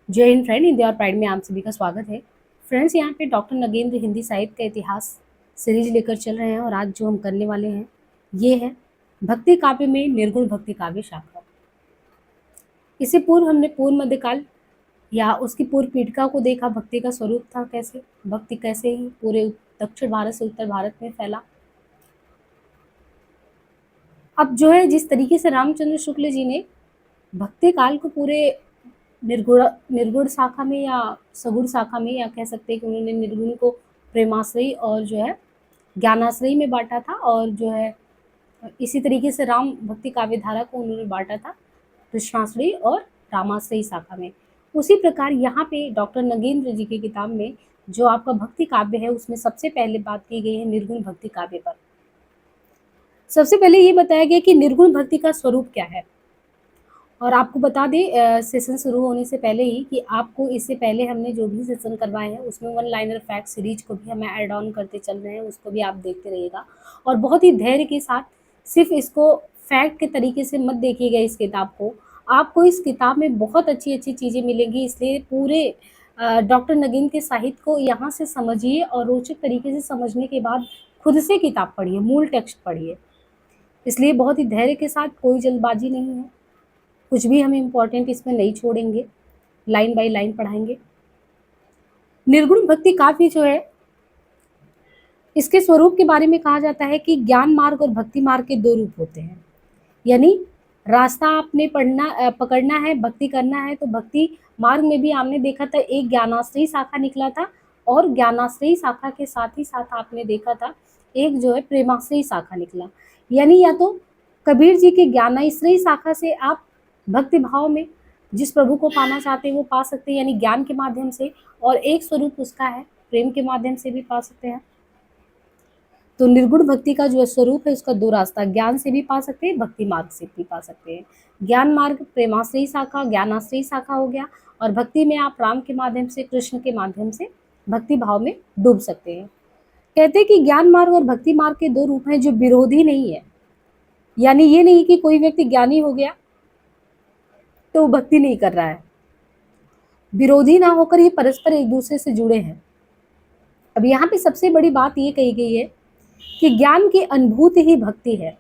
जय हिंद फ्रेंड, हिंदी और प्राइड में आप सभी का स्वागत है। फ्रेंड्स, यहाँ पे डॉक्टर नगेंद्र हिंदी साहित्य का इतिहास सीरीज लेकर चल रहे हैं और आज जो हम करने वाले हैं ये है भक्ति काव्य में निर्गुण भक्ति काव्य शाखा। इससे पूर्व हमने पूर्व मध्यकाल या उसकी पूर्व पीठिका को देखा, भक्ति का स्वरूप था, कैसे भक्ति कैसे ही पूरे दक्षिण भारत से उत्तर भारत में फैला। अब जो है जिस तरीके से रामचंद्र शुक्ल जी ने भक्ति काल को पूरे निर्गुण निर्गुण शाखा में या सगुण शाखा में, या कह सकते हैं कि उन्होंने निर्गुण को प्रेमाश्रयी और जो है ज्ञानाश्रयी में बांटा था, और जो है इसी तरीके से राम भक्ति काव्य धारा को उन्होंने बांटा था कृष्णाश्रयी और रामाश्रयी शाखा में। उसी प्रकार यहाँ पे डॉक्टर नगेंद्र जी की किताब में जो आपका भक्ति काव्य है उसमें सबसे पहले बात की गई है निर्गुण भक्ति काव्य पर। सबसे पहले ये बताया गया कि निर्गुण भक्ति का स्वरूप क्या है। और आपको बता दें सेशन शुरू होने से पहले ही कि आपको इससे पहले हमने जो भी सेशन करवाए हैं उसमें वन लाइनर फैक्ट सीरीज को भी हमें ऐड ऑन करते चल रहे हैं, उसको भी आप देखते रहिएगा। और बहुत ही धैर्य के साथ, सिर्फ इसको फैक्ट के तरीके से मत देखिएगा इस किताब को, आपको इस किताब में बहुत अच्छी अच्छी चीज़ें मिलेंगी। इसलिए पूरे डॉक्टर नगेंद्र के साहित्य को यहाँ से समझिए और रोचक तरीके से समझने के बाद खुद से किताब पढ़िए, मूल टेक्स्ट पढ़िए। इसलिए बहुत ही धैर्य के साथ, कोई जल्दबाजी नहीं है, कुछ भी हम इम्पोर्टेंट इसमें नहीं छोड़ेंगे, लाइन बाय लाइन पढ़ाएंगे। निर्गुण भक्ति काव्य जो है इसके स्वरूप के बारे में कहा जाता है कि ज्ञान मार्ग और भक्ति मार्ग के दो रूप होते हैं। यानी रास्ता आपने पकड़ना है, भक्ति करना है, तो भक्ति मार्ग में भी आपने देखा था एक ज्ञानाश्रयी शाखा निकला था, और ज्ञानाश्रयी शाखा के साथ ही साथ आपने देखा था एक जो है प्रेमाश्रयी शाखा निकला। यानी या तो कबीर जी के ज्ञानाश्रयी शाखा से आप भक्ति भाव में जिस प्रभु को पाना चाहते हैं वो पा सकते हैं, यानी ज्ञान के माध्यम से, और एक स्वरूप उसका है प्रेम के माध्यम से भी पा सकते हैं। तो निर्गुण भक्ति का जो स्वरूप है उसका दो रास्ता, ज्ञान से भी पा सकते हैं, भक्ति मार्ग से भी पा सकते हैं। ज्ञान मार्ग प्रेमाश्रयी शाखा, ज्ञानाश्रयी शाखा हो गया, और भक्ति में आप राम के माध्यम से, कृष्ण के माध्यम से भक्ति भाव में डूब सकते हैं। कहते हैं कि ज्ञान मार्ग और भक्ति मार्ग के दो रूप हैं जो विरोधी नहीं है। यानी ये नहीं कि कोई व्यक्ति ज्ञानी हो गया तो भक्ति नहीं कर रहा है, विरोधी ना होकर ये परस्पर एक दूसरे से जुड़े हैं। अब यहाँ पे सबसे बड़ी बात ये कही गई है कि ज्ञान की अनुभूति ही भक्ति है।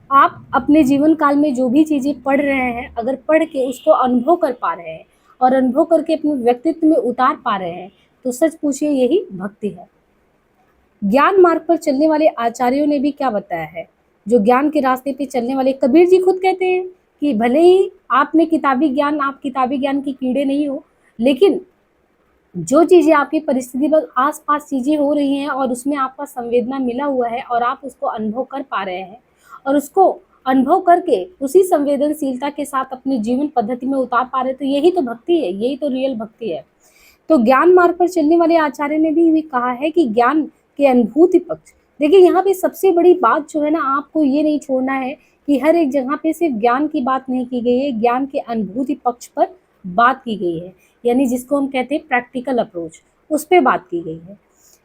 आप अपने जीवन काल में जो भी चीज़ें पढ़ रहे हैं, अगर पढ़ के उसको अनुभव कर पा रहे हैं और अनुभव करके अपने व्यक्तित्व में उतार पा रहे हैं, तो सच पूछिए यही भक्ति है। ज्ञान मार्ग पर चलने वाले आचार्यों ने भी क्या बताया है, जो ज्ञान के रास्ते पे चलने वाले, कबीर जी खुद कहते हैं कि भले ही आपने किताबी ज्ञान, आप किताबी ज्ञान की कीड़े नहीं हो, लेकिन जो चीज़ें आपकी परिस्थिति पर आसपास चीज़ें हो रही हैं और उसमें आपका संवेदना मिला हुआ है और आप उसको अनुभव कर पा रहे हैं, और उसको अनुभव करके उसी संवेदनशीलता के साथ अपनी जीवन पद्धति में उतार पा रहे हैं, तो यही तो भक्ति है, यही तो रियल भक्ति है। तो ज्ञान मार्ग पर चलने वाले आचार्य ने भी कहा है कि ज्ञान के अनुभूति पक्ष, देखिए यहाँ पे सबसे बड़ी बात जो है ना, आपको ये नहीं छोड़ना है कि हर एक जगह पे सिर्फ ज्ञान की बात नहीं की गई है, ज्ञान के अनुभूति पक्ष पर बात की गई है, यानी जिसको हम कहते हैं प्रैक्टिकल अप्रोच, उस पर बात की गई है।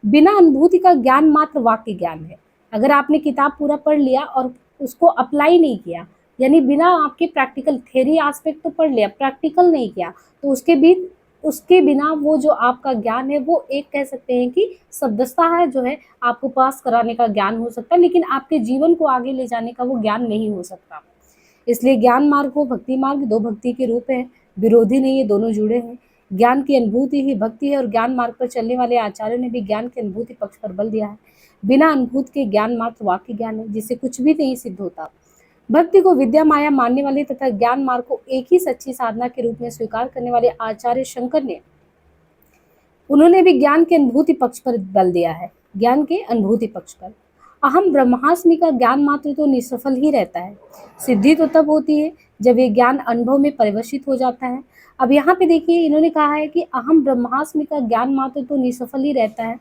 बिना अनुभूति का ज्ञान मात्र वाक्य ज्ञान है। अगर आपने किताब पूरा पढ़ लिया और उसको अप्लाई नहीं किया, यानी बिना आपके प्रैक्टिकल, थ्योरी एस्पेक्ट तो पढ़ लिया, प्रैक्टिकल नहीं किया, तो उसके बिना वो जो आपका ज्ञान है वो एक कह सकते हैं कि शब्दस्ता है, जो है आपको पास कराने का ज्ञान हो सकता है, लेकिन आपके जीवन को आगे ले जाने का वो ज्ञान नहीं हो सकता। इसलिए ज्ञान मार्ग हो भक्ति मार्ग, दो भक्ति के रूप हैं, विरोधी नहीं है, दोनों जुड़े हैं। ज्ञान की अनुभूति ही भक्ति है, और ज्ञान मार्ग पर चलने वाले आचार्यों ने भी ज्ञान की अनुभूति पक्ष पर बल दिया है। बिना अनुभूति के ज्ञान मात्र वाक्य ज्ञान है, जिससे कुछ भी नहीं सिद्ध होता। भक्ति को विद्या माया मानने वाले तथा ज्ञान मार्ग को एक ही सच्ची साधना के रूप में स्वीकार करने वाले आचार्य शंकर ने, उन्होंने भी ज्ञान के अनुभूति पक्ष पर बल दिया है। ज्ञान के अनुभूति पक्ष पर अहम ब्रह्मास्मि का ज्ञान मात्र तो निष्फल ही रहता है। सिद्धि तो तब होती है जब ये ज्ञान अनुभव में परिवर्तित हो जाता है। अब यहाँ पे देखिए इन्होंने कहा है कि अहम ब्रह्मास्मि का ज्ञान मात्र तो निष्फल ही रहता है,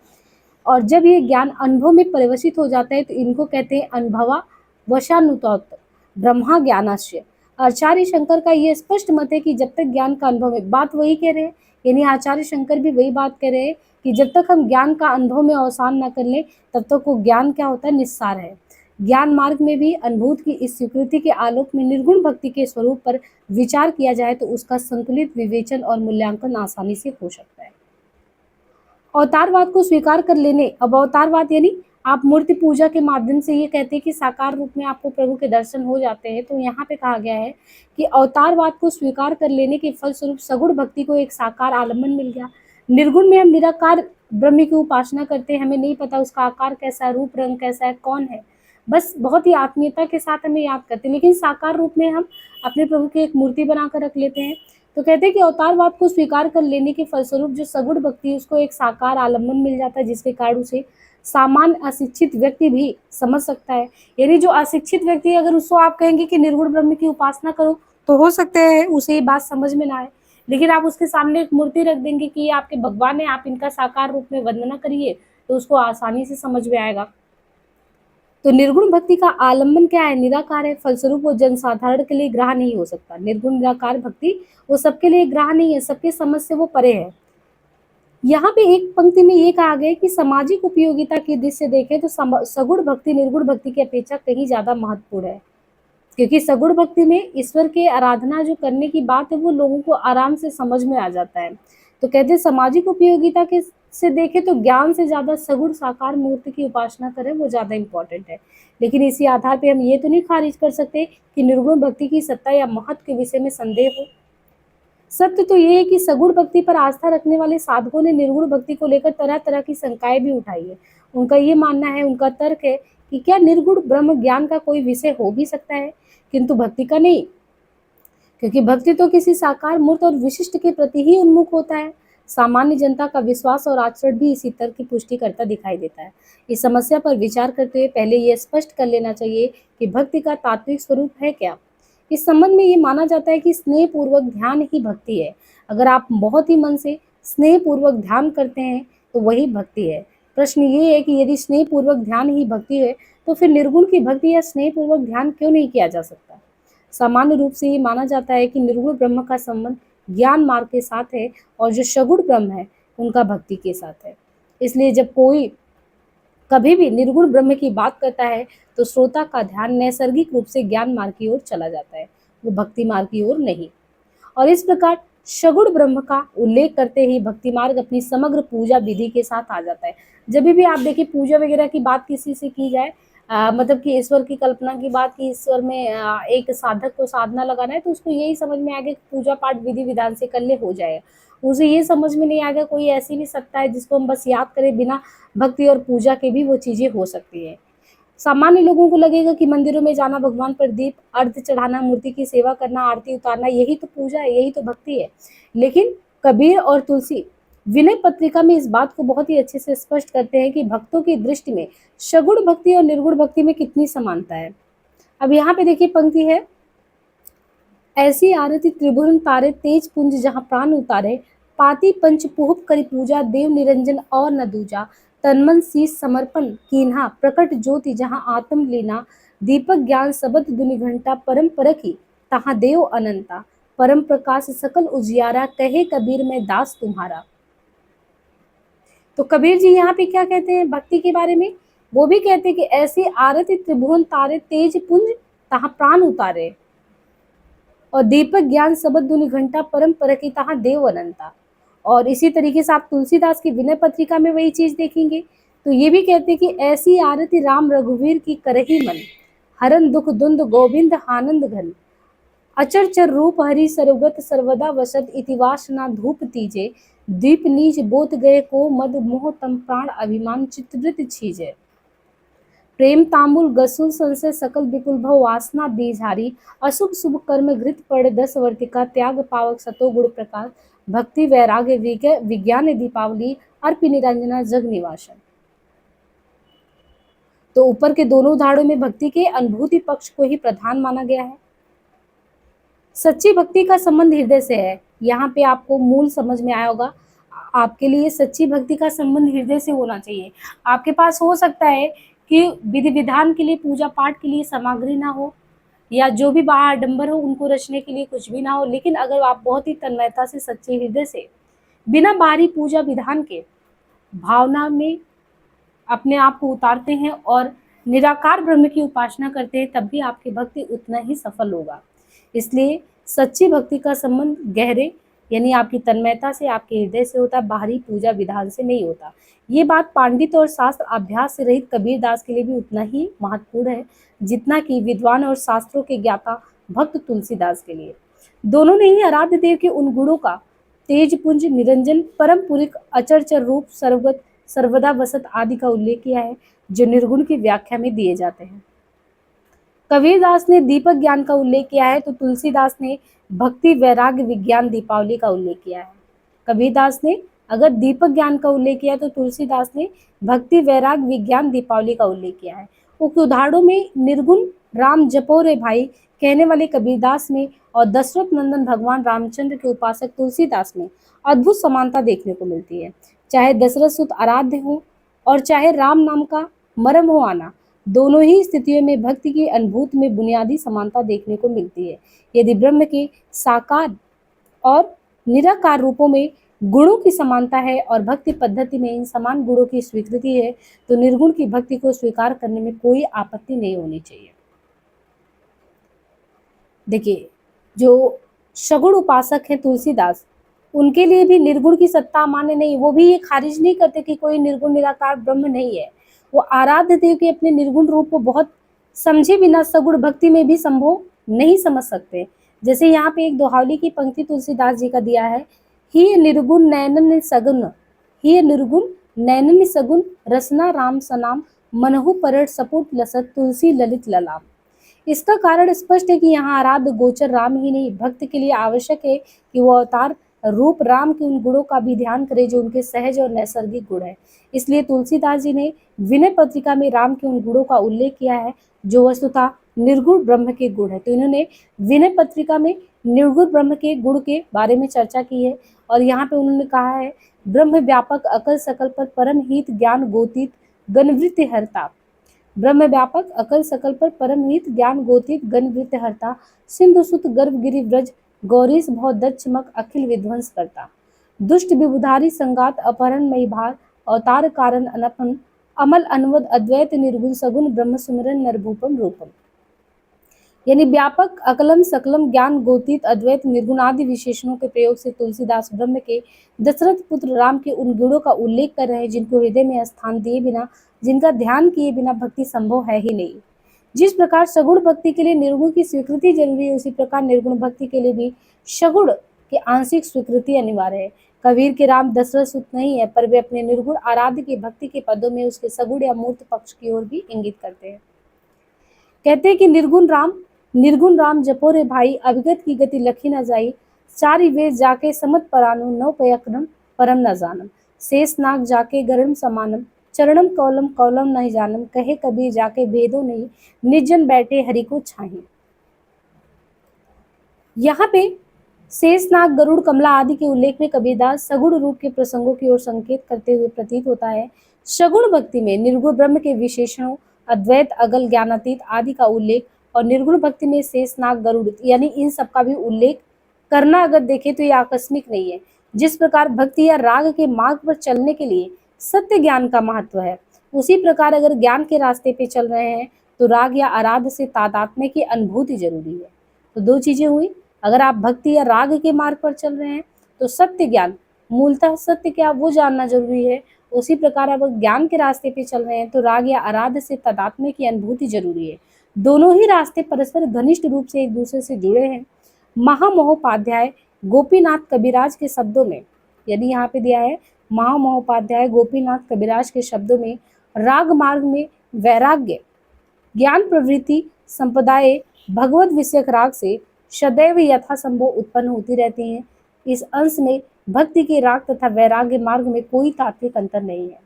और जब ये ज्ञान अनुभव में परिवर्तित हो जाता है तो इनको कहते हैं अनुभवा वशानुतोत ब्रह्मा ज्ञानाश्रय। आचार्य शंकर का ये स्पष्ट मत है कि जब तक ज्ञान का अनुभव है, बात वही कह रहे हैं, यानी आचार्य शंकर भी वही बात कह रहे हैं कि जब तक हम ज्ञान का अनुभव में अवसान न कर लें तब तक वो ज्ञान क्या होता है, निस्सार है। ज्ञान मार्ग में भी अनुभूत की इस स्वीकृति के आलोक में निर्गुण भक्ति के स्वरूप पर विचार किया जाए तो उसका संतुलित विवेचन और मूल्यांकन आसानी से हो सकता है। अवतारवाद को स्वीकार कर लेने, अब अवतारवाद यानी आप मूर्ति पूजा के माध्यम से ये कहते हैं कि साकार रूप में आपको प्रभु के दर्शन हो जाते हैं, तो यहाँ पे कहा गया है कि अवतारवाद को स्वीकार कर लेने के फलस्वरूप सगुण भक्ति को एक साकार आलम्बन मिल गया। निर्गुण में हम निराकार ब्रह्म की उपासना करते हैं, हमें नहीं पता उसका आकार कैसा है, रूप रंग कैसा है, कौन है, बस बहुत ही आत्मीयता के साथ हमें याद करते हैं, लेकिन साकार रूप में हम अपने प्रभु की एक मूर्ति बनाकर रख लेते हैं। तो कहते हैं कि अवतारवाद को स्वीकार कर लेने के फलस्वरूप जो सगुण भक्ति है उसको एक साकार आलम्बन मिल जाता है, जिसके कारण उसे सामान्य अशिक्षित व्यक्ति भी समझ सकता है। यानी जो अशिक्षित व्यक्ति है, अगर उसको आप कहेंगे कि निर्गुण ब्रह्म की उपासना करो, तो हो सकता है उसे ये बात समझ में ना आए, लेकिन आप उसके सामने एक मूर्ति रख देंगे कि ये आपके भगवान है, आप इनका साकार रूप में वंदना करिए, तो उसको आसानी से समझ में आएगा। तो निर्गुण भक्ति का आलम्बन क्या है? निराकार है, फलस्वरूप वो जनसाधारण के लिए ग्राह्य नहीं हो सकता। निर्गुण निराकार भक्ति वो सबके लिए ग्राह्य नहीं है, सबके समझ से वो परे है। यहाँ पे एक पंक्ति में ये कहा गया कि सामाजिक उपयोगिता की दृष्टि से देखें तो सगुण भक्ति निर्गुण भक्ति की अपेक्षा कहीं ज्यादा महत्वपूर्ण है, क्योंकि सगुण भक्ति में ईश्वर के आराधना जो करने की बात है वो लोगों को आराम से समझ में आ जाता है। तो कहते हैं सामाजिक उपयोगिता के से देखें तो ज्ञान से ज्यादा सगुण साकार मूर्ति की उपासना करें वो ज्यादा इम्पोर्टेंट है। लेकिन इसी आधार पे हम ये तो नहीं खारिज कर सकते कि निर्गुण भक्ति की सत्ता या महत्व के विषय में संदेह हो। सत्य तो ये है कि सगुण भक्ति पर आस्था रखने वाले साधकों ने निर्गुण भक्ति को लेकर तरह तरह की शंकाएं भी उठाई है। उनका ये मानना है, उनका तर्क है कि क्या निर्गुण ब्रह्म ज्ञान का कोई विषय हो भी सकता है, किंतु भक्ति का नहीं, क्योंकि भक्ति तो किसी साकार मूर्त और विशिष्ट के प्रति ही उन्मुख होता है। सामान्य जनता का विश्वास और आचरण भी इसी तर्क की पुष्टि करता दिखाई देता है। इस समस्या पर विचार करते हुए पहले यह स्पष्ट कर लेना चाहिए कि भक्ति का तात्विक स्वरूप है क्या। इस संबंध में ये माना जाता है कि स्नेह पूर्वक ध्यान ही भक्ति है। अगर आप बहुत ही मन से स्नेह पूर्वक ध्यान करते हैं तो वही भक्ति है। प्रश्न ये है कि यदि स्नेह पूर्वक ध्यान ही भक्ति है तो फिर निर्गुण की भक्ति या स्नेह पूर्वक ध्यान क्यों नहीं किया जा सकता। सामान्य रूप से ये माना जाता है कि निर्गुण ब्रह्म का संबंध ज्ञान मार्ग के साथ है और जो सगुण ब्रह्म है उनका भक्ति के साथ है। इसलिए जब कोई कभी भी निर्गुण ब्रह्म की बात करता है तो श्रोता का ध्यान नैसर्गिक रूप से ज्ञान मार्ग की ओर चला जाता है, वो भक्ति मार्ग की ओर नहीं। और इस प्रकार सगुण ब्रह्म का उल्लेख करते ही भक्ति मार्ग अपनी समग्र पूजा विधि के साथ आ जाता है। जब भी आप देखिए पूजा वगैरह की बात किसी से की जाए, मतलब कि ईश्वर की कल्पना की बात की, ईश्वर में एक साधक को साधना लगाना है तो उसको यही समझ में आएगा कि पूजा पाठ विधि विधान से कर ले हो जाएगा। उसे ये समझ में नहीं आएगा कोई ऐसी भी सत्ता है जिसको हम बस याद करें, बिना भक्ति और पूजा के भी वो चीजें हो सकती है। सामान्य लोगों को लगेगा कि मंदिरों में जाना, भगवान पर दीप अर्घ चढ़ाना, मूर्ति की सेवा करना, आरती उतारना यही तो पूजा है, यही तो भक्ति है। लेकिन कबीर और तुलसी विनय पत्रिका में इस बात को बहुत ही अच्छे से स्पष्ट करते हैं कि भक्तों की दृष्टि में सगुण भक्ति और निर्गुण भक्ति में कितनी समानता है। अब यहाँ पे देखिए पंक्ति है, ऐसी आरती त्रिभुवन तारे तेज पुंज जहाँ प्राण उतारे, पाती पंच पुहुप करी पूजा, देव निरंजन और न दूजा, तन्मन शीस समर्पण कीन्हा, प्रकट ज्योति जहाँ आत्म लीना, दीपक ज्ञान सबद दुनि घंटा, परम परखी तहाँ देव अनंता, परम प्रकाश सकल उजियारा, कहे कबीर में दास तुम्हारा। तो कबीर जी यहाँ पे क्या कहते हैं भक्ति के बारे में? वो भी कहते हैं कि ऐसी आरती त्रिभुवन तारे तेज पुंज तहाँ प्राण उतारे, और दीपक ज्ञान सबद दुनि घंटा, परम परखी तहाँ देव अनंता। और इसी तरीके से आप तुलसीदास की विनय पत्रिका में वही चीज देखेंगे। तो ये भी कहते हैं कि ऐसी आरती राम रघुवीर की करही मन, हरन दुख दुंद गोविंद आनंद घन, अचर चर रूप हरि सर्वगत सर्वदा वसत, इतिवासना धूप तीजे, दीप नीच बोत गए को मद मोह तम प्राण अभिमान चित्रवृत छीजे, प्रेम तांबुल गसुल संशय सकल विपुल भव वासना बीझारी, अशुभ शुभ कर्म घृत पड़ दस वर्तिका, त्याग पावक सतो गुण प्रकाश, भक्ति वैराग्य विज्ञान दीपावली, अर्पि निरंजना जग निवासन। तो ऊपर के दोनों उदाहरणों में भक्ति के अनुभूति पक्ष को ही प्रधान माना गया है। सच्ची भक्ति का संबंध हृदय से है। यहाँ पे आपको मूल समझ में आया होगा। आपके लिए सच्ची भक्ति का संबंध हृदय से होना चाहिए। आपके पास हो सकता है कि विधि विधान के लिए, पूजा पाठ के लिए सामग्री ना हो, या जो भी बाहर आडंबर हो उनको रचने के लिए कुछ भी ना हो, लेकिन अगर आप बहुत ही तन्मयता से, सच्चे हृदय से, बिना बाहरी पूजा विधान के भावना में अपने आप को उतारते हैं और निराकार ब्रह्म की उपासना करते हैं तब भी आपकी भक्ति उतना ही सफल होगा। इसलिए सच्ची भक्ति का संबंध गहरे यानी आपकी तन्मयता से, आपके हृदय से होता है, बाहरी पूजा विधान से नहीं होता। ये बात पांडित और शास्त्र अभ्यास से रहित कबीरदास के लिए भी उतना ही महत्वपूर्ण है जितना कि विद्वान और शास्त्रों के ज्ञाता भक्त तुलसीदास के लिए। दोनों ने ही आराध्य देव के उन गुणों का तेज पुंज, निरंजन, परम पुरिक, अचरचर रूप, सर्वगत, सर्वदा वसत आदि का उल्लेख किया है जो निर्गुण की व्याख्या में दिए जाते हैं। कबीरदास ने दीपक ज्ञान का उल्लेख किया है तो तुलसीदास ने भक्ति वैराग्य विज्ञान दीपावली का उल्लेख किया है। कबीरदास ने अगर दीपक ज्ञान का उल्लेख किया तो तुलसीदास ने भक्ति वैराग्य विज्ञान दीपावली का उल्लेख किया है। उक्त उदाहरणों में निर्गुण राम जपो रे भाई कहने वाले कबीरदास में और दशरथ नंदन भगवान रामचंद्र के उपासक तुलसीदास में अद्भुत समानता देखने को मिलती है। चाहे दशरथ सुत आराध्य हो और चाहे राम नाम का मरम हो आना, दोनों ही स्थितियों में भक्ति की अनुभूति में बुनियादी समानता देखने को मिलती है। यदि ब्रह्म के साकार और निराकार रूपों में गुणों की समानता है और भक्ति पद्धति में इन समान गुणों की स्वीकृति है तो निर्गुण की भक्ति को स्वीकार करने में कोई आपत्ति नहीं होनी चाहिए। देखिए, जो सगुण उपासक हैं तुलसीदास, उनके लिए भी निर्गुण की सत्ता मान्य नहीं। वो भी ये खारिज नहीं करते कि कोई निर्गुण निराकार ब्रह्म नहीं है। वो आराध्य देव के अपने निर्गुण रूप को बहुत समझे बिना सगुण भक्ति में भी संभव नहीं समझ सकते। जैसे यहाँ पे एक दोहावली की पंक्ति तुलसीदास जी का दिया है, ही निर्गुण नैनन सगुन, ही निर्गुण नैनन सगुन, रसना राम सनाम, मनहु परट सपुट लसत, तुलसी ललित ललाम। इसका कारण स्पष्ट है कि यहाँ आराध्य गोचर राम ही नहीं, भक्त के लिए आवश्यक है कि वो अवतार रूप राम के उन गुणों का भी ध्यान करे जो उनके सहज और नैसर्गिक गुण है। इसलिए तुलसीदास जी ने विनय पत्रिका में राम के उन गुणों का उल्लेख किया है जो वस्तुतः निर्गुण ब्रह्म के गुण है। तो इन्होंने विनय पत्रिका में निर्गुण ब्रह्म के गुण के बारे में चर्चा की है और यहाँ पे उन्होंने कहा है, ब्रह्म व्यापक अकल सकल पर परम हित ज्ञान गोतीत गणवृत्ति हरता। ब्रह्म व्यापक अकल सकल पर परम हित ज्ञान गोतीत गणवृत्ति हरता, सिंधु सुत गर्भ गिरि व्रज, गौरीश भव दक्षमक अखिल विध्वंस करता। दुष्ट विबुधारी संगात अपहरण मई भार, अवतार कारण अनपन, अमल अनवद अद्वैत निर्गुण सगुण ब्रह्म सुमिरन नरभूपम रूपम। यानी व्यापक अकलम सकलम ज्ञान गोतीत अद्वैत निर्गुण आदि विशेषणों के प्रयोग से तुलसीदास ब्रह्म के दशरथ पुत्र राम के उन गुणों का उल्लेख कर रहे हैं जिनको हृदय में स्थान दिए बिना, जिनका ध्यान किए बिना भक्ति संभव है ही नहीं। जिस प्रकार सगुण भक्ति के लिए निर्गुण की स्वीकृति जरूरी है, उसी प्रकार निर्गुण भक्ति के लिए भी सगुण की आंशिक स्वीकृति अनिवार्य है। कबीर के राम दशरथ सुत नहीं है, पर वे अपने निर्गुण आराध्य की भक्ति के पदों में उसके सगुण या मूर्त पक्ष की ओर भी इंगित करते हैं। कहते हैं कि निर्गुण राम जपो रे भाई, अभिगत की गति लखी न जाई, चारि वेद जाके समत परानु, नौ पयक्रम परम न जानम, शेष नाग जाके गरुण समानम, चरणम कौलम कौलम नहीं जानम, कहे कबीर जाके भेदो नहीं, निर्जन बैठे हरि को छाही। यहाँ पे शेषनाग गरुड़ कमला आदि के उल्लेख में कबीरदास सगुण रूप के प्रसंगों की ओर संकेत करते हुए प्रतीत होता है। सगुण भक्ति में निर्गुण ब्रह्म के विशेषणों अद्वैत अगल ज्ञानातीत आदि का उल्लेख और निर्गुण भक्ति में शेषनाग गरुड़ यानी इन सब का भी उल्लेख करना अगर देखें तो यह आकस्मिक नहीं है। जिस प्रकार भक्ति या राग के मार्ग पर चलने के लिए सत्य ज्ञान का महत्व है, उसी प्रकार अगर ज्ञान के रास्ते पे चल रहे हैं तो राग या आराध्य से तादात्म्य की अनुभूति जरूरी है। तो दो चीजें हुई, अगर आप भक्ति या राग के मार्ग पर चल रहे हैं तो सत्य ज्ञान, मूलतः सत्य क्या वो जानना जरूरी है। उसी प्रकार अब ज्ञान के रास्ते पे चल रहे हैं तो राग या आराध्य से तादात्म्य की अनुभूति जरूरी है। दोनों ही रास्ते परस्पर घनिष्ठ रूप से एक दूसरे से जुड़े हैं। महामहोपाध्याय गोपीनाथ कविराज के शब्दों में, यदि यहाँ पे दिया है महामहोपाध्याय गोपीनाथ कविराज के शब्दों में, राग मार्ग में वैराग्य ज्ञान प्रवृत्ति संप्रदाय भगवत विषयक राग से सदैव यथासंभव उत्पन्न होती रहती हैं। इस अंश में भक्ति के राग तथा वैराग्य मार्ग में कोई तात्विक अंतर नहीं है।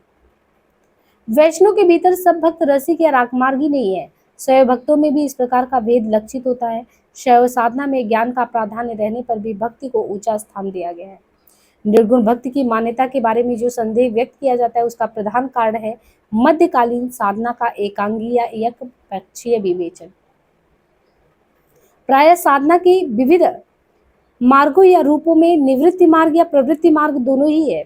वैष्णव के भीतर सब भक्त रसिक या रागमार्गी नहीं है। शैव भक्तों में भी इस प्रकार का भेद लक्षित होता है। शैव साधना में ज्ञान का प्राधान्य रहने पर भी भक्ति को ऊंचा स्थान दिया गया है। निर्गुण भक्ति की मान्यता के बारे में जो संदेह व्यक्त किया जाता है उसका प्रधान कारण है मध्यकालीन साधना का एकांगी या एक पक्षीय विवेचन। प्राय साधना के विविध मार्गों या रूपों में निवृत्ति मार्ग या प्रवृत्ति मार्ग दोनों ही है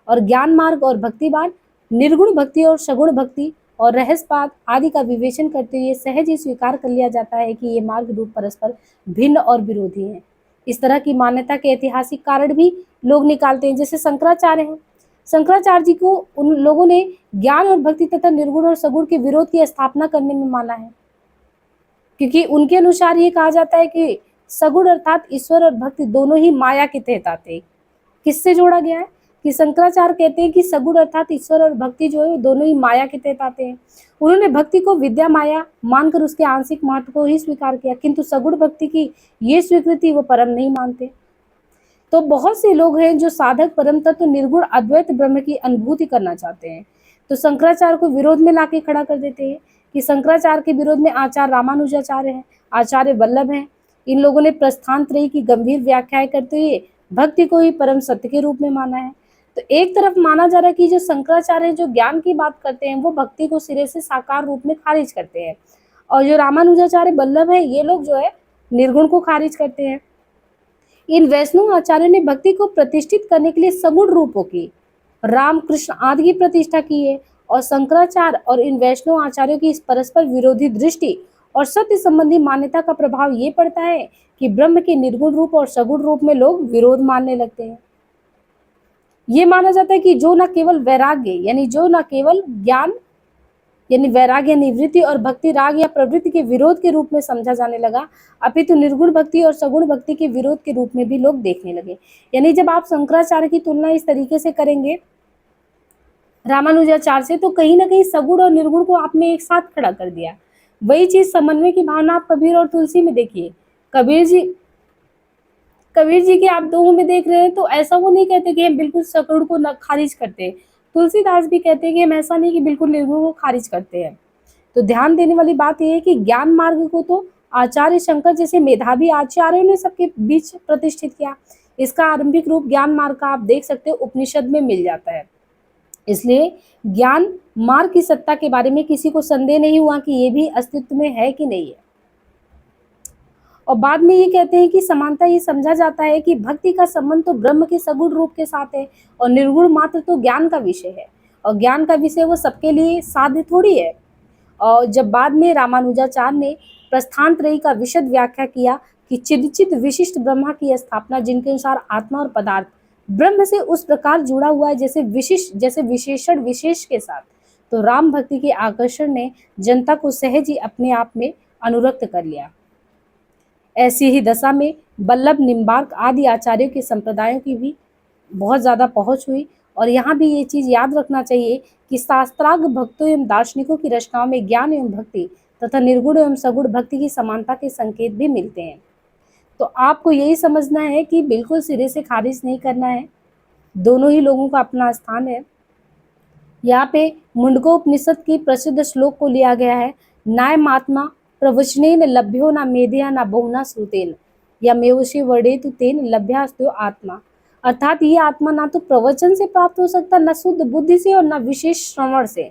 और ज्ञान मार्ग और भक्ति मार्ग, निर्गुण भक्ति और सगुण भक्ति और रहस्यवाद आदि का विवेचन करते हुए सहज ही स्वीकार कर लिया जाता है कि ये मार्ग रूप परस्पर भिन्न और विरोधी हैं। इस तरह की मान्यता के ऐतिहासिक कारण भी लोग निकालते हैं, जैसे शंकराचार्य हैं। शंकराचार्य जी को उन लोगों ने ज्ञान और भक्ति तथा निर्गुण और सगुण के विरोध की स्थापना करने में माना है, क्योंकि उनके अनुसार ये कहा जाता है कि सगुण अर्थात ईश्वर और भक्ति दोनों ही माया के तहत आते हैं। किससे जोड़ा गया है कि शंकराचार्य कहते हैं कि सगुण अर्थात ईश्वर और भक्ति जो है दोनों ही माया के तहत आते हैं। उन्होंने भक्ति को विद्या माया मानकर उसके आंशिक महत्व को ही स्वीकार किया, किंतु सगुण भक्ति की ये स्वीकृति वो परम नहीं मानते। तो बहुत से लोग हैं जो साधक परम तत्व निर्गुण अद्वैत ब्रह्म की अनुभूति करना चाहते हैं, तो शंकराचार्य को विरोध में लाके खड़ा कर देते हैं कि शंकराचार्य के विरोध में आचार्य रामानुजाचार्य हैं, आचार्य वल्लभ हैं। इन लोगों ने प्रस्थान त्रयी की गंभीर व्याख्याएं करते हुए भक्ति को ही परम सत्य के रूप में माना है। तो एक तरफ माना जा रहा है कि जो शंकराचार्य जो ज्ञान की बात करते हैं वो भक्ति को सिरे से साकार रूप में खारिज करते हैं, और जो रामानुजाचार्य वल्लभ है ये लोग जो है निर्गुण को खारिज करते हैं। इन वैष्णव आचार्यों ने भक्ति को प्रतिष्ठित करने के लिए सगुण रूपों की, राम कृष्ण आदि की प्रतिष्ठा की है, और शंकराचार्य और इन वैष्णव आचार्यों की इस परस्पर विरोधी दृष्टि और सत्य संबंधी मान्यता का प्रभाव ये पड़ता है कि ब्रह्म के निर्गुण रूप और सगुण रूप में लोग विरोध मानने लगते हैं। ये माना जाता है कि जो न केवल वैराग्य यानी जो न केवल ज्ञान यानी वैराग्य निवृत्ति और भक्ति राग या प्रवृत्ति के विरोध के रूप में समझा जाने लगा, अपितु निर्गुण भक्ति और सगुण भक्ति के विरोध के रूप में भी लोग देखने लगे। यानी जब आप शंकराचार्य की तुलना इस तरीके से करेंगे रामानुजाचार्य से, तो कहीं ना कहीं सगुण और निर्गुण को आपने एक साथ खड़ा कर दिया। वही चीज समन्वय की भावना आप कबीर और तुलसी में देखिए। कबीर जी के आप दोनों में देख रहे हैं, तो ऐसा वो नहीं कहते कि हम बिल्कुल सगुण को खारिज करते हैं। तुलसीदास भी कहते हैं कि हम ऐसा नहीं कि बिल्कुल निर्गुण को खारिज करते हैं। तो ध्यान देने वाली बात यह है कि ज्ञान मार्ग को तो आचार्य शंकर जैसे मेधावी आचार्यों ने सबके बीच प्रतिष्ठित किया। इसका आरंभिक रूप ज्ञान मार्ग का आप देख सकते हो उपनिषद में मिल जाता है। इसलिए ज्ञान मार्ग की सत्ता के बारे में किसी को संदेह नहीं हुआ कि ये भी अस्तित्व में है कि नहीं है। और बाद में ये कहते हैं कि समानता ये समझा जाता है कि भक्ति का संबंध तो ब्रह्म के सगुण रूप के साथ है, और निर्गुण मात्र तो ज्ञान का विषय है, और ज्ञान का विषय वो सबके लिए साध्य थोड़ी है। और जब बाद में रामानुजाचार्य ने प्रस्थान त्रयी का विशद व्याख्या किया कि चिदचित विशिष्ट ब्रह्मा की स्थापना, जिनके अनुसार आत्मा और पदार्थ ब्रह्म से उस प्रकार जुड़ा हुआ है जैसे विशेषण विशेष के साथ, तो राम भक्ति के आकर्षण ने जनता को सहज ही अपने आप में अनुरक्त कर लिया। ऐसी ही दशा में वल्लभ निम्बार्क आदि आचार्यों के संप्रदायों की भी बहुत ज़्यादा पहुंच हुई। और यहाँ भी ये चीज़ याद रखना चाहिए कि शास्त्रार्थ भक्तों एवं दार्शनिकों की रचनाओं में ज्ञान एवं भक्ति तथा निर्गुण एवं सगुण भक्ति की समानता के संकेत भी मिलते हैं। तो आपको यही समझना है कि बिल्कुल सिरे से खारिज नहीं करना है, दोनों ही लोगों का अपना स्थान है। यहाँ पे मुंडकोपनिषद की प्रसिद्ध श्लोक को लिया गया है, नायमात्मा प्रवचनेन लभ्यो न मेधया न बहुना श्रुतेन या मेवशे वर्डेतु तेन लभ्यास्तु आत्मा। अर्थात ये आत्मा ना तो प्रवचन से प्राप्त हो सकता, न शुद्ध बुद्धि से और न विशेष श्रवण से।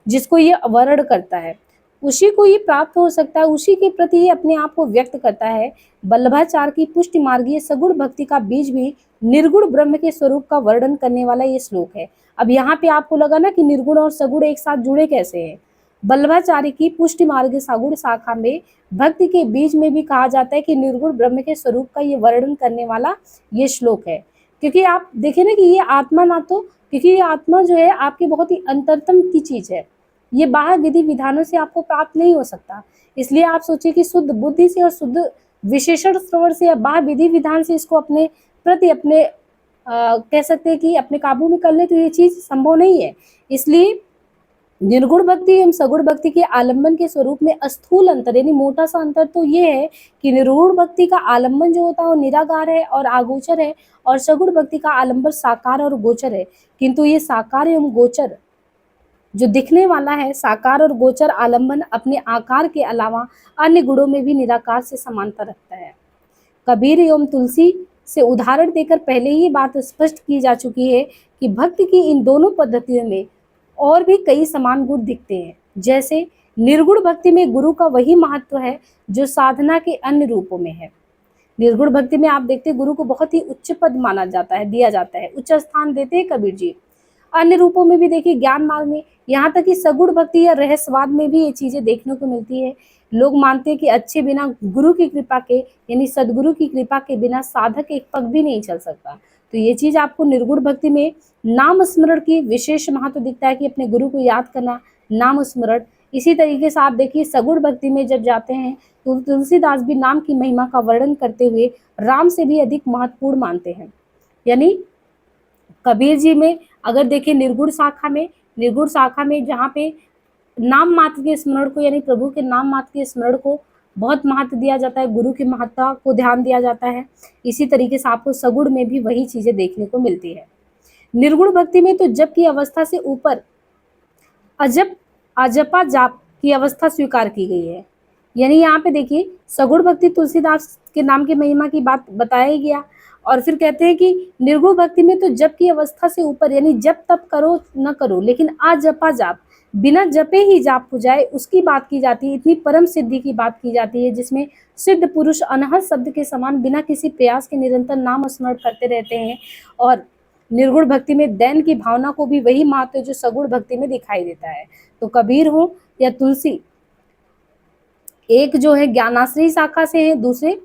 जिसको ये वर्ण करता है उसी को ये प्राप्त हो सकता है, उसी के प्रति ये अपने आप को व्यक्त करता है। वल्लभाचार्य की पुष्टि मार्गीय सगुण भक्ति का बीज भी निर्गुण ब्रह्म के स्वरूप का वर्णन करने वाला ये श्लोक है। अब यहाँ पे आपको लगा ना कि निर्गुण और सगुण एक साथ जुड़े कैसे हैं। वल्लभाचार्य की पुष्टि मार्ग सगुण शाखा में भक्ति के बीज में भी कहा जाता है कि निर्गुण ब्रह्म के स्वरूप का ये वर्णन करने वाला ये श्लोक है। क्योंकि आप देखें ना कि ये आत्मा ना तो, क्योंकि ये आत्मा जो है आपकी बहुत ही अंतरतम की चीज है, ये बाह्य विधि विधानों से आपको प्राप्त नहीं हो सकता। इसलिए आप सोचिए कि शुद्ध बुद्धि से और शुद्ध विशेषण श्रवण से या बाह्य विधि विधान से इसको अपने प्रति अपने कह सकते हैं कि अपने काबू में कर ले, तो ये चीज संभव नहीं है। इसलिए निर्गुण भक्ति एवं सगुण भक्ति के आलम्बन के स्वरूप में स्थूल अंतर यानी मोटा सा अंतर तो ये है कि निर्गुण भक्ति का आलम्बन जो होता है वो निराकार है और आगोचर है, और सगुण भक्ति का आलम्बन साकार और गोचर है। किंतु ये साकार एवं गोचर जो दिखने वाला है, साकार और गोचर आलम्बन अपने आकार के अलावा अन्य गुणों में भी निराकार से समानता रखता है। कबीर एवं तुलसी से उदाहरण देकर पहले ही बात स्पष्ट की जा चुकी है कि भक्ति की इन दोनों पद्धतियों में और भी कई समान गुण दिखते हैं। जैसे निर्गुण भक्ति में गुरु का वही महत्व है जो साधना के अन्य रूपों में है। निर्गुण भक्ति में आप देखते हैं गुरु को बहुत ही उच्च पद माना जाता है, दिया जाता है, उच्च स्थान देते हैं कबीर जी। अन्य रूपों में भी देखिए ज्ञान मार्ग में, यहाँ तक कि सगुण भक्ति या रहस्यवाद में भी ये चीजें देखने को मिलती है। लोग मानते हैं कि अच्छे बिना गुरु की कृपा के यानी सदगुरु की कृपा के बिना साधक एक पग भी नहीं चल सकता। तो ये चीज आपको निर्गुण भक्ति में नाम स्मरण की विशेष महत्व दिखता है कि अपने गुरु को याद करना, नाम स्मरण। इसी तरीके से आप देखिए सगुण भक्ति में जब जाते हैं तो तुलसीदास भी नाम की महिमा का वर्णन करते हुए राम से भी अधिक महत्वपूर्ण मानते हैं। यानी कबीर जी में अगर देखिए निर्गुण शाखा में जहाँ पे नाम मात्र के स्मरण को यानी प्रभु के नाम मात्र के स्मरण को बहुत महत्व दिया जाता है, गुरु की महत्ता को ध्यान दिया जाता है। इसी तरीके से आपको सगुण में भी वही चीजें देखने को मिलती है। निर्गुण भक्ति में तो जप की अवस्था से ऊपर अजप अजपा जाप की अवस्था स्वीकार की गई है। यानी यहाँ पे देखिए सगुण भक्ति तुलसीदास के नाम की महिमा की बात बताया गया और फिर कहते हैं कि निर्गुण भक्ति में तो जप की अवस्था से ऊपर यानी जप तप करो न करो लेकिन अजपा जाप बिना जपे ही जाप हो जाए उसकी बात की जाती है। इतनी परम सिद्धि की बात की जाती है जिसमें सिद्ध पुरुष अनहद शब्द के समान बिना किसी प्रयास के निरंतर नाम स्मरण करते रहते हैं। और निर्गुण भक्ति में दैन की भावना को भी वही महत्व है जो सगुण भक्ति में दिखाई देता है। तो कबीर हो या तुलसी, एक जो है ज्ञानाश्रयी शाखा से है, दूसरे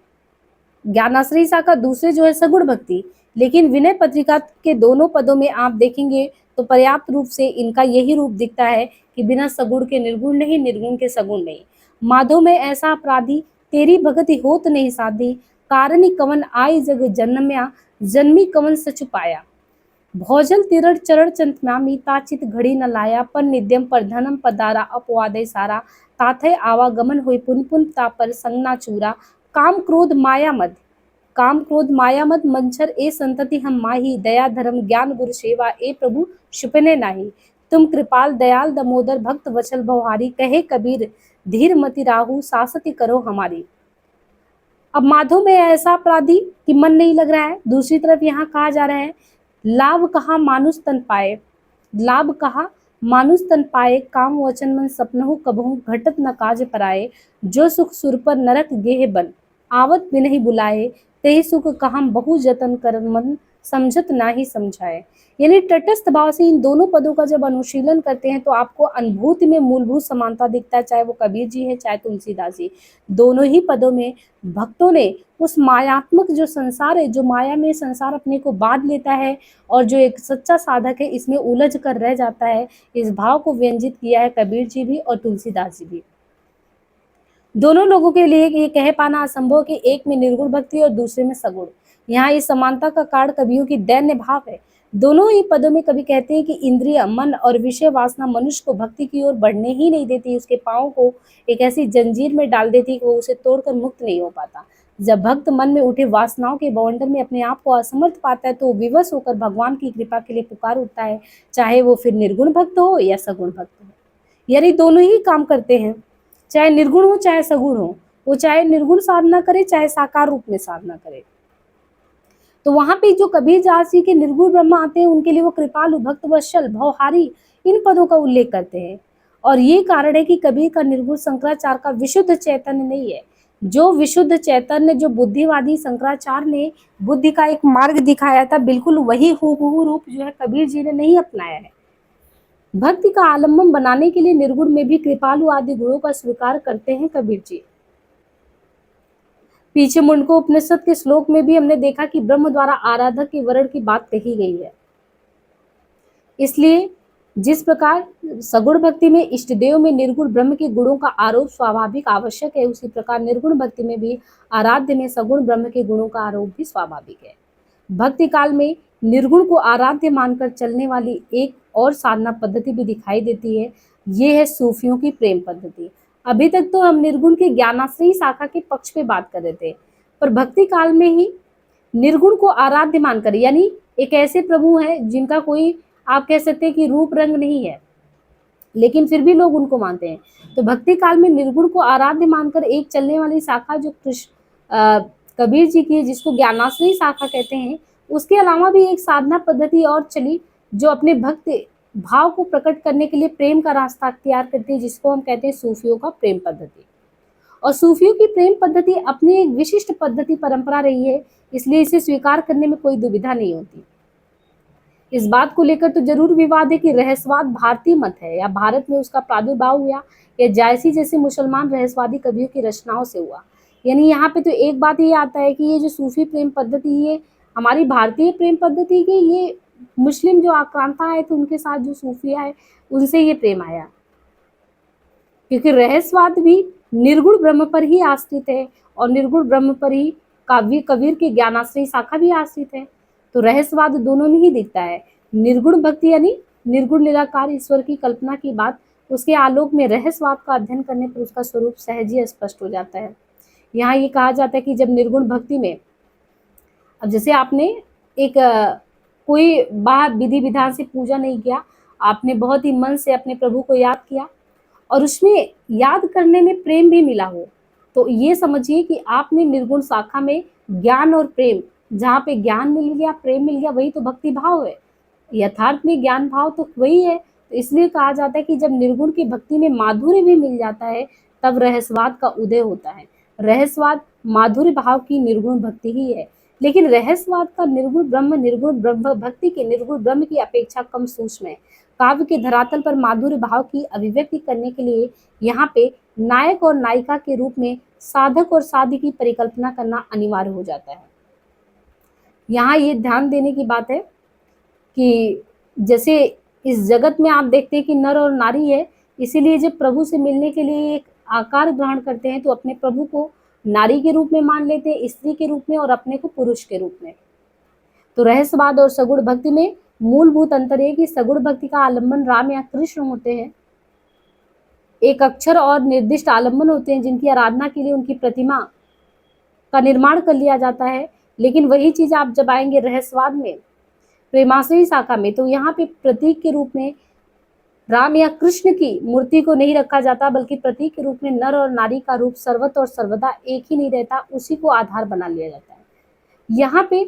ज्ञानाश्रयी शाखा, दूसरे जो है सगुण भक्ति। लेकिन विनय पत्रिका के दोनों पदों में आप देखेंगे तो पर्याप्त रूप से इनका यही रूप दिखता है कि बिना सगुण के निर्गुण नहीं, निर्गुण के सगुण नहीं। माधो में ऐसा अपराधी तेरी भगति होत नहीं साधी, कारणी कवन आई जग जन्म्या, जन्मी कवन सच पाया। भोजल तिरड़ चरण चंतम्यामी, ताचित घड़ी न लाया, पर निद्यम पर धनम पदारा, अपवादय सारा, ताथय आवागमन हुई पुन पुन तापर संगना चूरा, काम क्रोध माया मद, काम क्रोध माया मद मंचर ए संतति हम माही, दया धर्म ज्ञान गुरु सेवा ए प्रभु छुपने नाही, तुम कृपाल दयाल दमोदर भक्त वचल भवहारी, कहे कबीर धीर मति राहु, सासति करो हमारी। अब माधो में ऐसा अपराधी कि मन नहीं लग रहा है, दूसरी तरफ यहाँ कहा जा रहा है लाभ कहा मानुष तन पाए, लाभ कहा मानुष तन पाए, काम वचन मन सपनहु कबहु घटत न काज पराए, जो सुख सुर पर नरक गेह बन, आवत बिनहि बुलाए, तेहि सुख कहाम बहु जतन कर मन, समझत ना ही समझाए। यानी तटस्थ भाव से इन दोनों पदों का जब अनुशीलन करते हैं तो आपको अनुभूति में मूलभूत समानता दिखता है, चाहे वो कबीर जी है चाहे तुलसीदास जी। दोनों ही पदों में भक्तों ने उस मायात्मक जो संसार है, जो माया में संसार अपने को बांध लेता है और जो एक सच्चा साधक है इसमें उलझ कर रह जाता है, इस भाव को व्यंजित किया है कबीर जी भी और तुलसीदास जी भी। दोनों लोगों के लिए ये कह पाना असंभव कि एक में निर्गुण भक्ति और दूसरे में सगुण। यहाँ इस समानता का कारण कवियों की दैन्य भाव है। दोनों ही पदों में कवि कहते हैं कि इंद्रिय मन और विषय वासना मनुष्य को भक्ति की ओर बढ़ने ही नहीं देती, उसके पाँव को एक ऐसी जंजीर में डाल देती कि वो उसे तोड़कर मुक्त नहीं हो पाता। जब भक्त मन में उठे वासनाओं के बवंडर में अपने आप को असमर्थ पाता है तो वो विवश होकर भगवान की कृपा के लिए पुकार उठता है, चाहे वो फिर निर्गुण भक्त हो या सगुण भक्त हो। यानी दोनों ही काम करते हैं, चाहे निर्गुण हो चाहे सगुण हो, वो चाहे निर्गुण साधना करे चाहे साकार रूप में साधना करे। तो वहां पे जो कबीर दास जी के निर्गुण ब्रह्म आते हैं उनके लिए वो कृपालु भक्त वत्सल भवहारी इन पदों का उल्लेख करते हैं। और ये कारण है कि कबीर का निर्गुण शंकराचार्य का विशुद्ध चैतन्य नहीं है। जो विशुद्ध चैतन्य जो बुद्धिवादी शंकराचार्य ने बुद्धि का एक मार्ग दिखाया था, बिल्कुल वही हूबहू रूप जो है कबीर जी ने नहीं अपनाया है। भक्ति का आलम्बन बनाने के लिए निर्गुण में भी कृपालु आदि गुणों का स्वीकार करते हैं कबीर जी। पीछे मुंडको उपनिषद के श्लोक में भी हमने देखा कि ब्रह्म द्वारा आराधक के वर्ण की बात कही गई है। इसलिए जिस प्रकार सगुण भक्ति में इष्ट देव में निर्गुण ब्रह्म के गुणों का आरोप स्वाभाविक आवश्यक है, उसी प्रकार निर्गुण भक्ति में भी आराध्य में सगुण ब्रह्म के गुणों का आरोप भी स्वाभाविक है। भक्ति काल में निर्गुण को आराध्य मानकर चलने वाली एक और साधना पद्धति भी दिखाई देती है, ये है सूफियों की प्रेम पद्धति। अभी तक तो हम निर्गुण के ज्ञानाश्रयी शाखा के पक्ष पे बात कर रहे थे, पर भक्ति काल में ही निर्गुण को आराध्य मानकर, यानी एक ऐसे प्रभु हैं जिनका कोई आप कह सकते हैं कि रूप रंग नहीं है लेकिन फिर भी लोग उनको मानते हैं। तो भक्ति काल में निर्गुण को आराध्य मानकर एक चलने वाली शाखा जो कबीर जी की है, जिसको ज्ञानाश्रयी शाखा कहते हैं, उसके अलावा भी एक साधना पद्धति और चली जो अपने भक्त भाव को प्रकट करने के लिए प्रेम का रास्ता अख्तियार करती है, जिसको हम कहते हैं सूफियों का प्रेम पद्धति। और सूफियों की प्रेम पद्धति अपनी एक विशिष्ट पद्धति परंपरा रही है, इसलिए इसे स्वीकार करने में कोई दुविधा नहीं होती। इस बात को लेकर तो जरूर विवाद है कि रहस्यवाद भारतीय मत है या भारत में उसका प्रादुर्भाव हुआ या जायसी जैसे मुसलमान रहस्यवादी कवियों की रचनाओं से हुआ। यानी यहाँ पे तो एक बात ये आता है कि ये जो सूफी प्रेम पद्धति ये हमारी भारतीय प्रेम पद्धति की, ये मुस्लिम जो आक्रांता आए थे उनके साथ जो सूफी आए उनसे ये प्रेम आया, क्योंकि रहस्यवाद भी निर्गुण ब्रह्म पर ही आश्रित है और निर्गुण ब्रह्म पर ही काव्य कबीर की ज्ञानाश्रयी शाखा भी आश्रित है। तो रहस्यवाद दोनों में ही दिखता है। निर्गुण भक्ति यानी निर्गुण निराकार ईश्वर की कल्पना की बात, उसके आलोक में रहस्यवाद का अध्ययन करने पर उसका स्वरूप सहज ही स्पष्ट हो जाता है। यहाँ ये कहा जाता है कि जब निर्गुण भक्ति में, अब जैसे आपने एक कोई बाहर विधि विधान से पूजा नहीं किया, आपने बहुत ही मन से अपने प्रभु को याद किया और उसमें याद करने में प्रेम भी मिला हो, तो ये समझिए कि आपने निर्गुण शाखा में ज्ञान और प्रेम, जहाँ पे ज्ञान मिल गया प्रेम मिल गया, वही तो भक्ति भाव है। यथार्थ में ज्ञान भाव तो वही है। तो इसलिए कहा जाता है कि जब निर्गुण की भक्ति में माधुर्य भी मिल जाता है तब रहस्यवाद का उदय होता है। रहस्यवाद माधुर्य भाव की निर्गुण भक्ति ही है, लेकिन रहस्यवाद का निर्गुण ब्रह्म भक्ति के निर्गुण ब्रह्म की अपेक्षा कम सूक्ष्म है। काव्य के धरातल पर माधुर्य भाव की अभिव्यक्ति करने के लिए यहाँ पे नायक और नायिका के रूप में साधक और साध्य की परिकल्पना करना अनिवार्य हो जाता है। यहाँ ये ध्यान देने की बात है कि जैसे इस जगत में आप देखते हैं कि नर और नारी है, इसीलिए जब प्रभु से मिलने के लिए एक आकार ग्रहण करते हैं तो अपने प्रभु को नारी के रूप में मान लेते हैं, स्त्री के रूप में, और अपने को पुरुष के रूप में। तो रहस्यवाद और सगुण भक्ति में मूलभूत अंतर है कि सगुण भक्ति का आलम्बन राम या कृष्ण होते हैं, एक अक्षर और निर्दिष्ट आलम्बन होते हैं जिनकी आराधना के लिए उनकी प्रतिमा का निर्माण कर लिया जाता है। लेकिन वही चीज आप जब आएंगे रहस्यवाद में, प्रेमाश्रयी शाखा में, तो यहाँ पे प्रतीक के रूप में राम या कृष्ण की मूर्ति को नहीं रखा जाता, बल्कि प्रतीक के रूप में नर और नारी का रूप सर्वत और सर्वदा एक ही नहीं रहता, उसी को आधार बना लिया जाता है। यहाँ पे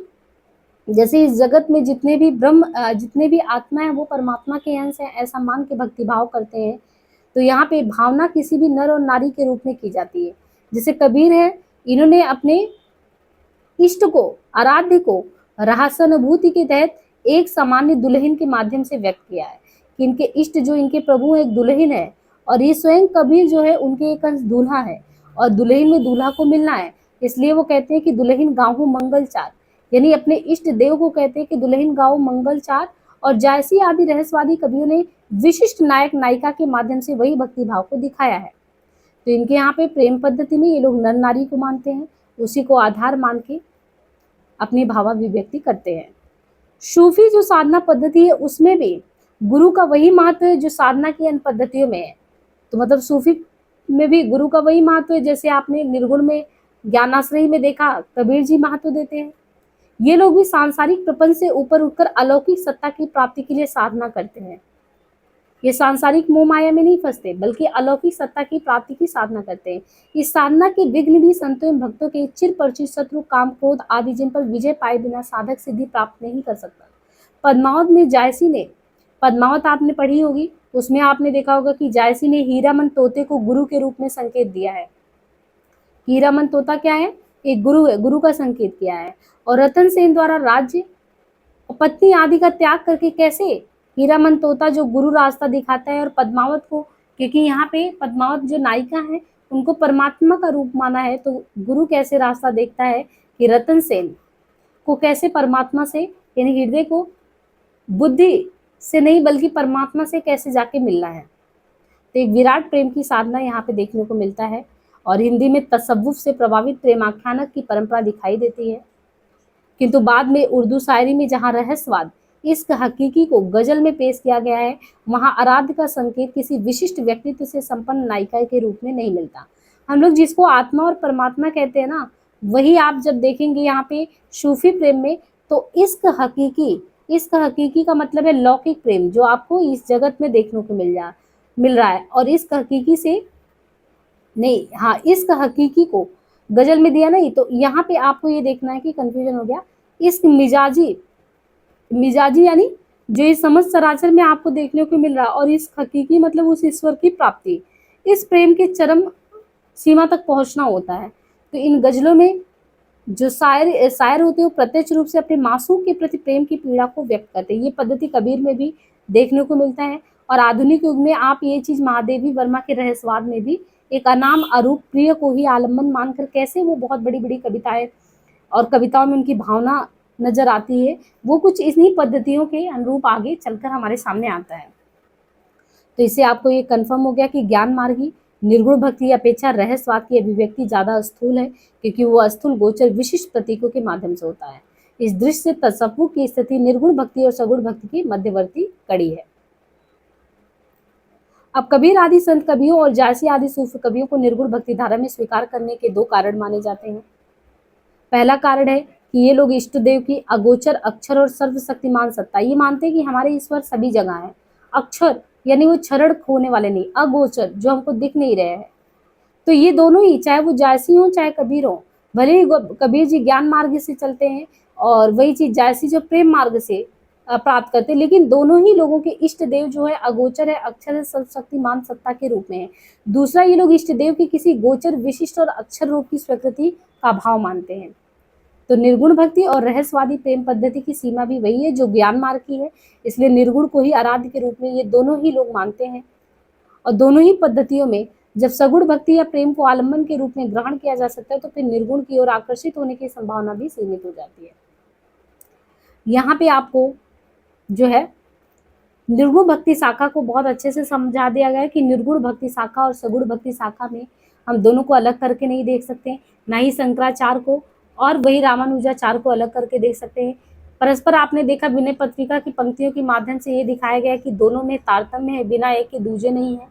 जैसे इस जगत में जितने भी आत्मा है वो परमात्मा के अंश है, ऐसा मान के भक्ति भाव करते हैं। तो यहाँ पे भावना किसी भी नर और नारी के रूप में की जाती है। जैसे कबीर है, इन्होंने अपने इष्ट को, आराध्य को रहासनुभूति के तहत एक सामान्य दुल्हन के माध्यम से व्यक्त किया है कि इनके इष्ट जो इनके प्रभु एक दुल्हन है, और ये स्वयं कबीर जो है उनके एक अंश दूल्हा है, और दुल्हन में दूल्हा को मिलना है, इसलिए वो कहते हैं कि दुल्हन गाहु मंगल चार, यानी अपने इष्ट देव को कहते हैं कि दुल्हन गाओ मंगल चार। और जायसी आदि रहस्यवादी कवियों ने विशिष्ट नायक नायिका के माध्यम से वही भक्ति भाव को दिखाया है। तो इनके यहाँ पे प्रेम पद्धति में ये लोग नर नारी को मानते हैं, उसी को आधार मान के अपनी भावाभिव्यक्ति करते हैं। सूफी जो साधना पद्धति है उसमें भी गुरु का वही महत्व है जो साधना की अन्य पद्धतियों में है। तो मतलब सूफी में भी गुरु का वही महत्व है, जैसे आपने निर्गुण में ज्ञानाश्रयी में देखा कबीर जी महत्व देते हैं। ये लोग भी सांसारिक प्रपंच से ऊपर उठकर अलौकिक सत्ता की प्राप्ति के लिए साधना करते हैं। ये सांसारिक मोह माया में नहीं फंसते, बल्कि अलौकिक सत्ता की प्राप्ति की साधना करते हैं। इस साधना के विघ्न भी संतों एवं भक्तों के चिर परिचित शत्रु काम क्रोध आदि जिन पर विजय पाए बिना साधक सिद्धि प्राप्त नहीं कर सकता। पद्मावत में जायसी ने, पद्मावत आपने पढ़ी होगी, उसमें आपने देखा होगा कि जायसी ने हीरामन तोते को गुरु के रूप में संकेत दिया है। हीरामन तोता क्या है? एक गुरु है, गुरु का संकेत किया है। और रतन सेन द्वारा राज्य पत्नी आदि का त्याग करके कैसे हीरामन तोता जो गुरु रास्ता दिखाता है, और पद्मावत को, क्योंकि यहाँ पे पद्मावत जो नायिका है उनको परमात्मा का रूप माना है, तो गुरु कैसे रास्ता देखता है कि रतन सेन को कैसे परमात्मा से, यानी हृदय को बुद्धि से नहीं बल्कि परमात्मा से कैसे जाके मिलना है। तो एक विराट प्रेम की साधना यहाँ पे देखने को मिलता है। और हिंदी में तसव्वुफ से प्रभावित प्रेमाख्यानक की परंपरा दिखाई देती है, किंतु बाद में उर्दू शायरी में जहाँ रहस्यवाद इश्क हकीकी को गजल में पेश किया गया है, वहाँ आराध्य का संकेत किसी विशिष्ट व्यक्तित्व से संपन्न नायिका के रूप में नहीं मिलता। हम लोग जिसको आत्मा और परमात्मा कहते हैं ना, वही आप जब देखेंगे यहाँ पे सूफी प्रेम में, तो इश्क हकीकी का मतलब है लौकिक प्रेम जो आपको इस जगत में देखने को मिल रहा है। और इश्क हकीकी से नहीं, हाँ, इश्क हकीकी को गजल में दिया नहीं, तो यहाँ पे आपको ये देखना है कि कंफ्यूजन हो गया। इश्क मिजाजी यानी जो इस समझ सरासर में आपको देखने को मिल रहा है, और इश्क हकीकी मतलब उस ईश्वर की प्राप्ति, इस प्रेम के चरम सीमा तक पहुंचना होता है। तो इन गजलों में जो शायर होते हैं वो प्रत्यक्ष रूप से अपने मासूम के प्रति प्रेम की पीड़ा को व्यक्त करते हैं। ये पद्धति कबीर में भी देखने को मिलता है और आधुनिक युग में आप ये चीज़ महादेवी वर्मा के रहस्यवाद में भी एक अनाम अरूप प्रिय को ही आलम्बन मानकर कैसे वो बहुत बड़ी-बड़ी कविताएँ और कविताओं में उनकी भावना नज़र आती है, वो कुछ इन्हीं पद्धतियों के अनुरूप आगे चलकर हमारे सामने आता है। तो इससे आपको ये कन्फर्म हो गया कि ज्ञान मार्गी निर्गुण भक्ति की अपेक्षा रहस्यवाद की अभिव्यक्ति ज़्यादा स्थूल है, क्योंकि वो स्थूल गोचर विशिष्ट प्रतीकों के माध्यम से होता है। इस दृश्य से तसव्वुफ की स्थिति निर्गुण भक्ति और सगुण भक्ति की मध्यवर्ती कड़ी है। अब कबीर आदि संत कवियों और जायसी आदि सूफी कवियों को निर्गुण भक्ति धारा में स्वीकार करने के दो कारण माने जाते हैं। पहला कारण है कि ये लोग इष्ट देव की अगोचर अक्षर और सर्वशक्तिमान सत्ता, ये मानते हैं कि हमारे ईश्वर सभी जगह है। अक्षर यानी वो क्षरण खोने वाले नहीं, अगोचर जो हमको दिख नहीं रहे हैं। तो ये दोनों ही, चाहे वो जायसी हो चाहे कबीर हो, भले ही कबीर जी ज्ञान मार्ग से चलते हैं और वही चीज जायसी जो प्रेम मार्ग से प्राप्त करते हैं, लेकिन दोनों ही लोगों के इष्ट देव जो है अगोचर है, अक्षर है, सर्वशक्तिमान सत्ता के रूप में है। दूसरा, ये लोग इष्ट देव की किसी गोचर विशिष्ट और अक्षर रूप की स्वीकृति का भाव मानते हैं। तो निर्गुण भक्ति और रहस्यवादी प्रेम पद्धति की सीमा भी वही है जो ज्ञान मार्ग की है, इसलिए निर्गुण को ही आराध्य के रूप में ये दोनों ही लोग मानते हैं। और दोनों ही पद्धतियों में जब सगुण भक्ति या प्रेम को आलम्बन के रूप में ग्रहण किया जा सकता है, तो फिर निर्गुण की ओर आकर्षित होने की संभावना भी सीमित हो जाती है। यहाँ पे आपको जो है निर्गुण भक्ति शाखा को बहुत अच्छे से समझा दिया गया है कि निर्गुण भक्ति शाखा और सगुण भक्ति शाखा में हम दोनों को अलग करके नहीं देख सकते, ना ही शंकराचार्य को और वही रामानुजाचार्य को अलग करके देख सकते हैं। परस्पर आपने देखा विनय पत्रिका की पंक्तियों के माध्यम से ये दिखाया गया कि दोनों में तारतम्य है, बिना एक के दूजे नहीं है।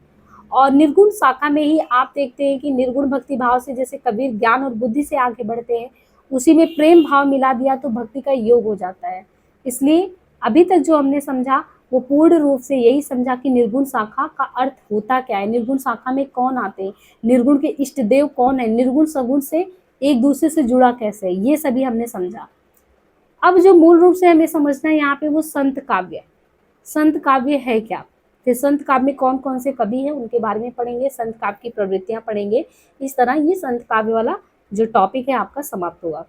और निर्गुण शाखा में ही आप देखते हैं कि निर्गुण भक्ति भाव से जैसे कबीर ज्ञान और बुद्धि से आगे बढ़ते हैं, उसी में प्रेम भाव मिला दिया तो भक्ति का योग हो जाता है। इसलिए अभी तक जो हमने समझा वो पूर्ण रूप से यही समझा कि निर्गुण शाखा का अर्थ होता क्या है, निर्गुण शाखा में कौन आते हैं, निर्गुण के इष्ट देव कौन है, निर्गुण सगुण से एक दूसरे से जुड़ा कैसे है, ये सभी हमने समझा। अब जो मूल रूप से हमें समझना है यहाँ पे वो संत काव्य। संत काव्य है क्या, फिर संत काव्य में कौन कौन से कवि हैं उनके बारे में पढ़ेंगे, संत काव्य की प्रवृत्तियां पढ़ेंगे। इस तरह ये संत काव्य वाला जो टॉपिक है आपका समाप्त होगा।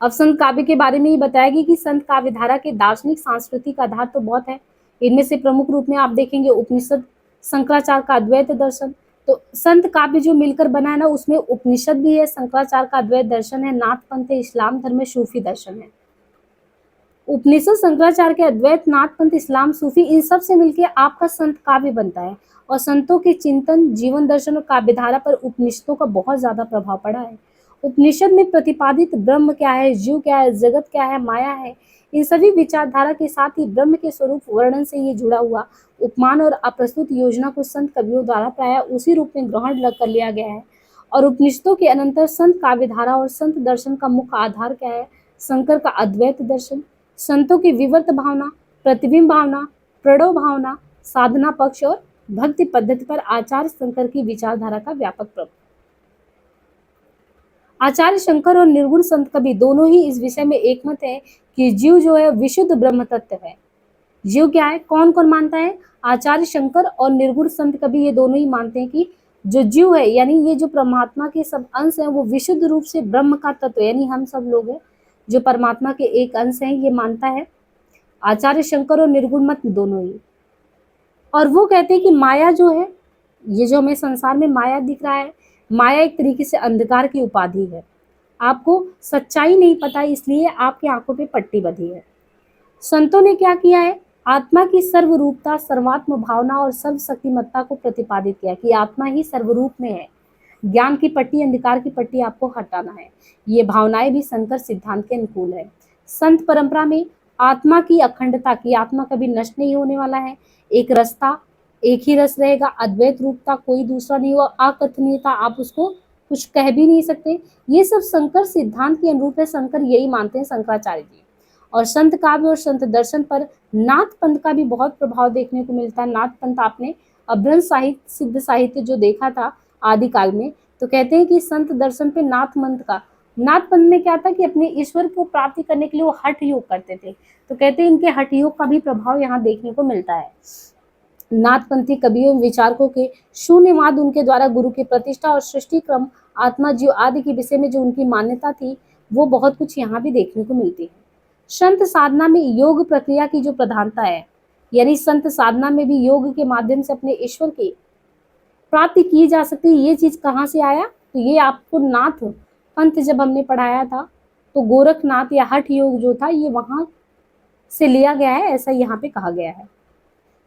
अब संत काव्य के बारे में ये बताएगी कि संत काव्य धारा के दार्शनिक सांस्कृतिक आधार तो बहुत है। इनमें से प्रमुख रूप में आप देखेंगे उपनिषद, शंकराचार्य का अद्वैत दर्शन। तो संत काव्य जो मिलकर बना है ना, उसमें उपनिषद भी है, शंकराचार्य का अद्वैत दर्शन है, नाथ पंथ है, इस्लाम धर्म है, सूफी दर्शन है। उपनिषद, शंकराचार्य के अद्वैत, नाथ पंथ, इस्लाम, सूफी, इन सब से मिलकर आपका संत काव्य बनता है। और संतों के चिंतन, जीवन दर्शन और काव्यधारा पर उपनिषदों का बहुत ज्यादा प्रभाव पड़ा है। उपनिषद में प्रतिपादित ब्रह्म क्या है, जीव क्या है, जगत क्या है, माया है, इन सभी विचारधारा के साथ ही ब्रह्म के स्वरूप वर्णन से ये जुड़ा हुआ उपमान और अप्रस्तुत योजना को संत कवियों द्वारा प्राय उसी रूप में ग्रहण कर लिया गया है। और उपनिषदों के अनंतर संत काव्यधारा और संत दर्शन का मुख्य आधार क्या है, शंकर का अद्वैत दर्शन। संतों की विवर्त भावना, प्रतिबिंब भावना, प्रणव भावना, साधना पक्ष और भक्ति पद्धति पर आचार्य शंकर की विचारधारा का व्यापक प्रभाव। आचार्य शंकर और निर्गुण संत कवि दोनों ही इस विषय में एकमत है कि जीव जो है विशुद्ध ब्रह्म तत्व है। जीव क्या है, कौन कौन मानता है, आचार्य शंकर और निर्गुण संत कवि ये दोनों ही मानते हैं कि जो जीव है यानी ये जो परमात्मा के सब अंश हैं वो विशुद्ध रूप से ब्रह्म का तत्व यानी हम सब लोग हैं जो परमात्मा के एक अंश हैं, ये मानता है आचार्य शंकर और निर्गुण मत दोनों ही। और वो कहते हैं कि माया जो है, ये जो हमें संसार में माया दिख रहा है, माया एक तरीके से अंधकार की उपाधि है। आपको सच्चाई नहीं पता इसलिए आपकी आंखों पे पट्टी बंधी है। संतों ने क्या किया है, आत्मा की सर्वरूपता, सर्वात्म भावना और सर्वशक्तिमत्ता को प्रतिपादित किया कि आत्मा ही सर्वरूप में है। ज्ञान की पट्टी, अंधकार की पट्टी आपको हटाना है। ये भावनाएं भी शंकर सिद्धांत के अनुकूल है। संत परंपरा में आत्मा की अखंडता की, आत्मा कभी नष्ट नहीं होने वाला है, एक रसता, एक ही रस रहेगा, अद्वैत रूपता, कोई दूसरा नहीं हुआ, अकथनीयता, आप उसको कुछ कह भी नहीं सकते, ये सब शंकर सिद्धांत के अनुरूप है। शंकर यही मानते हैं, शंकराचार्य जी। और संत काव्य और संत दर्शन पर नाथ पंथ का भी बहुत प्रभाव देखने को मिलता है। नाथ पंथ आपने अभ्रंश साहित्य, सिद्ध साहित्य जो देखा था आदिकाल में, तो कहते हैं कि संत दर्शन पे नाथ पंथ में क्या था कि अपने ईश्वर को प्राप्ति करने के लिए वो हठ योग करते थे। तो कहते हैं इनके हठ योग का भी प्रभाव यहाँ देखने को मिलता है। नाथपंथी कवियों विचारकों के शून्यवाद, उनके द्वारा गुरु की प्रतिष्ठा और सृष्टि क्रम आत्मा, जीव आदि के विषय में जो उनकी मान्यता थी, वो बहुत कुछ यहाँ भी देखने को मिलती है। संत साधना में योग प्रक्रिया की जो प्रधानता है, यानी संत साधना में भी योग के माध्यम से अपने ईश्वर की प्राप्ति की जा सकती है। ये चीज कहाँ से आया? तो ये आपको नाथ पंथ जब हमने पढ़ाया था, तो गोरखनाथ या हठ योग जो था, ये वहां से लिया गया है, ऐसा यहाँ पे कहा गया है।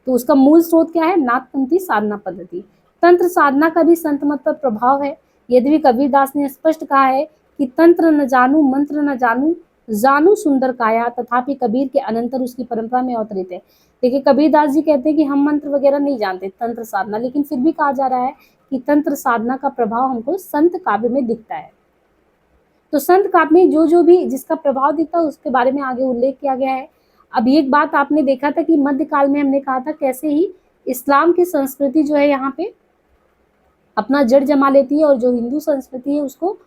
तो उसका मूल स्रोत क्या है? नाथपंथी साधना पद्धति। तंत्र साधना का भी संत मत पर प्रभाव है। यद्यपि कबीरदास ने स्पष्ट कहा है कि तंत्र न जानू, मंत्र न जानू, जानू सुंदर काया, तथापि कबीर के अनंतर उसकी परंपरा में अवतरित है। देखिए, कबीरदास जी कहते हैं कि हम मंत्र वगैरह नहीं जानते, तंत्र साधना, लेकिन फिर भी कहा जा रहा है कि तंत्र साधना का प्रभाव हमको संत काव्य में दिखता है। तो संत काव्य में जो जो भी जिसका प्रभाव दिखता है, उसके बारे में आगे उल्लेख किया गया है। अब एक बात आपने देखा था कि मध्यकाल में हमने कहा था कैसे ही इस्लाम की संस्कृति जो है यहाँ पे अपना जड़ जमा लेती है और जो हिंदू संस्कृति है उसको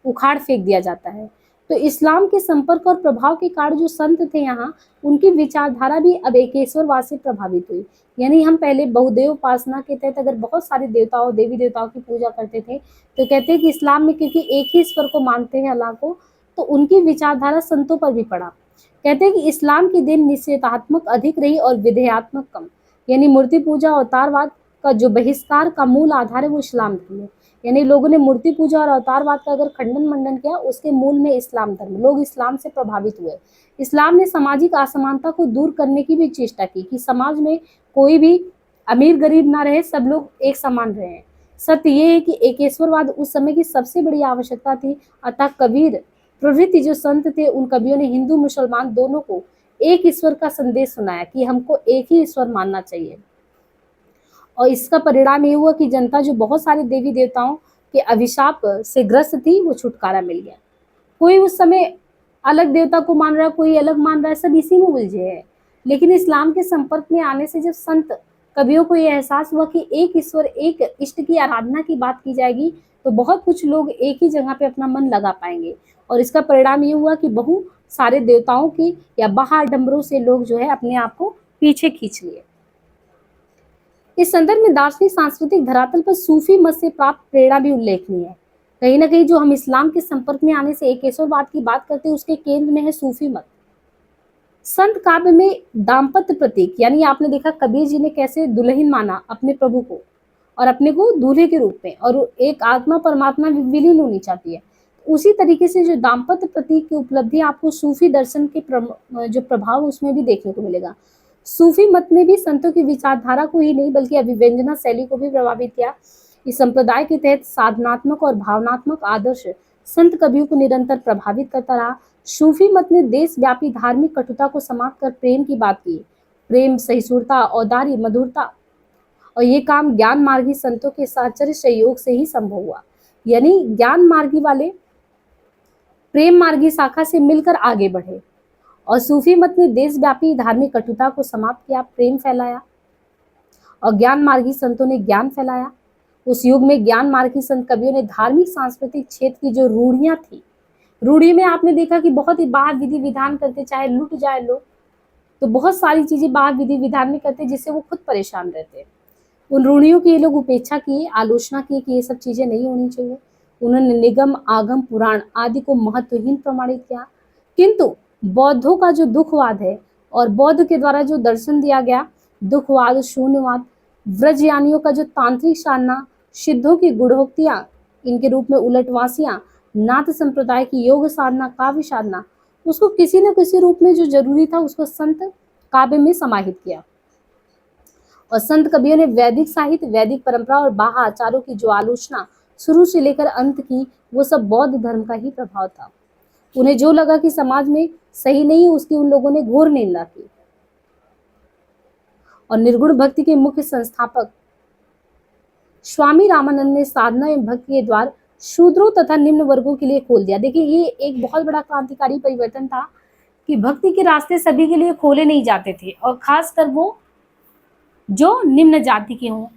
उखाड़ फेंक दिया जाता है। तो इस्लाम के संपर्क और प्रभाव के कारण जो संत थे यहाँ, उनकी विचारधारा भी अब एकेश्वरवाद से प्रभावित हुई। यानी हम पहले बहुदेव उपासना के तहत अगर बहुत सारे देवताओं, देवी देवताओं की पूजा करते थे, तो कहते हैं कि इस्लाम में क्योंकि एक ही ईश्वर को मानते हैं, अल्लाह को, तो उनकी विचारधारा संतों पर भी पड़ा। कहते हैं कि इस्लाम की देन निश्चेतात्मक अधिक रही और विधेयात्मक कम। यानी मूर्ति पूजा, अवतारवाद का जो बहिष्कार का मूल आधार है वो इस्लाम धर्म है। यानी लोगों ने मूर्ति पूजा और अवतारवाद का अगर खंडन मंडन किया, उसके मूल में इस्लाम धर्म, लोग इस्लाम से प्रभावित हुए। इस्लाम ने सामाजिक असमानता को दूर करने की भी चेष्टा की कि समाज में कोई भी अमीर गरीब ना रहे, सब लोग एक समान रहे। सत्य ये है कि एकेश्वरवाद उस समय की सबसे बड़ी आवश्यकता थी। अतः कबीर प्रभृति जो संत थे, उन कवियों ने हिंदू मुसलमान दोनों को एक ईश्वर का संदेश सुनाया कि हमको एक ही ईश्वर मानना चाहिए। और इसका परिणाम ये हुआ कि जनता जो बहुत सारे देवी देवताओं के अभिशाप से ग्रस्त थी, वो छुटकारा मिल गया। कोई उस समय अलग देवता को मान रहा है, कोई अलग मान रहा है, सब इसी में उलझे हैं। लेकिन इस्लाम के संपर्क में आने से जब संत कवियों को यह एहसास हुआ कि एक ईश्वर, एक इष्ट की आराधना की बात की जाएगी, तो बहुत कुछ लोग एक ही जगह पे अपना मन लगा पाएंगे। और इसका परिणाम ये हुआ कि बहुत सारे देवताओं की या बाहाडंबरों से लोग जो है अपने आप को पीछे खींच लिए। इस संदर्भ में दार्शनिक सांस्कृतिक धरातल पर सूफी मत से प्राप्त प्रेरणा भी उल्लेखनीय है। कहीं ना कहीं जो हम इस्लाम के संपर्क में आने से एकेश्वरवाद की बात करते हैं, उसके केंद्र में है सूफी मत। संत काव्य में दाम्पत्य प्रतीक, यानी आपने देखा कबीर जी ने कैसे दुल्हन माना अपने प्रभु को और अपने को दूल्हे के रूप में, और एक आत्मा परमात्मा विलीन होनी चाहती है। उसी तरीके से जो दाम्पत्य प्रतीक की उपलब्धि आपको सूफी दर्शन के जो प्रभाव उसमें भी देखने को मिलेगा। सूफी मत ने भी संतों की विचारधारा को ही नहीं बल्कि अभिव्यंजना शैली को भी प्रभावित किया। इस संप्रदाय के तहत साधनात्मक और भावनात्मक आदर्श संत कवियों को निरंतर प्रभावित करता रहा। सूफी मत ने देशव्यापी धार्मिक कटुता को समाप्त कर प्रेम की बात की। प्रेम, सहिष्णुता, औदार्य, मधुरता, और ये काम ज्ञान मार्गी संतों के साहचर्य सहयोग से ही संभव हुआ। यानी ज्ञान मार्गी वाले प्रेम मार्गी शाखा से मिलकर आगे बढ़े और सूफी मत ने देशव्यापी धार्मिक कटुता को समाप्त किया, प्रेम फैलाया, और ज्ञान मार्गी संतों ने ज्ञान फैलाया। उस युग में ज्ञान मार्गी संत कवियों ने धार्मिक सांस्कृतिक क्षेत्र की जो रूढ़ियां थी, रूढ़ी में आपने देखा कि बहुत ही बाहर विधि विधान करते, चाहे लुट जाए लोग, तो बहुत सारी चीजें बाहर विधि विधान में करते जिससे वो खुद परेशान रहते। उन रूढ़ियों की ये लोग उपेक्षा किए, आलोचना की कि ये सब चीजें नहीं होनी चाहिए। उन्होंने निगम, आगम, पुराण आदि को महत्वहीन प्रमाणित किया। किंतु बौद्धों का जो दुखवाद है और बौद्ध के द्वारा जो दर्शन दिया गया, दुखवाद, शून्यवाद, व्रजयानियों का जो तांत्रिक साधना, सिद्धों की गुढ़ोक्तियां, इनके रूप में उलटवासियां, नाथ संप्रदाय की योग साधना, काव्य साधना, उसको किसी न किसी रूप में जो जरूरी था उसको संत काव्य में समाहित किया। और संत कवियों ने वैदिक साहित्य, वैदिक परंपरा और बाह्य आचारों की जो आलोचना शुरू से लेकर अंत की, वो सब बौद्ध धर्म का ही प्रभाव था। उन्हें जो लगा कि समाज में सही नहीं, उसकी उन लोगों ने घोर निंदा की। और निर्गुण भक्ति के मुख्य संस्थापक स्वामी रामानंद ने साधना एवं भक्ति के द्वार शूद्रों तथा निम्न वर्गों के लिए खोल दिया। देखिए, ये एक बहुत बड़ा क्रांतिकारी परिवर्तन था कि भक्ति के रास्ते सभी के लिए खोले नहीं जाते थे, और खासकर वो जो निम्न जाति के हों।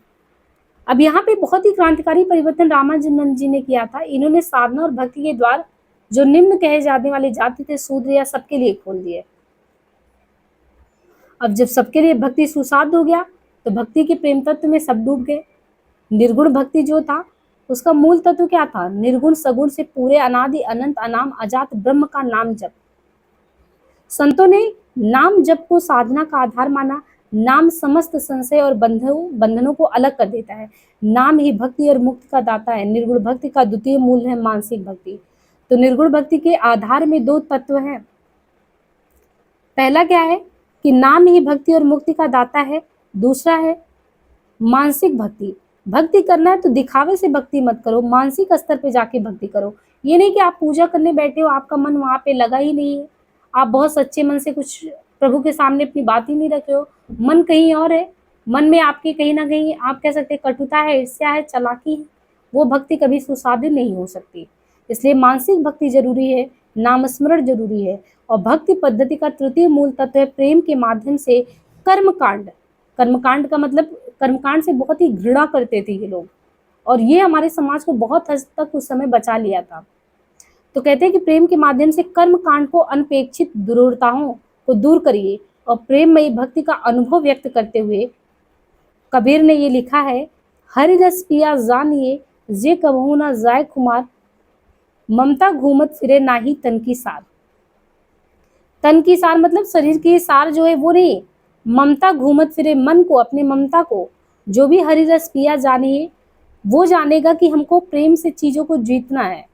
अब यहाँ पे बहुत ही क्रांतिकारी परिवर्तन रामानंद जी ने किया था। इन्होंने साधना और भक्ति के द्वार जो निम्न कहे जाने वाले जाति थे, शूद्र या सबके लिए खोल दिए। अब जब सबके लिए भक्ति सुसाध्य हो गया, तो भक्ति के प्रेम तत्व में सब डूब गए। निर्गुण भक्ति जो था उसका मूल तत्व क्या था? निर्गुण सगुण से पूरे अनादि अनंत अनाम अजात ब्रह्म का नाम जप। संतों ने नाम जप को साधना का आधार माना। नाम समस्त संशय और बंधनों को अलग कर देता है। नाम ही भक्ति और मुक्ति का दाता है। निर्गुण भक्ति का द्वितीय मूल है मानसिक भक्ति। तो निर्गुण भक्ति के आधार में दो तत्व हैं। पहला क्या है कि नाम ही भक्ति और मुक्ति का दाता है। दूसरा है मानसिक भक्ति। भक्ति करना है तो दिखावे से भक्ति मत करो, मानसिक स्तर पे जाके भक्ति करो। ये नहीं कि आप पूजा करने बैठे हो, आपका मन वहां पे लगा ही नहीं है, आप बहुत सच्चे मन से कुछ प्रभु के सामने अपनी बात ही नहीं रखे हो, मन कहीं और है, मन में आपके कहीं ना कहीं आप कह सकते हैं कटुता है, ईर्ष्या है, चालाकी है, वो भक्ति कभी सुसाध्य नहीं हो सकती। इसलिए मानसिक भक्ति जरूरी है, नामस्मरण जरूरी है। और भक्ति पद्धति का तृतीय मूल तत्व है प्रेम के माध्यम से कर्मकांड। कर्मकांड का मतलब कर्मकांड से बहुत ही घृणा करते थे ये लोग, और ये हमारे समाज को बहुत हद तक उस समय बचा लिया था। तो कहते हैं कि प्रेम के माध्यम से कर्म कांड को अनपेक्षित दुरूरताओं को दूर करिए। और प्रेममयी भक्ति का अनुभव व्यक्त करते हुए कबीर ने ये लिखा है, हरि रस पिया जानिए जे कबहू ना जाय खुमार, ममता घूमत फिरे नाही तन की सार। तन की सार मतलब शरीर की सार जो है वो नहीं, ममता घूमत फिरे, मन को, अपने ममता को, जो भी हरि रस पिया जानिए वो जानेगा कि हमको प्रेम से चीजों को जीतना है।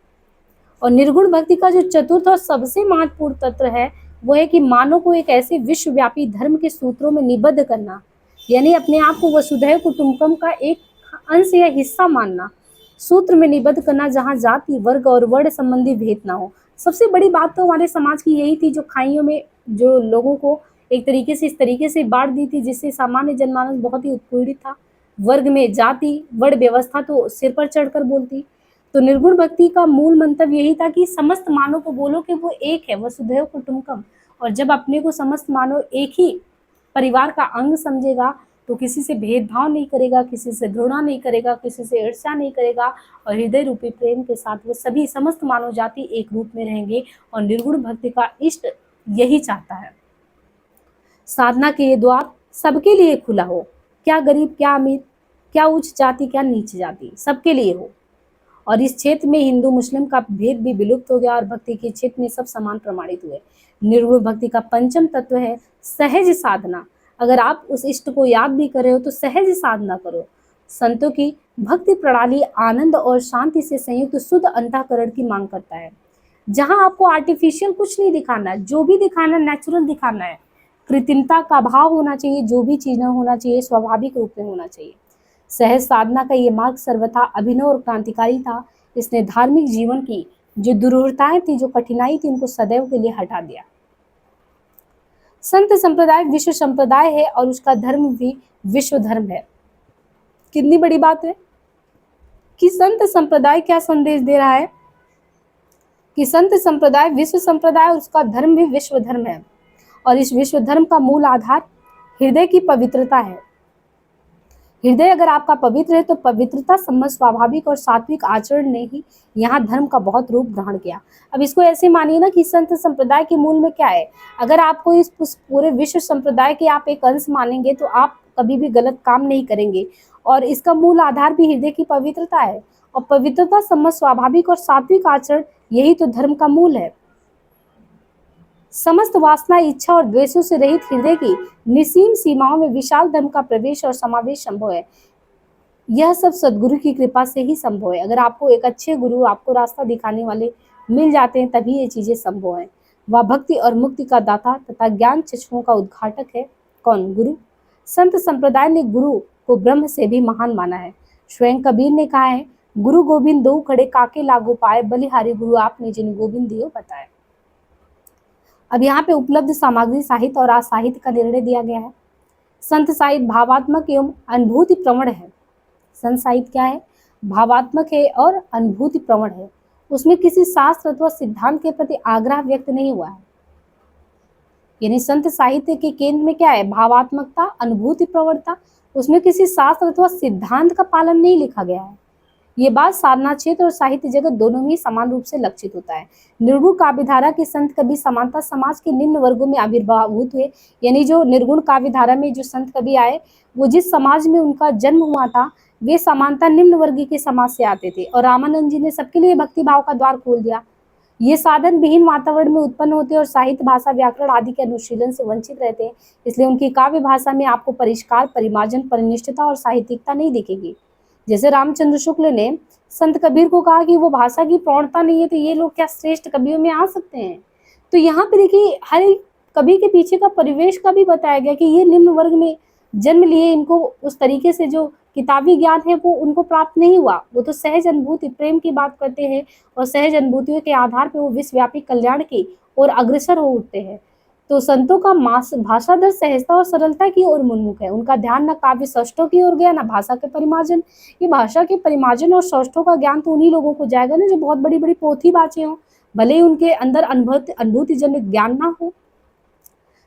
और निर्गुण भक्ति का जो चतुर्थ और सबसे महत्वपूर्ण तत्व है वो है कि मानव को एक ऐसे विश्वव्यापी धर्म के सूत्रों में निबद्ध करना, यानी अपने आप को वसुधैव कुटुंबकम का एक अंश या हिस्सा मानना, सूत्र में निबद्ध करना जहाँ जाति वर्ग और वर्ण संबंधी भेद ना हो। सबसे बड़ी बात तो हमारे समाज की यही थी, जो खाइयों में जो लोगों को एक तरीके से इस तरीके से बांट दी थी जिससे सामान्य जनमानस बहुत ही उत्पीड़ित था। वर्ग में जाति वर्ण व्यवस्था तो सिर पर चढ़कर बोलती। तो निर्गुण भक्ति का मूल मंतव्य यही था कि समस्त मानव को बोलो कि वो एक है, वसुधैव कुटुंबकम। और जब अपने को समस्त मानव एक ही परिवार का अंग समझेगा तो किसी से भेदभाव नहीं करेगा, किसी से घृणा नहीं करेगा, किसी से ईर्ष्या नहीं करेगा, और हृदय रूपी प्रेम के साथ वो सभी समस्त मानव जाति एक रूप में रहेंगे। और निर्गुण भक्ति का इष्ट यही चाहता है, साधना के ये द्वार सबके लिए खुला हो, क्या गरीब क्या अमीर, क्या उच्च जाति क्या नीच जाति, सबके लिए हो। और इस क्षेत्र में हिंदू मुस्लिम का भेद भी विलुप्त हो गया और भक्ति के क्षेत्र में सब समान प्रमाणित हुए। निर्गुण भक्ति का पंचम तत्व है सहज साधना। अगर आप उस इष्ट को याद भी कर रहे हो तो सहज साधना करो। संतों की भक्ति प्रणाली आनंद और शांति से संयुक्त शुद्ध अंतःकरण की मांग करता है, जहां आपको आर्टिफिशियल कुछ नहीं दिखाना है, जो भी दिखाना नेचुरल दिखाना है, कृत्रिमता का भाव होना चाहिए, जो भी चीज होना चाहिए स्वाभाविक रूप में होना चाहिए। सहज साधना का ये मार्ग सर्वथा अभिनव और क्रांतिकारी था। इसने धार्मिक जीवन की जो दुरूहताएं थी, जो कठिनाई थी, उनको सदैव के लिए हटा दिया। संत संप्रदाय विश्व संप्रदाय है और उसका धर्म भी विश्व धर्म है। कितनी बड़ी बात है कि संत संप्रदाय क्या संदेश दे रहा है कि संत संप्रदाय विश्व संप्रदाय और उसका धर्म भी विश्व धर्म है। और इस विश्व धर्म का मूल आधार हृदय की पवित्रता है। हृदय अगर आपका पवित्र है तो पवित्रता संबंध स्वाभाविक और सात्विक आचरण ने ही यहाँ धर्म का बहुत रूप ग्रहण किया। अब इसको ऐसे मानिए ना कि संत संप्रदाय के मूल में क्या है। अगर आपको इस पूरे विश्व संप्रदाय के आप एक अंश मानेंगे तो आप कभी भी गलत काम नहीं करेंगे। और इसका मूल आधार भी हृदय की पवित्रता है, और पवित्रता संबंध स्वाभाविक और सात्विक आचरण यही तो धर्म का मूल है। समस्त वासना इच्छा और द्वेषों से रहित हृदय की निसीम सीमाओं में विशाल धर्म का प्रवेश और समावेश संभव है। यह सब सदगुरु की कृपा से ही संभव है। अगर आपको एक अच्छे गुरु, आपको रास्ता दिखाने वाले मिल जाते हैं तभी ये चीजें संभव है। वह भक्ति और मुक्ति का दाता तथा ज्ञान चक्षुओं का उद्घाटक है। कौन? गुरु। संत संप्रदाय ने गुरु को ब्रह्म से भी महान माना है। स्वयं कबीर ने कहा है, गुरु गोविंद दो खड़े काके लागू पाए, बलिहारी गुरु आपने जिन गोविंद दियो बताए। अब यहाँ पे उपलब्ध सामग्री साहित्य और असाहित्य का निर्णय दिया गया है। संत साहित्य भावात्मक एवं अनुभूति प्रवण है। संत साहित्य क्या है? भावात्मक है और अनुभूति प्रवण है। उसमें किसी शास्त्र अथवा सिद्धांत के प्रति आग्रह व्यक्त नहीं हुआ है। यानी संत साहित्य के केंद्र में क्या है? भावात्मकता, अनुभूति प्रवणता। उसमें किसी शास्त्र अथवा सिद्धांत का पालन नहीं लिखा गया है। ये बात साधना क्षेत्र और साहित्य जगत दोनों में ही समान रूप से लक्षित होता है। निर्गुण काव्यधारा के संत कवि समानता समाज के निम्न वर्गों में आविर्भावभूत हुए, यानी जो निर्गुण काव्यधारा में जो संत कवि आए, वो जिस समाज में उनका जन्म हुआ था, वे समानता निम्न वर्ग के समाज से आते थे, और रामानंद जी ने सबके लिए भक्ति भाव का द्वार खोल दिया। ये साधन विहीन वातावरण में उत्पन्न होते और साहित्य, भाषा, व्याकरण आदि के अनुशीलन से वंचित रहते हैं, इसलिए उनकी काव्य भाषा में आपको परिष्कार, परिमार्जन, परिनिष्ठता और साहित्यिकता नहीं दिखेगी। जैसे रामचंद्र शुक्ल ने संत कबीर को कहा कि वो भाषा की प्रौढ़ता नहीं है, तो ये लोग क्या श्रेष्ठ कवियों में आ सकते हैं। तो यहाँ पे देखिए, हर एक कवि के पीछे का परिवेश का भी बताया गया कि ये निम्न वर्ग में जन्म लिए, इनको उस तरीके से जो किताबी ज्ञान है वो उनको प्राप्त नहीं हुआ। वो तो सहज अनुभूति, प्रेम की बात करते हैं, और सहज अनुभूतियों के आधार पर वो विश्वव्यापी कल्याण की ओर अग्रसर हो उठते हैं। तो संतों का भाषा दर सहजता और सरलता की ओर उन्मुख है। उनका ध्यान न काव्य सौष्ठव की ओर गया, न भाषा के परिमार्जन। ये भाषा के परिमार्जन और सौष्ठव का ज्ञान तो उन्हीं लोगों को जाएगा ना जो बहुत बड़ी बड़ी पोथी बाचे हों, भले ही उनके अंदर अनुभूतिजन्य ज्ञान ना हो।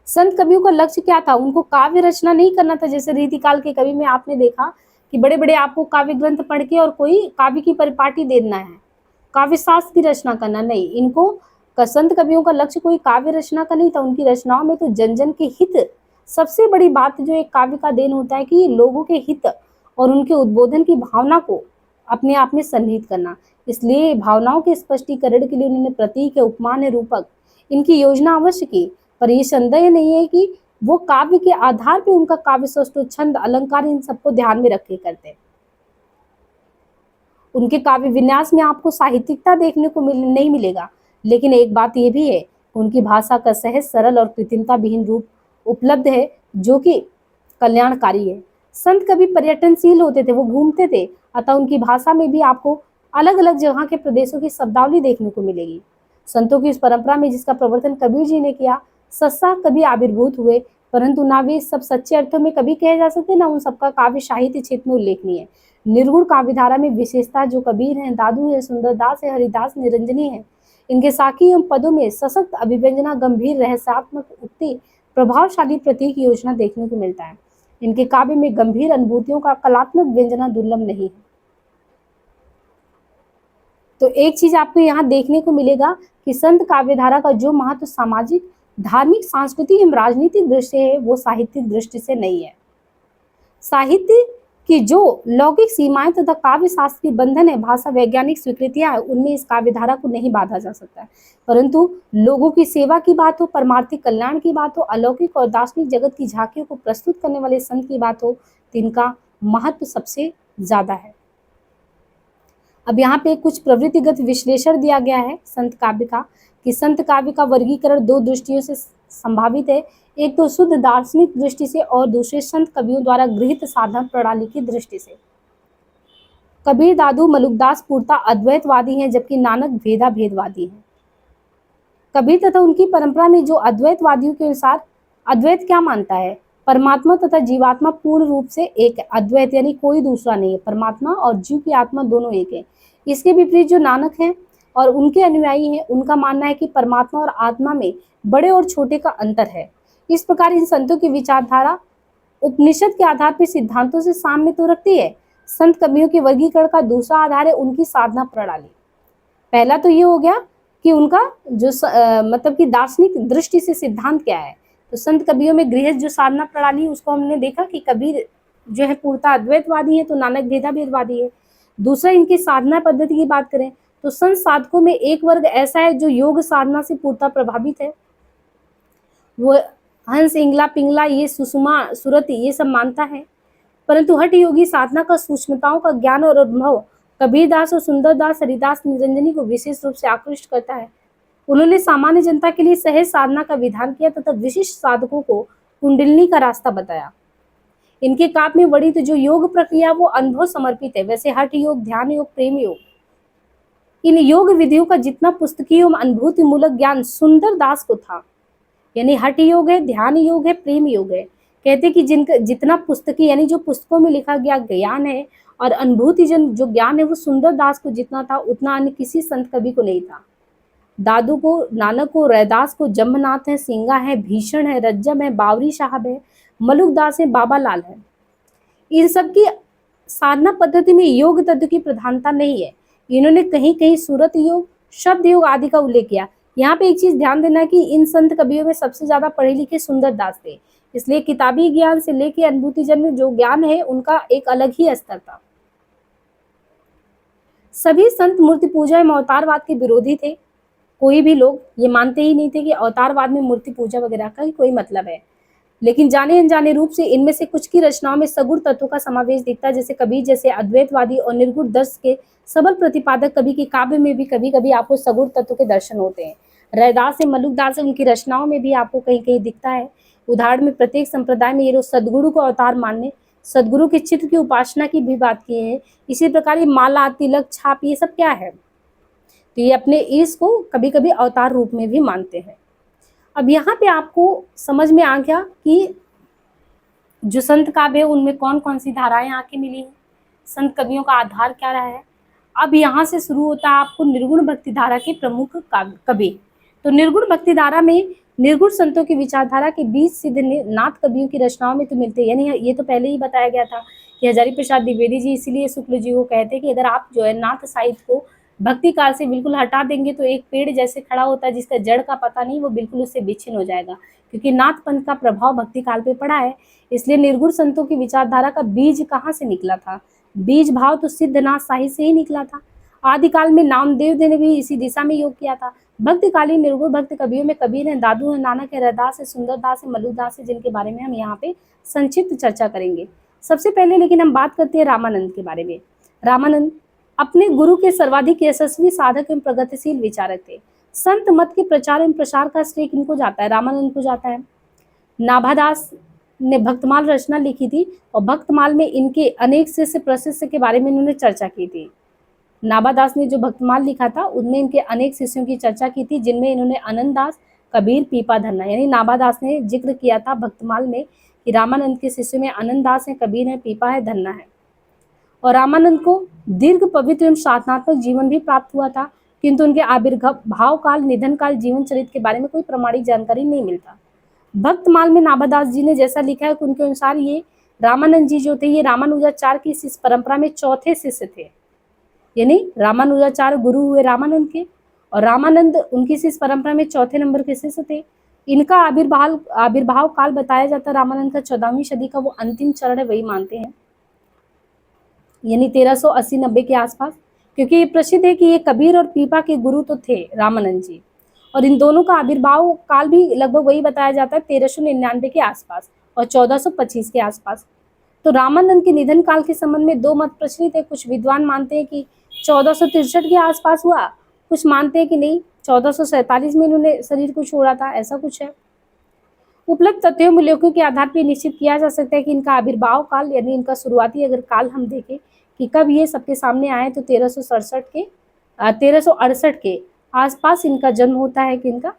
संत कवियों का लक्ष्य क्या था? उनको काव्य रचना नहीं करना था। जैसे रीतिकाल के कवि में आपने देखा कि बड़े बड़े आपको काव्य ग्रंथ पढ़ के और कोई काव्य की परिपाटी देना है, काव्य शास्त्र की रचना करना नहीं। इनको संत कवियों का लक्ष्य कोई काव्य रचना का नहीं था। उनकी रचनाओं में तो जन जन के हित सबसे बड़ी बात जो एक काव्य का देन होता है कि लोगों के हित और उनके उद्बोधन की भावना को अपने आप में सन्निहित करना। इसलिए भावनाओं के स्पष्टीकरण के लिए उन्होंने प्रतीक, उपमान, रूपक इनकी योजना अवश्य की, पर यह संदेह नहीं है कि वो काव्य के आधार पर उनका काव्य सौष्ठव, छंद, अलंकार इन सबको ध्यान में रख के करते। उनके काव्य विन्यास में आपको साहित्यिकता देखने को नहीं मिलेगा, लेकिन एक बात यह भी है, उनकी भाषा का सहज, सरल और कृत्रिमता विहीन रूप उपलब्ध है जो कि कल्याणकारी है। संत कभी पर्यटनशील होते थे, वो घूमते थे, अतः उनकी भाषा में भी आपको अलग अलग जगह के प्रदेशों की शब्दावली देखने को मिलेगी। संतों की इस परंपरा में जिसका प्रवर्तन कबीर जी ने किया, सत्सा कभी आविर्भूत हुए, परंतु ना वे सब सच्चे अर्थों में कभी कहे जा सकते, ना उन सबका काव्य साहित्य क्षेत्र में उल्लेखनीय है। निर्गुण काव्यधारा में विशेषता जो कबीर हैं, दादू है, सुंदरदास है, हरिदास, निरंजनी है, इनके साखी एवं पदों में सशक्त अभिव्यंजना, गंभीर रहस्यात्मक उक्ति, प्रभावशाली प्रतीक योजना देखने को मिलता है। इनके काव्य में गंभीर अनुभूतियों का कलात्मक व्यंजना दुर्लभ नहीं है। तो एक चीज आपको यहाँ देखने को मिलेगा कि संत काव्यधारा का जो महत्व सामाजिक, धार्मिक, सांस्कृतिक एवं राजनीतिक दृष्टि है, वो साहित्यिक दृष्टि से नहीं है। साहित्य कि जो लौकिक सीमाएं तथा काव्य शास्त्र की बंधन है, भाषा वैज्ञानिक स्वीकृतियां है, उनमें इस काव्यधारा को नहीं बांधा जा सकता है। परंतु लोगों की सेवा की बात हो, परमार्थिक कल्याण की बात हो, अलौकिक और दार्शनिक जगत की झांकियों को प्रस्तुत करने वाले संत की बात हो, तो इनका महत्व सबसे ज्यादा है। अब यहाँ पे कुछ प्रवृत्तिगत विश्लेषण दिया गया है संत काव्य का, कि संत काव्य का वर्गीकरण दो दृष्टियों से संभावित है। एक तो शुद्ध दार्शनिक दृष्टि से और दूसरे संत कवियों द्वारा गृहीत साधना प्रणाली की दृष्टि से। कबीर, दादू, मलुकदास पूर्णतः अद्वैतवादी हैं, जबकि नानक भेदाभेदवादी हैं। कबीर तथा उनकी परंपरा में जो अद्वैतवादियों के अनुसार अद्वैत क्या मानता है? परमात्मा तथा जीवात्मा पूर्ण रूप से एक है। अद्वैत यानी कोई दूसरा नहीं है, परमात्मा और जीव की आत्मा दोनों एक है। इसके विपरीत जो नानक हैं और उनके अनुयायी हैं, उनका मानना है कि परमात्मा और आत्मा में बड़े और छोटे का अंतर है। इस प्रकार इन संतों की विचारधारा उपनिषद के आधार पर सिद्धांतों से साम्य तो रखती है। संत कवियों के वर्गीकरण का दूसरा आधार है उनकी साधना प्रणाली। पहला तो ये हो गया कि उनका जो मतलब कि दार्शनिक दृष्टि से सिद्धांत क्या है। तो संत कवियों में गृहस्थ जो साधना प्रणाली, उसको हमने देखा कि कबीर जो है पूर्णतः अद्वैतवादी है, तो नानक भेदाभेदवादी है। दूसरा, इनकी साधना पद्धति की बात करें तो संत साधकों में एक वर्ग ऐसा है जो योग साधना से पूर्णतः प्रभावित है। वो हंस, इंगला, पिंगला, ये सुषमा, सुरति, ये सब मानता है। परंतु हठ योगी साधना का सूक्ष्मताओं का ज्ञान और अनुभव कबीरदास और सुंदरदास, हरिदास, निरंजनी को विशेष रूप से आकृष्ट करता है। उन्होंने सामान्य जनता के लिए सहज साधना का विधान किया तथा विशिष्ट साधकों को कुंडलिनी का रास्ता बताया। इनके काव्य में वर्णित जो योग प्रक्रिया वो अनुभव समर्पित है। वैसे हठ योग, ध्यान योग, प्रेम योग, इन योग विधियों का जितना पुस्तकीय एवं अनुभूति मूलक ज्ञान सुंदरदास को था, यानी हठ योग है, ध्यान योग है, प्रेम योग है, कहते कि जिनका जितना पुस्तकीय यानी जो पुस्तकों में लिखा गया ज्ञान है और अनुभूति जो ज्ञान है वो सुंदरदास को जितना था, उतना अन्य किसी संत कवि को नहीं था। दादू को, नानक को, रैदास को जम्मनाथ है, सिंगा है, भीषण है, रज्जम है, बावरी साहब है, मलुकदास है, बाबा लाल है, इन सब की साधना पद्धति में योग तत्व की प्रधानता नहीं है। इन्होंने कहीं कहीं सूरत योग, शब्द योग आदि का उल्लेख किया। यहाँ पे एक चीज ध्यान देना कि इन संत कवियों में सबसे ज्यादा पढ़े लिखे सुंदर दास थे, इसलिए किताबी ज्ञान से लेके अनुभूति जन्य जो ज्ञान है उनका एक अलग ही स्तर था। सभी संत मूर्ति पूजा एवं अवतारवाद के विरोधी थे। कोई भी लोग ये मानते ही नहीं थे कि अवतारवाद में मूर्ति पूजा वगैरह का ही कोई मतलब है। लेकिन जाने अनजाने रूप से इनमें से कुछ की रचनाओं में सगुण तत्वों का समावेश दिखता है, जैसे कबीर जैसे अद्वैतवादी और निर्गुण दर्श के सबल प्रतिपादक कवि के काव्य में भी कभी कभी आपको सगुण तत्व के दर्शन होते हैं। रैदास से मलुकदास से उनकी रचनाओं में भी आपको कहीं कहीं दिखता है। उदाहरण में प्रत्येक संप्रदाय में ये लोग सदगुरु को अवतार मानने, सदगुरु के चित्र की उपासना की भी बात की है। इसी प्रकार ये माला, तिलक, छाप, ये सब क्या है, तो ये अपने ईश को कभी कभी अवतार रूप में भी मानते हैं। अब यहाँ पे आपको समझ में आ गया कि जो संत काव्य है उनमें कौन कौन सी धाराएं आके मिली हैं, संत कवियों का आधार क्या रहा है। अब यहाँ से शुरू होता है आपको निर्गुण भक्ति धारा के प्रमुख कवि। तो निर्गुण भक्ति धारा में निर्गुण संतों की विचारधारा के बीच सिद्ध नाथ कवियों की रचनाओं में तो मिलते हैं। यानी ये तो पहले ही बताया गया था कि हजारी प्रसाद द्विवेदी जी इसीलिए शुक्ल जी को कहते हैं कि अगर आप जो है नाथ साहित्य को भक्ति काल से बिल्कुल हटा देंगे तो एक पेड़ जैसे खड़ा होता है जिसका जड़ का पता नहीं, वो बिल्कुल उससे विच्छिन्न हो जाएगा, क्योंकि नाथ पंथ का प्रभाव भक्ति काल पे पड़ा है। इसलिए निर्गुण संतों की विचारधारा का बीज कहाँ से निकला था, बीज भाव तो सिद्धनाथ साहित्य से ही निकला था। आदिकाल में नामदेव ने भी इसी दिशा में योग किया था। भक्तिकालीन निर्गुण भक्त कवियों में कबीर है, दादू है, नानक है, रैदास है, सुंदरदास है, मलुकदास है, जिनके बारे में हम यहाँ पे संक्षिप्त चर्चा करेंगे। सबसे पहले लेकिन हम बात करते हैं रामानंद के बारे में। रामानंद अपने गुरु के सर्वाधिक यशस्वी साधक एवं प्रगतिशील विचारक थे। संत मत के प्रचार एवं प्रसार का श्रेय किनको जाता है, रामानंद को जाता है। नाभादास ने भक्तमाल रचना लिखी थी और भक्तमाल में इनके अनेक शिष्य प्रशिष्य के बारे में इन्होंने चर्चा की थी। नाभादास ने जो भक्तमाल लिखा था उनमें इनके अनेक शिष्यों की चर्चा की थी, जिनमें इन्होंने आनंददास, कबीर, पीपा, धन्ना, यानी नाभादास ने जिक्र किया था भक्तमाल में कि रामानंद के शिष्यों में आनंददास है, कबीर है, पीपा है, धन्ना है। और रामानंद को दीर्घ पवित्र एवं साधनात्मक जीवन भी प्राप्त हुआ था, किंतु उनके आविर्भाव काल, निधन काल, जीवन चरित्र के बारे में कोई प्रमाणिक जानकारी नहीं मिलता। भक्तमाल में नाभादास जी ने जैसा लिखा है कि उनके अनुसार ये रामानंद जी जो थे ये रामानुजाचार्य की शिष्य परंपरा में चौथे शिष्य थे, यानी रामानुजाचार्य गुरु हुए रामानंद के और रामानंद उनकी शिष्य परंपरा में चौथे नंबर के शिष्य थे। इनका आविर्भाव काल बताया जाता है रामानंद का 14वीं सदी का वो अंतिम चरण है, वही मानते हैं, यानी 1380-90 के आसपास, क्योंकि ये प्रसिद्ध है कि ये कबीर और पीपा के गुरु तो थे रामानंद जी, और इन दोनों का आविर्भाव काल भी लगभग वही बताया जाता है 1399 के आसपास और 1425 के आसपास। तो रामानंद के निधन काल के संबंध में दो मत प्रचलित है। कुछ विद्वान मानते हैं कि 1463 के आसपास हुआ, कुछ मानते हैं कि नहीं 1447 में इन्होंने शरीर को छोड़ा था, ऐसा कुछ है। उपलब्ध तथ्यों उल्लेखों के आधार पर निश्चित किया जा सकता है कि इनका आविर्भाव काल यानी इनका शुरुआती अगर काल हम देखें कि कब ये सबके सामने आए तो 1368 के आसपास इनका जन्म होता है कि इनका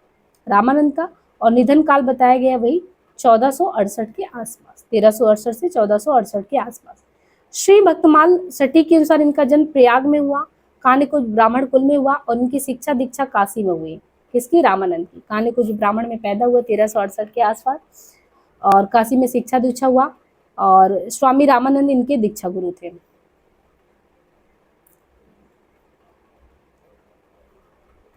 रामानंद का, और निधन काल बताया गया वही 1468 के आसपास, 1368 से 1468 के आसपास। श्री भक्तमाल सटीक के अनुसार इनका जन्म प्रयाग में हुआ, कान्यकुज ब्राह्मण कुल में हुआ और इनकी शिक्षा दीक्षा काशी में हुई। किसकी? रामानंद की। कान्यकुज ब्राह्मण में पैदा हुआ 1368 के आसपास और काशी में शिक्षा दीक्षा हुआ और स्वामी रामानंद इनके दीक्षा गुरु थे।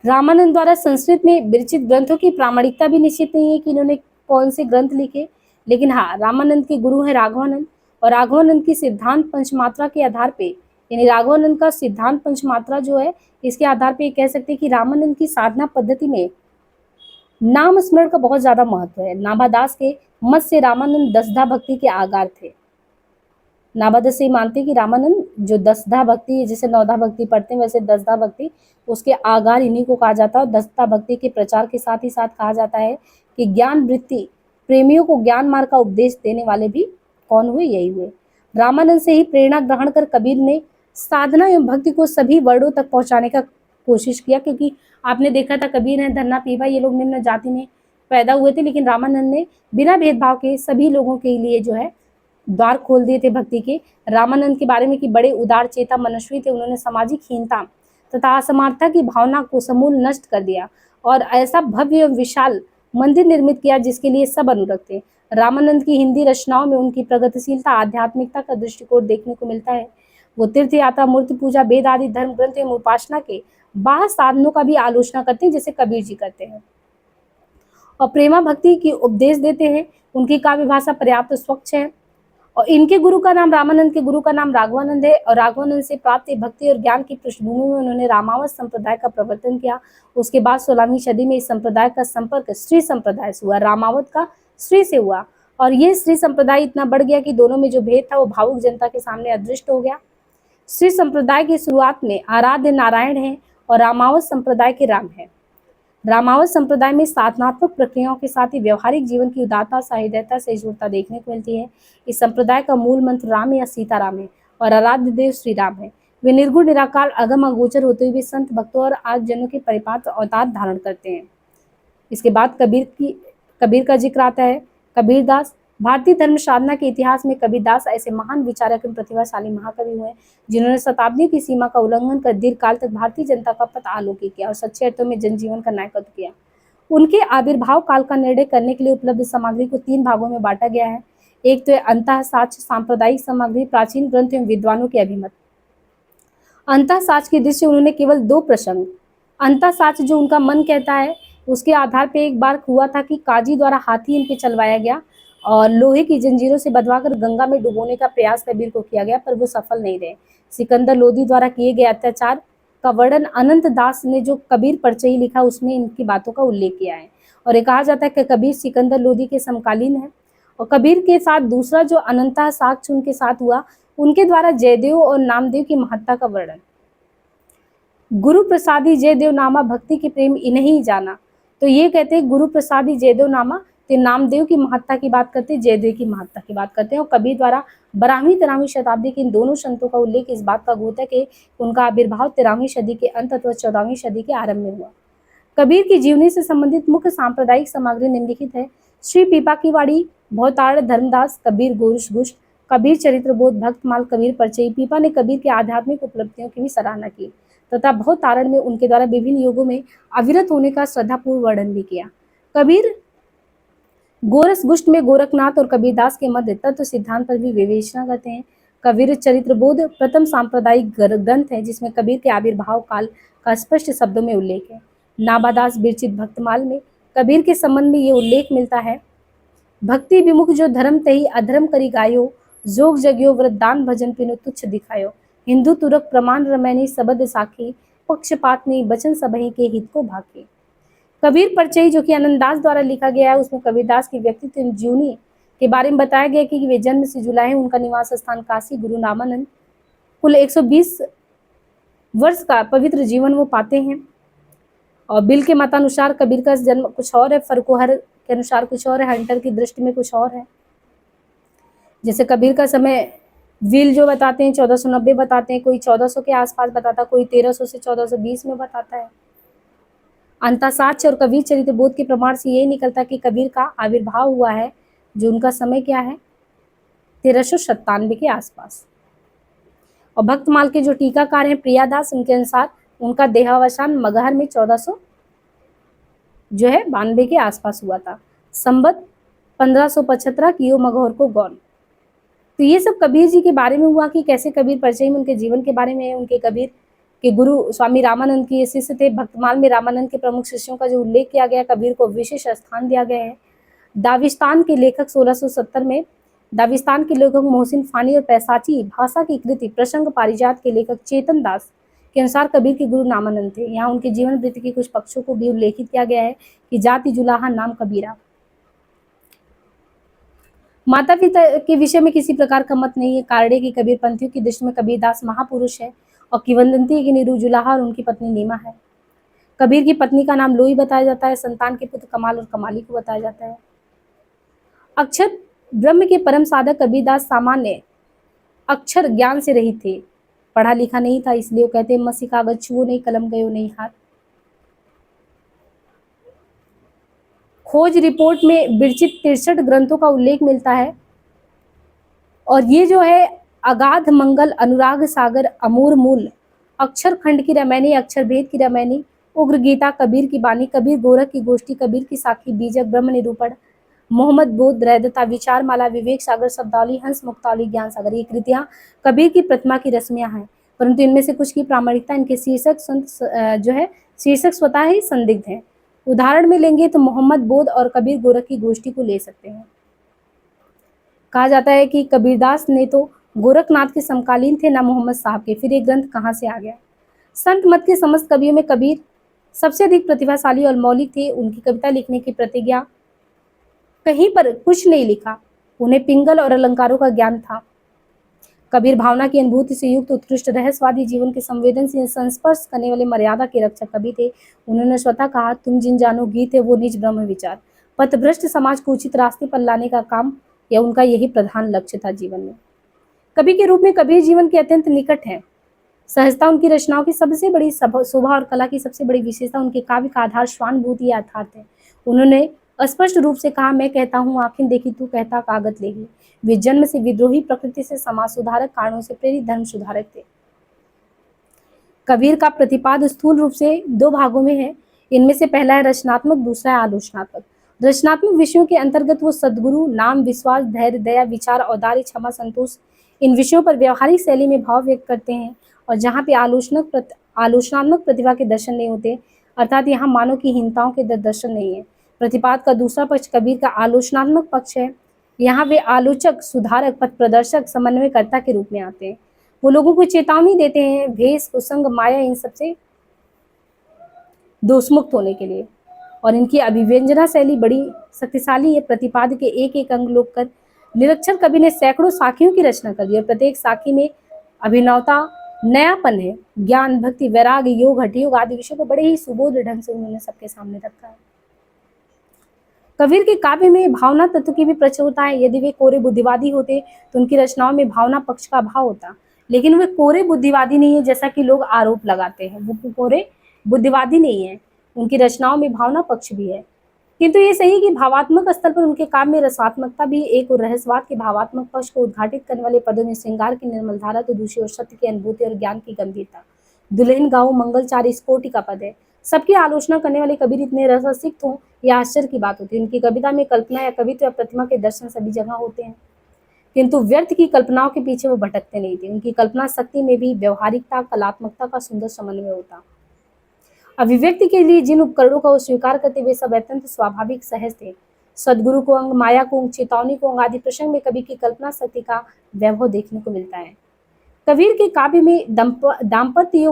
रामानंद द्वारा संस्कृत में विरचित ग्रंथों की प्रामाणिकता भी निश्चित नहीं है कि इन्होंने कौन से ग्रंथ लिखे, लेकिन हाँ रामानंद के गुरु हैं राघवानंद और राघवानंद की सिद्धांत पंचमात्रा के आधार पे, यानी राघवानंद का सिद्धांत पंचमात्रा जो है इसके आधार पे कह सकते हैं कि रामानंद की साधना पद्धति में नाम स्मरण का बहुत ज्यादा महत्व है। नाभादास के मत से रामानंद दसधा भक्ति के आगार थे। नाभादास से मानते हैं कि रामानंद जो दसधा भक्ति है, जैसे नौधा भक्ति पढ़ते हैं वैसे दसधा भक्ति उसके आगार इन्हीं को कहा जाता है। दसधा भक्ति के प्रचार के साथ ही साथ कहा जाता है कि ज्ञान वृत्ति प्रेमियों को ज्ञान मार्ग का उपदेश देने वाले भी कौन हुए? यही हुए। रामानंद से ही प्रेरणा ग्रहण कर कबीर ने साधना एवं भक्ति को सभी वर्णों तक पहुंचाने का कोशिश किया, क्योंकि आपने देखा था कबीर है, धन्ना, पीपा ये लोग निम्न जाति में पैदा हुए थे, लेकिन रामानंद ने बिना भेदभाव के सभी लोगों के लिए जो है द्वार खोल दिए थे भक्ति के। रामानंद के बारे में कि बड़े उदार चेता मनस्वी थे, उन्होंने सामाजिक हीनता तथा असमानता की भावना को समूल नष्ट कर दिया और ऐसा भव्य एवं विशाल मंदिर निर्मित किया जिसके लिए सब अनुरक्त थे। रामानंद की हिंदी रचनाओं में उनकी प्रगतिशीलता, आध्यात्मिकता का दृष्टिकोण देखने को मिलता है। वो तीर्थ यात्रा, मूर्ति पूजा, वेद आदि धर्म ग्रंथ एवं उपासना के बाह्य साधनों का भी आलोचना करते हैं, जैसे कबीर जी करते हैं, और प्रेमा भक्ति की उपदेश देते हैं। उनकी काव्य भाषा पर्याप्त स्वच्छ है। और इनके गुरु का नाम, रामानंद के गुरु का नाम राघवानंद है, और राघवानंद से प्राप्त भक्ति और ज्ञान की पृष्ठभूमि में उन्होंने रामावत संप्रदाय का प्रवर्तन किया। उसके बाद 16वीं सदी में इस संप्रदाय का संपर्क श्री संप्रदाय से हुआ, रामावत का श्री से हुआ, और ये श्री संप्रदाय इतना बढ़ गया कि दोनों में जो भेद था वो भावुक जनता के सामने अदृष्ट हो गया। श्री संप्रदाय की शुरुआत में आराध्य नारायण है और रामावत संप्रदाय के राम है। रामावत संप्रदाय में साधनात्मक प्रक्रियाओं के साथ ही व्यवहारिक जीवन की उदारता, सहृदयता, सहिष्णुता देखने को मिलती है। इस संप्रदाय का मूल मंत्र राम या सीताराम है और आराध्य देव श्री राम है। वे निर्गुण, निराकार, अगम अगोचर होते हुए संत, भक्तों और आजजनों के परिपात्र अवतार धारण करते हैं। इसके बाद कबीर का जिक्र आता है। कबीरदास, भारतीय धर्म साधना के इतिहास में कबीरदास ऐसे महान विचारक एवं प्रतिभाशाली महाकवि हुए जिन्होंने शताब्दियों की सीमा का उल्लंघन कर दीर्घ काल तक भारतीय जनता का पथ आलोकित किया और सच्चे अर्थों में जनजीवन का नायकत्व किया। उनके आविर्भाव काल का निर्णय करने के लिए उपलब्ध सामग्री को 3 भागों में बांटा गया है। एक तो है अंतःसाक्ष्य, सांप्रदायिक सामग्री, प्राचीन ग्रंथ एवं विद्वानों के अभिमत। अंतःसाक्ष्य की दृष्टि उन्होंने केवल 2 प्रसंग, अंतःसाक्ष्य जो उनका मन कहता है उसके आधार पर एक बार हुआ था कि काजी द्वारा हाथी इन पे चलवाया गया और लोहे की जंजीरों से बंधवाकर गंगा में डुबोने का प्रयास कबीर को किया गया, पर वो सफल नहीं रहे। सिकंदर लोदी द्वारा किए गए अत्याचार का वर्णन अनंत दास ने जो कबीर परचई लिखा उसमें इनकी बातों का उल्लेख किया है। और ये कहा जाता है कि कबीर सिकंदर लोदी के समकालीन है। और कबीर के साथ दूसरा जो अनंता साक्ष्य उनके साथ हुआ, उनके द्वारा जयदेव और नामदेव की महत्ता का वर्णन। गुरु प्रसादी जयदेव नामा, भक्ति के प्रेम इन्हें जाना। तो ये कहते हैं गुरु प्रसादी जयदेव नामा, तो नामदेव की महत्ता की बात करते हैं, जयदेव की महत्ता की बात करते हैं। और कबीर द्वारा 12वीं 13वीं शताब्दी के इन दोनों संतों का उल्लेख इस बात का होता है कि उनका आविर्भाव 13वीं सदी के अंत अथवा 14वीं सदी के आरंभ में हुआ। कबीर की जीवनी से संबंधित मुख्य सांप्रदायिक सामग्री निम्नलिखित है। श्री पीपा की वाड़ी, भवताड़ धर्मदास, कबीर गोरखगुष्ट, कबीर चरित्रबोध, भक्तमाल, कबीर परचई। पीपा ने कबीर की आध्यात्मिक उपलब्धियों की भी सराहना की तथा भवतारण में उनके द्वारा विभिन्न युगों में अविरत होने का श्रद्धापूर्व वर्णन भी किया। कबीर गोरखगुष्ट में गोरखनाथ और कबीरदास के मध्य तत्व सिद्धांत पर भी विवेचना करते हैं। कबीर चरित्रबोध प्रथम सांप्रदायिक ग्रंथ है जिसमें कबीर के आविर्भाव काल का स्पष्ट शब्दों में उल्लेख है। नाभादास विरचित भक्तमाल में कबीर के संबंध में ये उल्लेख मिलता है। भक्ति विमुख जो धर्म तही अधर्म करी गायो, जोग जग्यो व्रत दान भजन पिनु तुच्छ दिखायो। हिंदू तुरक प्रमाण रमैनी सबद साखी, पक्षपात नहीं बचन सबही के हित को भाके। कबीर परचई जो कि आनंददास द्वारा लिखा गया है, उसमें कबीरदास की व्यक्तित्व जीवनी के बारे में बताया गया कि वे जन्म से जुलाए हैं, उनका निवास स्थान काशी, गुरु नामानंद। कुल 120 वर्ष का पवित्र जीवन वो पाते हैं। और बिल के मतानुसार कबीर का जन्म कुछ और है, फरकोहर के अनुसार कुछ और है, हंटर की दृष्टि में कुछ और है। जैसे कबीर का समय विल जो बताते हैं 1490 बताते हैं, कोई 1400 के आसपास बताता, कोई 1300 से 1420 में बताता है। अंतःसाक्ष्य और कबीर चरित्रबोध के प्रमाण से यही निकलता कि कबीर का आविर्भाव हुआ है, जो उनका समय क्या है 1397 के आसपास। और भक्तमाल के जो टीकाकार हैं प्रियादास, उनके अनुसार उनका देहावसान मगहर में 1400 जो है 92 के आसपास हुआ था। संबत 1575 कियो मगहर को गौन। तो ये सब कबीर जी के बारे में हुआ कि कैसे कबीर परिचय में उनके जीवन के बारे में है। उनके कबीर के गुरु स्वामी रामानंद के शिष्य थे। भक्तमाल में रामानंद के प्रमुख शिष्यों का जो उल्लेख किया गया, कबीर को विशेष स्थान दिया गया है। दाविस्तान के लेखक 1670 में, दाविस्तान के लेखक मोहसिन फानी और पैसाची भाषा की कृति प्रसंग पारिजात के लेखक चेतन दास के अनुसार कबीर के गुरु नामानंद थे। यहाँ उनके जीवन वृत्ति के कुछ पक्षों को भी उल्लेखित किया गया है कि जाति जुलाहा नाम कबीरा। माता पिता के विषय में किसी प्रकार का मत नहीं है। कारड़े की कबीर पंथियों की दृष्टि में कबीरदास महापुरुष है और किवंदंती की नीरू जुलाहा और उनकी पत्नी नीमा है। कबीर की पत्नी का नाम लोई बताया जाता है। संतान के पुत्र कमाल और कमाली को बताया जाता है। अक्षर ब्रह्म के परम साधक कबीरदास सामान्य अक्षर ज्ञान से रहित थे, पढ़ा लिखा नहीं था, इसलिए वो कहते मसी कागज छुओ नहीं, कलम गयो नहीं हाथ। खोज रिपोर्ट में विरचित 63 ग्रंथों का उल्लेख मिलता है। और ये जो है अगाध मंगल, अनुराग सागर, अमूर मूल, अक्षर खंड की रामायणी, अक्षर भेद की रामायणी, उग्र गीता, कबीर की बानी, कबीर गोरख की गोष्ठी, कबीर की साखी, बीजक, ब्रह्म निरूपण, मोहम्मद बोध, रहदता, विचार माला, विवेक सागर, शब्दावली, हंस मुक्तावली, ज्ञान सागर, ये कृतियां कबीर की प्रतिमा की रस्मियां हैं, परंतु इनमें से कुछ की प्रामाणिकता, इनके शीर्षक जो है शीर्षक स्वतः ही संदिग्ध है। उदाहरण में लेंगे तो मोहम्मद बोध और कबीर गोरख की गोष्ठी को ले सकते हैं। कहा जाता है कि कबीरदास ने तो गोरखनाथ के समकालीन थे, ना मोहम्मद साहब के, फिर ये ग्रंथ कहाँ से आ गया। संत मत के समस्त कवियों में कबीर सबसे अधिक प्रतिभाशाली और मौलिक थे। उनकी कविता लिखने की प्रतिज्ञा, कहीं पर कुछ नहीं लिखा, उन्हें पिंगल और अलंकारों का ज्ञान था। कबीर भावना की अनुभूति से युक्त उत्कृष्ट रहस्यवादी, जीवन के संवेदनशील संस्पर्श करने वाले मर्यादा के रक्षक कवि थे। उन्होंने स्वतः कहा, तुम जिन जानो गीत है वो निज ब्रह्म विचार। पथभ्रष्ट समाज को उचित रास्ते पर लाने का काम या उनका यही प्रधान लक्ष्य था जीवन में। कवि के रूप में कबीर जीवन के अत्यंत निकट है। सहजता उनकी रचनाओं की सबसे बड़ी शोभा और कला की सबसे बड़ी विशेषता उनके काव्य का आधार स्वानुभूति या अर्थात है। उन्होंने स्पष्ट रूप से कहा, मैं कहता हूँ आंखें देखी तू कहता कागज लेगी। वे जन्म से विद्रोही प्रकृति से समाज सुधारक, कारणों से प्रेरित धर्म सुधारक थे। कबीर का प्रतिपाद स्थूल रूप से दो भागों में है। इनमें से पहला है रचनात्मक, दूसरा है आलोचनात्मक। रचनात्मक विषयों के अंतर्गत वो सद्गुरु, नाम, विश्वास, धैर्य, दया, विचार, औदार्य, क्षमा, संतोष, इन विषयों पर व्यवहारिक शैली में भाव व्यक्त करते हैं। और जहाँ पे आलोचनात्मक प्रतिभा के दर्शन नहीं होते, अर्थात यहाँ मानव की हीनताओं के दर्शन नहीं है। प्रतिपाद का दूसरा पक्ष कबीर का आलोचनात्मक पक्ष है। यहाँ वे आलोचक, सुधारक, पथ प्रदर्शक, समन्वयकर्ता के रूप में आते हैं। वो लोगों को चेतावनी देते हैं भेष, कुसंग, माया, इन सबसे दोषमुक्त होने के लिए। और इनकी अभिव्यंजना शैली बड़ी शक्तिशाली है। प्रतिपाद के एक एक अंग लोग कर निरक्षर कवि ने सैकड़ों साखियों की रचना कर दी और प्रत्येक साखी में अभिनवता, नयापन है। ज्ञान, भक्ति, वैराग्य, योग, हठयोग आदि विषयों को बड़े ही सुबोध ढंग से उन्होंने सबके सामने रखा है। कबीर के काव्य में भावना तत्व की भी प्रचुरता है। यदि वे कोरे बुद्धिवादी होते तो उनकी रचनाओं में भावना पक्ष का अभाव होता, लेकिन वे कोरे बुद्धिवादी नहीं है जैसा कि लोग आरोप लगाते हैं। वो कोरे बुद्धिवादी नहीं है, उनकी रचनाओं में भावना पक्ष भी है। किंतु ये सही कि भावात्मक स्तर पर उनके काव्य में रसात्मकता भी एक और रहस्यवाद के भावात्मक पक्ष को उद्घाटित करने वाले पदों में श्रृंगार की निर्मल धारा तो दूसरी ओर सत्य की अनुभूति और ज्ञान की गंभीरता। दुल्हन गाओ मंगलचारी इस कोटि का पद है। सबकी आलोचना करने वाले कबीर इतने रससिक्त हों, यह आश्चर्य की बात होती है। उनकी कविता में कल्पना या कवित्व या प्रतिमा के दर्शन सभी जगह होते हैं, किंतु व्यर्थ की कल्पनाओं के पीछे वो भटकते नहीं थे। उनकी कल्पना शक्ति में भी व्यवहारिकता, कलात्मकता का सुंदर समन्वय होता। अभिव्यक्ति के लिए जिन उपकरणों का वो स्वीकार करते वे सब अत्यंत स्वाभाविक, सहज थे। सदगुरु को अंग, माया को अंग, चेतावनी को अंग आदि प्रसंग में कवि की कल्पना शक्ति का वैभव देखने को मिलता है। कबीर के काव्य में दाम्पत्य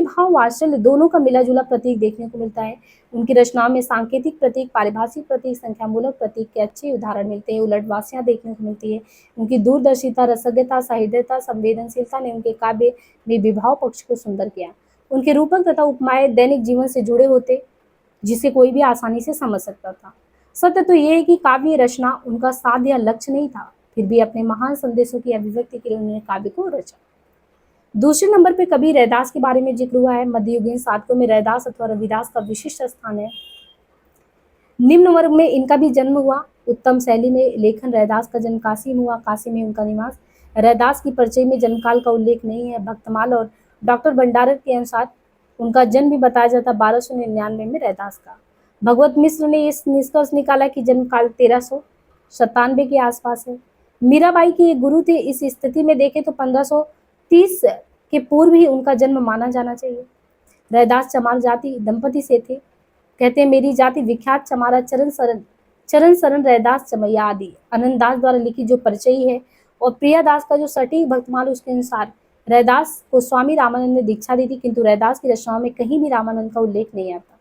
भाव, वात्सल्य दोनों का मिला जुला प्रतीक देखने को मिलता है। उनकी रचनाओं में सांकेतिक प्रतीक, पारिभाषिक प्रतीक, संख्यामूलक प्रतीक के अच्छे उदाहरण मिलते हैं। उलटवासियां देखने को मिलती है। उनकी दूरदर्शिता, रसज्ञता, सहृदयता, संवेदनशीलता ने उनके काव्य में विभाव पक्ष को सुंदर किया। उनके रूपक तथा उपमाएं दैनिक जीवन से जुड़े होते, जिसे कोई भी आसानी से समझ सकता था। सत्य तो यह है कि काव्य रचना उनका साध्य या लक्ष्य नहीं था, फिर भी अपने महान संदेशों की अभिव्यक्ति के लिए उन्होंने काव्य को रचा। दूसरे नंबर पे कबीर रैदास के बारे में जिक्र हुआ है। मध्ययुगीन साधकों में रैदास अथवा रविदास का विशिष्ट स्थान है। निम्न वर्ग में इनका भी जन्म हुआ। उत्तम शैली में लेखन। रैदास का जन्म काशी में हुआ, काशी में उनका निवास। रैदास की परिचय में जन्मकाल का उल्लेख नहीं है। भक्तमाल और डॉक्टर भंडारकर के अनुसार उनका जन्म भी बताया जाता 1299 में रैदास का। भगवत मिश्र ने इस निष्कर्ष निकाला कि जन्मकाल 1397 के आसपास है। मीराबाई के गुरु थे। इस स्थिति में देखें तो 1530 के पूर्व ही उनका जन्म माना जाना चाहिए। रैदास चमार जाति दंपति से थे। कहते हैं, मेरी जाति विख्यात चमारा चरण शरण रैदास चमैया आदि आनंददास द्वारा लिखी जो परिचय है और प्रियादास का जो सटीक भक्तमाल, उसके अनुसार रैदास को स्वामी रामानंद ने दीक्षा दी थी, किंतु रैदास की रचनाओं में कहीं भी रामानंद का उल्लेख नहीं आता।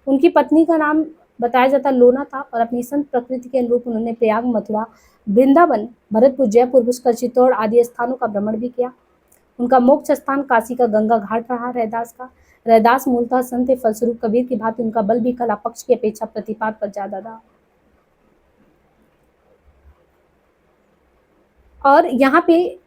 उनकी पत्नी का नाम बताया जाता लोना था और अपनी संत प्रकृति के अनुरूप उन्होंने प्रयाग, मथुरा, वृंदावन, भरतपुर, जयपुर, पुष्कर, चित्तौड़ आदि स्थानों का भ्रमण भी किया। उनका मोक्ष स्थान काशी का गंगा घाट रहा रैदास का। रैदास मूलतः संत थे, फलस्वरूप कबीर की भांति उनका बल भी कला पक्ष की अपेक्षा प्रतिपाद पर ज्यादा था। और यहाँ पे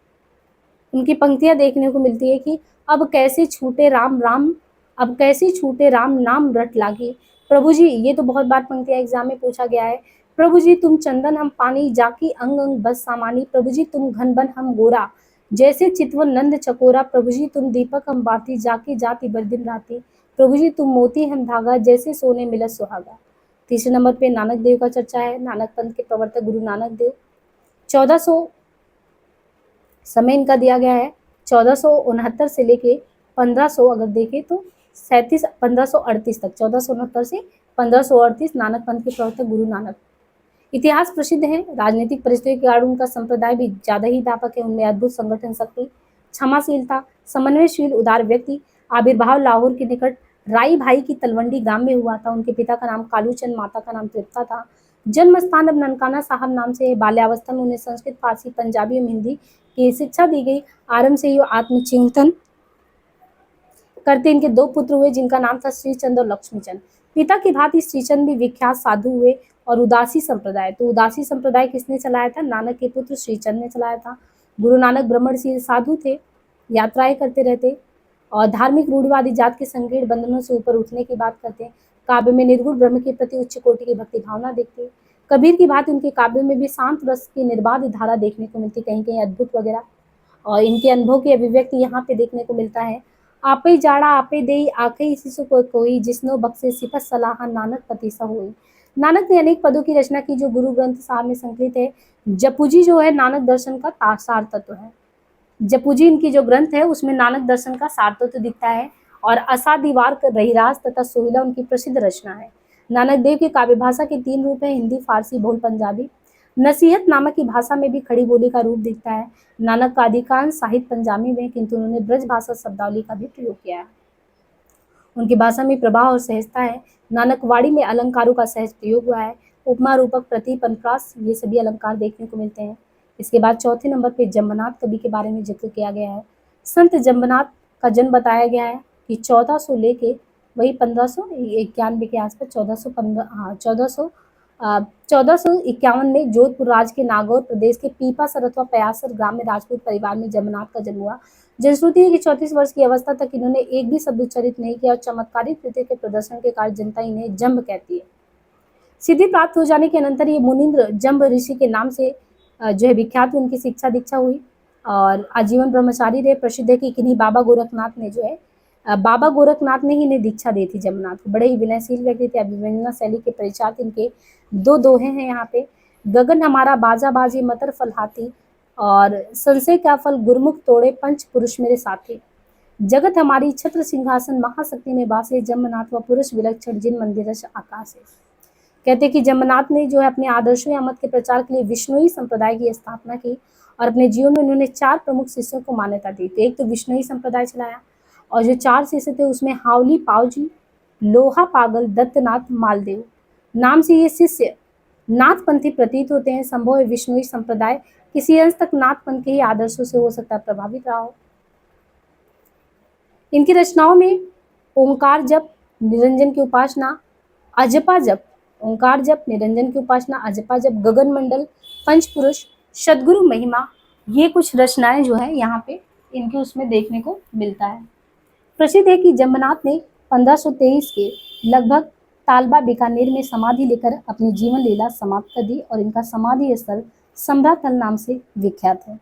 उनकी पंक्तियां देखने को मिलती है कि अब कैसे छूटे राम राम, अब कैसे छूटे राम नाम रट लागे। प्रभु जी, ये तो बहुत बार पंक्तियां एग्जाम में पूछा गया है। प्रभु जी तुम चंदन हम पानी, जाकी अंग अंग बस सामानी। प्रभु जी तुम घन बन हम गोरा, जैसे चितवन नंद चकोरा। प्रभु जी तुम दीपक हम बाती, जाकी जाति बर दिन राती। प्रभु जी तुम मोती हम धागा, जैसे सोने मिलत सुहागा। तीसरे नंबर पे नानक देव का चर्चा है। नानक पंथ के प्रवर्तक गुरु नानक देव 1400 समय इनका दिया गया है 1469 से लेके 1500 अगर देखें तो 1538 तक 1469 से 1538 नानक पंथ के प्रवर्तक गुरु नानक। इतिहास प्रसिद्ध है। राजनीतिक परिस्थितियों के कारण उनका संप्रदाय भी ज्यादा ही व्यापक है। उनमें अद्भुत संगठन शक्ति, क्षमाशीलता, समन्वयशील उदार व्यक्ति, आविर्भाव लाहौर के निकट राई भाई की तलवंडी गांव में हुआ था। उनके पिता का नाम कालूचंद, माता का नाम तृप्ता था। जन्म स्थान अब ननकाना साहब नाम से है। बाल्यावस्था में उन्हें संस्कृत, फारसी, पंजाबी एवं हिंदी की शिक्षा दी गई। आरंभ से ही आत्मचिंतन करते इनके 2 पुत्र हुए जिनका नाम था श्रीचंद और लक्ष्मीचंद। पिता की भांति श्रीचंद भी विख्यात साधु हुए। और उदासी संप्रदाय, तो उदासी संप्रदाय किसने चलाया था? नानक के पुत्र श्रीचंद ने चलाया था। गुरु नानक ब्राह्मणशील साधु थे, यात्राएं करते रहते और धार्मिक रूढ़िवादी जात के संकीर्ण बंधनों से ऊपर उठने की बात करते हैं। काव्य में निर्गुण ब्रह्म के प्रति उच्च कोटि की भक्ति भावना देखते हैं। कबीर की भांति उनके काव्यों में भी शांत रस की निर्बाध धारा देखने को मिलती, कहीं कहीं अद्भुत वगैरह। और इनके अनुभव की अभिव्यक्ति यहाँ पे देखने को मिलता है। आपे जाड़ा आपे देई आखे शिशु को कोई, जिसनो बख्शे सिफत सलाह नानक पति सा होई। नानक ने अनेक पदों की रचना की जो गुरु ग्रंथ साहब में संकलित है। जपूजी जो है नानक दर्शन का सार तत्व है। जपूजी इनकी जो ग्रंथ है उसमें नानक दर्शन का सार तत्व दिखता है। और असादीवार रहीराज तथा सोहिला उनकी प्रसिद्ध रचना है। नानक देव की काव्य भाषा के 3 रूप है, हिंदी, फारसी, बहुल पंजाबी। नसीहत नामक की भाषा में भी खड़ी बोली का रूप दिखता है। नानक का अधिकांश साहित्य पंजाबी में, किंतु उन्होंने ब्रज भाषा शब्दावली का भी प्रयोग किया है। उनकी भाषा में प्रभाव और सहजता है। नानक वाणी में अलंकारों का सहज प्रयोग हुआ है। उपमा, रूपक, प्रतीक, अनुप्रास ये सभी अलंकार देखने को मिलते हैं। इसके बाद चौथे नंबर पे जम्बनाथ कवि के बारे में जिक्र किया गया है। संत जम्बनाथ का जन्म बताया गया है कि 1400 लेके वही 1591 के आसपास 1451 में जोधपुर राज्य के नागौर प्रदेश के पीपासर अथवा पयासर ग्राम में राजपूत परिवार में जम्बनाथ का जन्म हुआ। जनश्रुति है कि 34 वर्ष की अवस्था तक इन्होंने एक भी शब्द उच्चारित नहीं किया और चमत्कारिक कृत्य के प्रदर्शन के कारण जनता इन्हें जम्ब कहती है। सिद्धि प्राप्त हो जाने के अनंतर ये मुनीन्द्र जम्ब ऋषि के नाम से जो है विख्यात उनकी शिक्षा दीक्षा हुई और आजीवन ब्रह्मचारी रहे। प्रसिद्ध है कि किन्हीं बाबा गोरखनाथ ने जो है बाबा गोरखनाथ ने ही इन्हें दीक्षा दी थी जम्बनाथ को। बड़े ही विनयशील व्यक्ति थे। अभिव्यंजना शैली के परिचायक इनके 2 दोहे हैं यहाँ पे। गगन हमारा बाजा बाजी मतर फल हाथी और संशय का फल गुरमुख तोड़े पंच पुरुष मेरे साथी। जगत हमारी छत्र सिंहासन महाशक्ति में बासे जम्बनाथ व पुरुष विलक्षण जिन मंदिरश आकाश है। कहते कि जम्बनाथ ने जो है अपने आदर्शों या मत के प्रचार के लिए विष्णुई संप्रदाय की स्थापना की और अपने जीवन में उन्होंने 4 प्रमुख शिष्यों को मान्यता दी। तो एक तो विष्णुई संप्रदाय चलाया और जो 4 शिष्य थे उसमें हावली पावजी, लोहा पागल, दत्तनाथ, मालदेव नाम से ये शिष्य नाथपंथी प्रतीत होते हैं। संभव है विष्णुई संप्रदाय किसी अंश तक नाथपंथ के ही आदर्शों से हो सकता है प्रभावित रहा हो। इनकी रचनाओं में ओंकार जप, निरंजन की उपासना, अजपा जप, ओंकार जप, निरंजन की उपासना, अजपा जप, गगन मंडल, पंचपुरुष, सदगुरु महिमा ये कुछ रचनाएं जो है यहाँ पे इनके उसमें देखने को मिलता है। प्रसिद्ध है कि जम्बनाथ ने 1523 के लगभग तालबा बीकानेर में समाधि लेकर अपनी जीवन लीला समाप्त कर दी और इनका समाधि स्थल सम्राथल नाम से विख्यात है।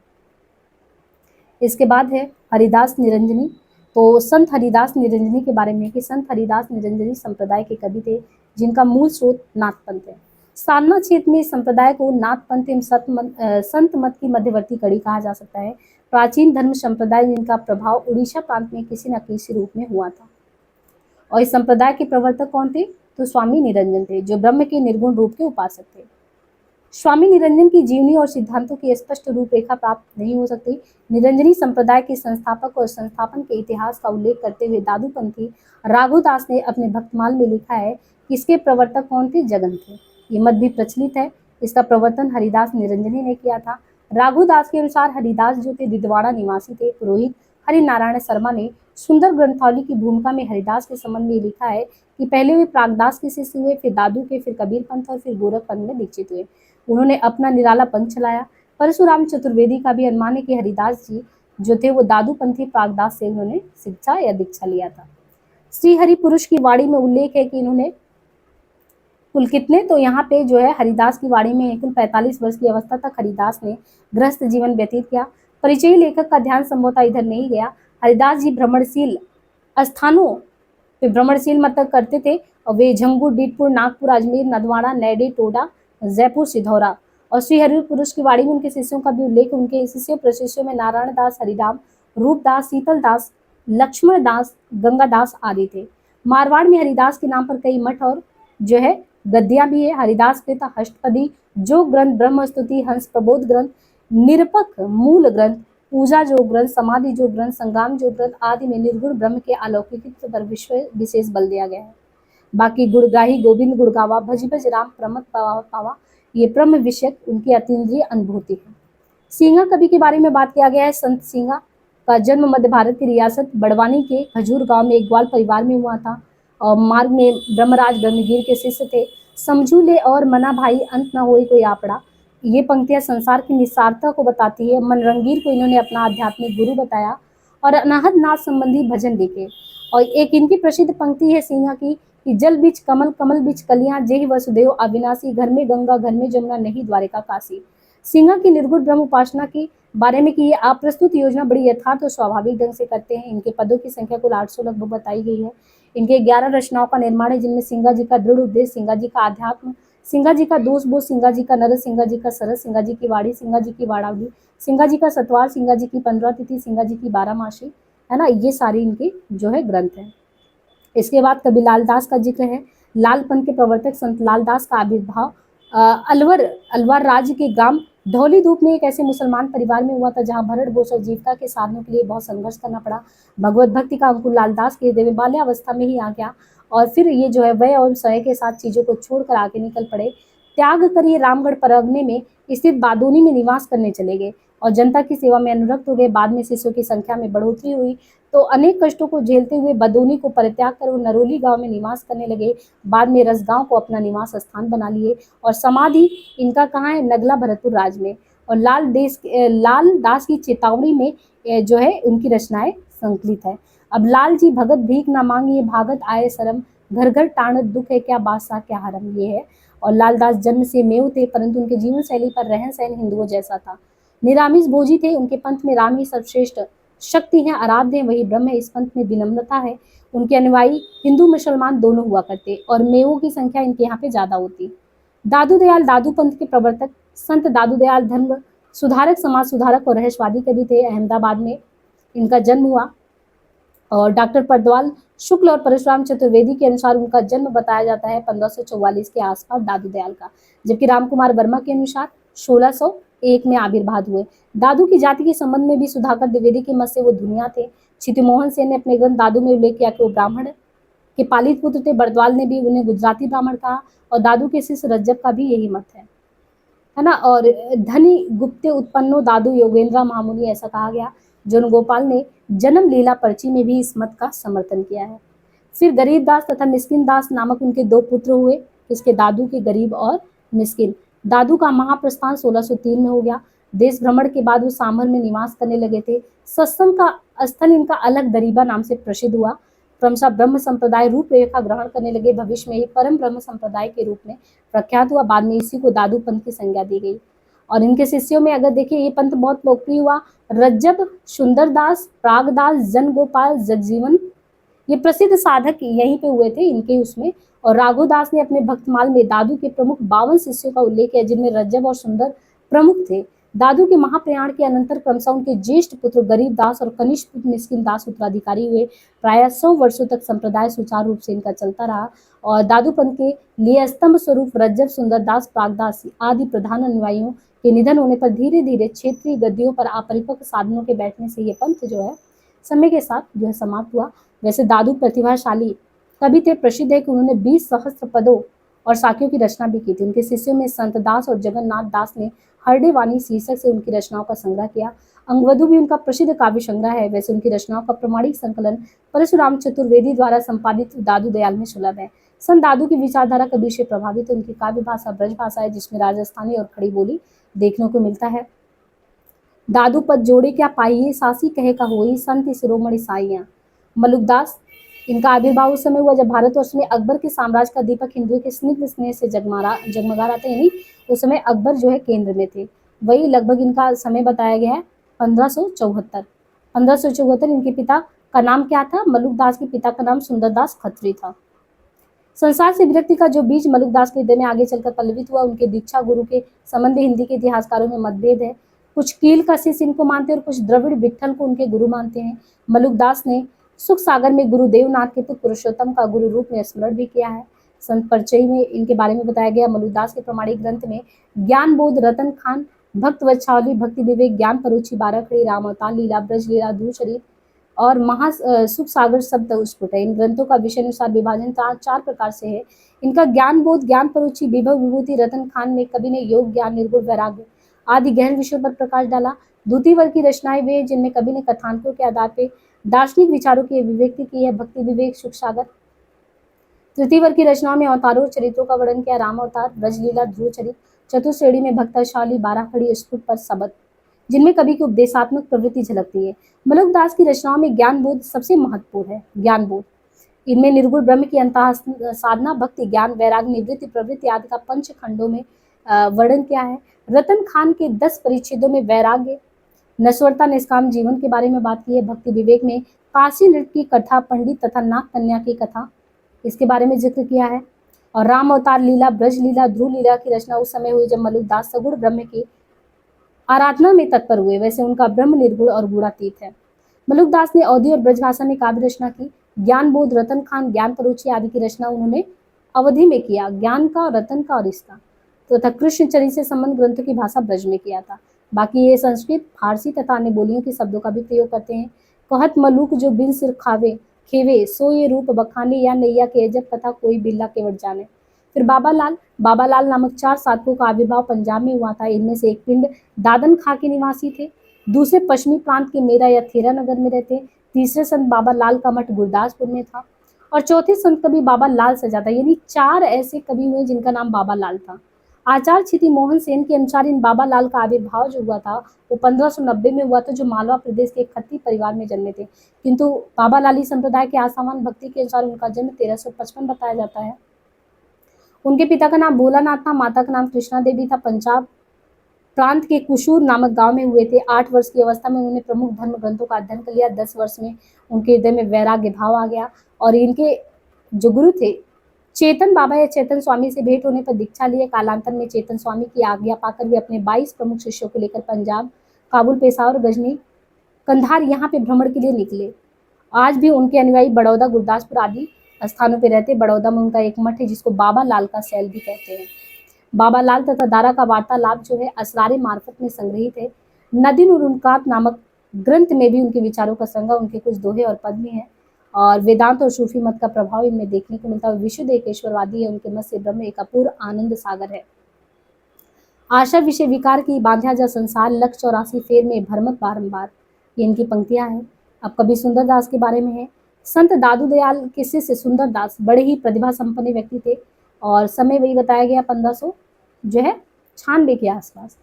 इसके बाद है हरिदास निरंजनी। तो संत हरिदास निरंजनी के बारे में कि संत हरिदास निरंजनी संप्रदाय के कवि थे जिनका मूल स्रोत नाथपंथ है। साधना क्षेत्र में इस संप्रदाय को नाथपंथ एवं संत मत की मध्यवर्ती कड़ी कहा जा सकता है। प्राचीन धर्म संप्रदाय जिनका प्रभाव उड़ीसा प्रांत में किसी न किसी रूप में हुआ था। और इस संप्रदाय के प्रवर्तक कौन थे? तो स्वामी निरंजन थे जो ब्रह्म के निर्गुण रूप के उपासक थे। स्वामी निरंजन की जीवनी और सिद्धांतों की स्पष्ट रूपरेखा प्राप्त नहीं हो सकती। निरंजनी संप्रदाय के संस्थापक और संस्थापन के इतिहास का उल्लेख करते हुए दादूपंथी राघुदास ने अपने भक्तमाल में लिखा है कि इसके प्रवर्तक कौन थे? जगन थे। ये मत भी प्रचलित है। इसका प्रवर्तन हरिदास निरंजनी ने किया था। राघुदास के अनुसार हरिदास जो थे दिदवाड़ा निवासी थे। पुरोहित हरिनारायण शर्मा ने सुंदर ग्रंथावली की भूमिका में हरिदास के संबंध में लिखा है कि पहले वे प्रागदास के शिष्य हुए, फिर दादू के, फिर कबीर पंथ और फिर गोरख पंथ में दीक्षित हुए। उन्होंने अपना निराला पंथ चलाया। परशुराम चतुर्वेदी का भी अनुमान है कि हरिदास जी जो थे वो दादू पंथी प्रागदास से उन्होंने शिक्षा या दीक्षा लिया था। श्री हरि पुरुष की वाणी में उल्लेख है कि इन्होंने कुल कितने, तो यहाँ पे जो है हरिदास की वाणी में कुल 45 वर्ष की अवस्था तक हरिदास ने गृहस्थ जीवन व्यतीत किया। परिचयी लेखक का ध्यान संभवतः इधर नहीं गया। हरिदास जी भ्रमणशील स्थानों वे भ्रमणशील मतलब करते थे और वे झंगू, डीटपुर, नागपुर, अजमेर, नदवाड़ा, नैडी, टोडा, जयपुर, सिधौरा और श्री हरिपुरुष की वाड़ी में उनके शिष्यों का भी उल्लेख। उनके शिष्य प्रशिष्यों में नारायण दास, हरिराम, रूपदास, शीतल दास, लक्ष्मण दास, गंगादास आदि थे। मारवाड़ में हरिदास के नाम पर कई मठ और जो है गद्दियां भी है। हरिदास कृत, अष्टपदी, जो ग्रंथ, ब्रह्मस्तुति, हंस प्रबोध ग्रंथ, निरपक मूल ग्रंथ, पूजा जो ग्रंथ, समाधि जो ग्रंथ, संग्राम जो ग्रंथ आदि में निर्गुण ब्रह्म के अलौकिकत्व पर विशेष बल दिया गया है। बाकी गुड़गाही, गोविंद गुड़ गावा, भज भज राम प्रमथ पावा पावा, ये ब्रह्म विषयक उनकी अतीन्द्रिय अनुभूति है। सिंगा कवि के बारे में बात किया गया है। संत सिंगा का जन्म मध्य भारत की रियासत बड़वानी के खजूर गांव में एक ग्वाल परिवार में हुआ था और मार्ग में ब्रह्मराज ब्रह्मगिर के शिष्य थे। समझू ले और मना भाई अंत न होए कोई आपड़ा, ये पंक्तियां संसार की निस्सारता को बताती है। मनरंगीर को इन्होंने अपना आध्यात्मिक गुरु बताया और अनाहत नाथ संबंधी भजन लिखे। और एक इनकी प्रसिद्ध पंक्ति है सिंहा की कि जल बीच कमल, कमल बीच कलियां, जेहि वसुदेव अविनाशी, घर में गंगा घर में जमुना, नहीं द्वारिका काशी। सिंहा की निर्गुण ब्रह्म उपासना की बारे में कि ये अप्रस्तुत योजना बड़ी यथार्थ और स्वाभाविक ढंग से करते हैं। इनके पदों की संख्या कुल 800 लगभग बताई गई है। इनके 11 रचनाओं का निर्माण है, जिनमें सिंगा जी का दृढ़ उद्देश्य, सिंगा जी का आध्यात्म, सिंगा जी का दोष बोध, सिंगा जी का नरस, सिंगा जी का सरस, सिंगा जी की वाड़ी, सिंगा जी की वाड़ावली, सिंगा जी का सतवार, सिंगा जी की 15 तिथि, सिंगा जी की 12 मासी, है ना, ये सारी इनके जो है ग्रंथ है। इसके बाद कवि लालदास का जिक्र है। लाल पंथ के प्रवर्तक संत लालदास का आविर्भाव अलवर राज्य के ग्राम धौली धूप में एक ऐसे मुसलमान परिवार में हुआ था जहां भरण पोषण और जीविका के साधनों के लिए बहुत संघर्ष करना पड़ा। भगवत भक्ति का अंकुर लालदास के हृदय में बाल्यावस्था में ही आ गया और फिर ये जो है वय और समय के साथ चीजों को छोड़कर आगे निकल पड़े। त्याग कर ये रामगढ़ परगने में स्थित बादोनी में निवास करने चले गए और जनता की सेवा में अनुरक्त हो गए। बाद में शिष्यों की संख्या में बढ़ोतरी हुई तो अनेक कष्टों को झेलते हुए बदोनी को परित्याग कर वो नरोली गांव में निवास करने लगे। बाद में रसगांव को अपना निवास स्थान बना लिए और समाधि इनका कहाँ है, नगला भरतपुर राज में। और लाल दास की चेतावनी में जो है उनकी रचनाएं संकलित है। अब लाल जी भगत भीख ना मांगिए, भागत आए शरम, घर घर टाणत दुख है, क्या बादशाह क्या हरम, ये है। और लालदास जन्म से मेव थे परंतु उनके जीवन शैली पर रहन सहन हिंदुओं जैसा था। निरामिष भोजी थे। उनके पंथ में राम ही सर्वश्रेष्ठ शक्ति है, आराध्य है, वही ब्रह्म है। इस पंथ में विनम्रता है। उनके अनुयायी हिंदू मुसलमान दोनों हुआ करते और मेवों की संख्या इनके यहाँ पे ज्यादा होती। दादू दयाल दादू पंथ के प्रवर्तक संत दादू दयाल धर्म सुधारक, समाज सुधारक और रहस्यवादी कवि थे। अहमदाबाद में इनका जन्म हुआ और डॉक्टर परद्वाल शुक्ल और परशुराम चतुर्वेदी के अनुसार उनका जन्म बताया जाता है 1544 के आसपास दादू दयाल का, जबकि रामकुमार वर्मा के अनुसार 1601 में आविर्भाव हुए। दादू की जाति के संबंध में भी सुधाकर द्विवेदी के मत से वो दुनिया थे। क्षितिमोहन सेन ने अपने ग्रंथ दादू में उल्लेख किया कि वो ब्राह्मण के पालित पुत्र थे। बरद्वाल ने भी उन्हें गुजराती ब्राह्मण कहा और दादू के शिष्य रज्जब का भी यही मत है ना। और धनी गुप्ते उत्पन्नो दादू योगेंद्र महामुनि, ऐसा कहा गया। जन गोपाल ने जन्म लीला पर्ची में भी इस मत का समर्थन किया है। फिर गरीब दास तथा मिस्किन दास नामक उनके 2 पुत्र हुए, इसके दादू के गरीब और मिस्किन। दादू का महाप्रस्थान 1603 में हो गया। देश भ्रमण के बाद वो सांभर में निवास करने लगे थे। सत्संग का स्थल इनका अलग दरीबा नाम से प्रसिद्ध हुआ। क्रमशः ब्रह्म संप्रदाय रूपरेखा ग्रहण करने लगे। भविष्य में ही परम ब्रह्म संप्रदाय के रूप में प्रख्यात हुआ। बाद में इसी को दादू पंथ की संज्ञा दी गई। और इनके शिष्यों में अगर देखिए ये पंथ बहुत लोकप्रिय हुआ। रज्जब, सुंदरदास, प्रागदास, जन गोपाल, जगजीवन, ये प्रसिद्ध साधक यहीं पे हुए थे इनके उसमें। और राघोदास ने अपने भक्तमाल में दादू के प्रमुख 52 शिष्यों का उल्लेख किया, जिनमें रज्जब और सुंदर प्रमुख थे। दादू के महाप्रयाण के अनंतर क्रमशः उनके ज्येष्ठ पुत्र गरीब दास और कनिष्ठ पुत्र मिस्किन दास उत्तराधिकारी हुए। प्राय 100 वर्षों तक संप्रदाय सुचारू रूप से इनका चलता रहा और दादू पंथ के लिए स्तंभ स्वरूप रज्जब, सुंदरदास, प्रागदास आदि प्रधान अनुयायियों के निधन होने पर धीरे धीरे क्षेत्रीय गद्दियों पर अपरिपक्व साधनों के बैठने से ये पंथ जो है समय के साथ जो है समाप्त हुआ। वैसे दादू प्रतिभाशाली कवि थे। प्रसिद्ध है कि उन्होंने 20 सहस्त्र पदों और साखियों की रचना भी की थी। उनके शिष्यों में संत दास और जगन्नाथ दास ने हरडे वाणी शीर्षक से उनकी रचनाओं का संग्रह किया। अंगवधु भी उनका प्रसिद्ध काव्य संग्रह है। वैसे उनकी रचनाओं का प्रमाणिक संकलन परशुराम चतुर्वेदी द्वारा संपादित दादू दयाल में सुलभ है। संत दादू की विचारधारा कवि से प्रभावित है। उनकी काव्य भाषा ब्रज भाषा है, जिसमें राजस्थानी और खड़ी बोली देखने को मिलता है। दादू पद जोड़े क्या पाइए, सासी कहे का होई, संत शिरोमणि साइयां। मलुकदास, इनका आविर्भाव उस समय हुआ जब भारतवर्ष में अकबर के साम्राज्य का दीपक हिंदुओं के स्निग्ध स्नेह से जगमगा रहा था। यानी उस समय अकबर जो है केंद्र में थे। वही लगभग इनका समय बताया गया है 1574। इनके पिता का नाम क्या था? मलुकदास के पिता का नाम सुंदरदास खत्री था। संसार से विरक्ति का जो बीज मलुकदास के हृदय में आगे चलकर पल्लवित हुआ, उनके दीक्षा गुरु के संबंध में हिंदी के इतिहासकारों में मतभेद है। कुछ कील का शिष्य इनको मानते हैं और कुछ द्रविड़ विट्ठल को उनके गुरु मानते हैं। मलुकदास ने सुख सागर में गुरुदेव नाथ के पुत्र पुरुषोत्तम का गुरु रूप में स्मरण भी किया है। संत परिचय में इनके बारे में बताया गया। मलुकदास के प्रमाणिक ग्रंथ में ज्ञान बोध, रतन खान, भक्त वत्सावली, भक्ति विवेक, ज्ञान परुचि, 12 खड़ी, राम अवतार लीला, ब्रज लीला, ध्रुव चरित और सुख सागर शब्द स्फुट है। इन ग्रंथों का विषय अनुसार विभाजन चार प्रकार से है। इनका ज्ञान बोध, ज्ञान परुचि, विभव विभूति, रतन खान में कवि ने योग, ज्ञान, निर्गुण, वैराग्य आदि गहन विषयों पर प्रकाश डाला। द्वितीय वर्ग की रचनाएं वे जिनमें कवि ने कथानकों के आधार पर दार्शनिक विचारों की अभिव्यक्ति की है। भक्ति विवेक, सुख सागर। तृतीय वर्ग की रचनाओं में अवतारों और चरित्रों का वर्णन किया। राम अवतार, ब्रजलीला, ध्रुव चरित। चतुर्थ श्रेणी में भक्तशाली, 12 खड़ी, स्फुट पर शब्द जिनमें कवि की उपदेशात्मक प्रवृत्ति झलकती है। मलुकदास की रचनाओं में ज्ञान बोध सबसे महत्वपूर्ण है। ज्ञान बोध इनमें निर्गुण ब्रह्म की अंतः साधना, भक्ति, ज्ञान, वैराग्य, निवृत्ति, प्रवृत्ति आदि का 5 खंडों में वर्णन किया है। रतन खान के 10 परिच्छेदों में वैराग्य, नश्वरता, निष्काम जीवन के बारे में बात की है। भक्ति विवेक में काशी नृत्य की कथा, पंडित तथा नाग कन्या की कथा, इसके बारे में जिक्र किया है। और राम अवतार लीला, ब्रज लीला, ध्रुव लीला की रचना उस समय हुई जब मलुकदास सगुण ब्रह्म की आराधना में तत्पर हुए। वैसे उनका ब्रह्म निर्गुण और गुणातीत है। मलुकदास ने अवधी और ब्रज भाषा में काव्य रचना की। ज्ञान बोध, रतन खान, ज्ञान परुचि आदि की रचना उन्होंने अवधि में किया। ज्ञान का, रतन का और इसका तथा कृष्ण चरित्र से संबंध ग्रंथों की भाषा ब्रज में किया था। बाकी ये संस्कृत, फारसी तथा अन्य बोलियों के शब्दों का भी प्रयोग करते हैं। कहत मलुक जो बिन सिर खावे खेवे, सो ये रूप बखाने, या नैया के जब कथा कोई बिल्ला केवट जाने। फिर बाबा लाल नामक 4 साधकों का आविर्भाव पंजाब में हुआ था। इनमें से एक पिंड दादन खां के निवासी थे, दूसरे पश्चिमी प्रांत के मेरा या थेरा नगर में रहते, तीसरे संत बाबा लाल का मठ गुरदासपुर में था और चौथे संत कवि बाबा लाल सजादा। यानी 4 ऐसे कवि हुए जिनका नाम बाबा लाल था। आचार्य क्षिति मोहन सेन के अनुसार इन बाबा लाल का आविर्भाव जो हुआ था वो 1590 में हुआ था, जो मालवा प्रदेश के खत्ती परिवार में जन्मे थे। किंतु बाबा लाली संप्रदाय के आसामान भक्ति के अनुसार उनका जन्म 1355 बताया जाता है। उनके पिता का नाम भोलानाथ था, माता का नाम कृष्णा देवी था। पंजाब प्रांत के कुशूर नामक गांव में हुए थे। 8 वर्ष की अवस्था में उन्होंने प्रमुख धर्म ग्रंथों का अध्ययन कर लिया। 10 वर्ष में उनके हृदय में वैराग्य भाव आ गया और इनके जो गुरु थे चेतन बाबा या चेतन स्वामी से भेंट होने पर दीक्षा लिए। कालांतर में चेतन स्वामी की आज्ञा पाकर वे अपने 22 प्रमुख शिष्यों को लेकर पंजाब, काबुल, पेशावर, गजनी, कंधार यहाँ पे भ्रमण के लिए निकले। आज भी उनके अनुयायी बड़ौदा, गुरदासपुर आदि स्थानों पर रहते। बड़ौदा में उनका एक मठ है जिसको बाबा लाल का सैल भी कहते हैं। बाबा लाल तथा दारा का वार्तालाप जो है असरारे मार्फत में संग्रहित है। नदीन और उनकात नामक ग्रंथ में भी उनके विचारों का संग्रह, उनके कुछ दोहे और पद भी हैं। और वेदांत और सूफी मत का प्रभाव इनमें देखने को मिलता है। विशुद्ध एकेश्वरवादी है। उनके मत से ब्रह्म एक अपूर्व आनंद सागर है। आशा विषय विकार की बांधा जा संसार, लख 84 फेर में भरमत बारंबार, ये इनकी पंक्तियां हैं। अब कवि सुंदरदास के बारे में है। संत दादू दयाल के शिष्य सुंदरदास बड़े ही प्रतिभा संपन्न व्यक्ति थे और समय वही बताया गया 1500 जो है 96 के आसपास।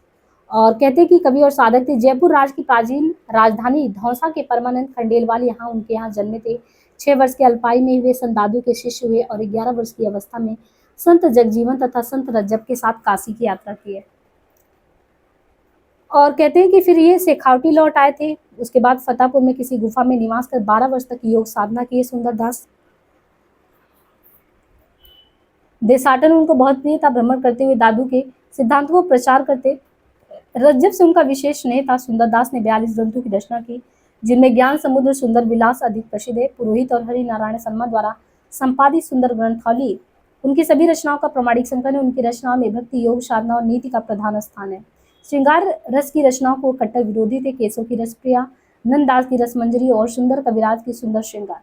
और कहते हैं कि कवि और साधक थे। जयपुर राज की प्राचीन राजधानी धौसा के परमानंद खंडेलवाल यहाँ उनके यहाँ जन्मे थे। 6 वर्ष के अल्पायु में वे संत दादू के शिष्य हुए और 11 वर्ष की अवस्था में संत जगजीवन तथा संत रज्जब के साथ काशी की यात्रा की है। और कहते हैं कि फिर ये शेखावटी लौट आए थे। उसके बाद फतेहपुर में किसी गुफा में निवास कर 12 वर्ष तक योग साधना की। सुंदरदास देशाटन उनको बहुत प्रिय था। भ्रमण करते हुए दादू के सिद्धांत को प्रचार करते। रज्जब से उनका विशेष स्नेह था। सुंदरदास ने 42 ग्रंथों की रचना की जिनमें ज्ञान समुद्र, सुंदर विलास अधिक प्रसिद्ध है। पुरोहित और हरि नारायण शर्मा द्वारा संपादित सुंदर ग्रंथावली उनकी सभी रचनाओं का प्रमाणिक संकलन है। उनकी रचनाओं में भक्ति, योग, साधना और नीति का प्रधान स्थान है। श्रृंगार रस की रचनाओं को कट्टर विरोधी थे। केशव की रसप्रिया, नंददास की रसमंजरी और सुंदर कविराज की सुंदर श्रृंगार।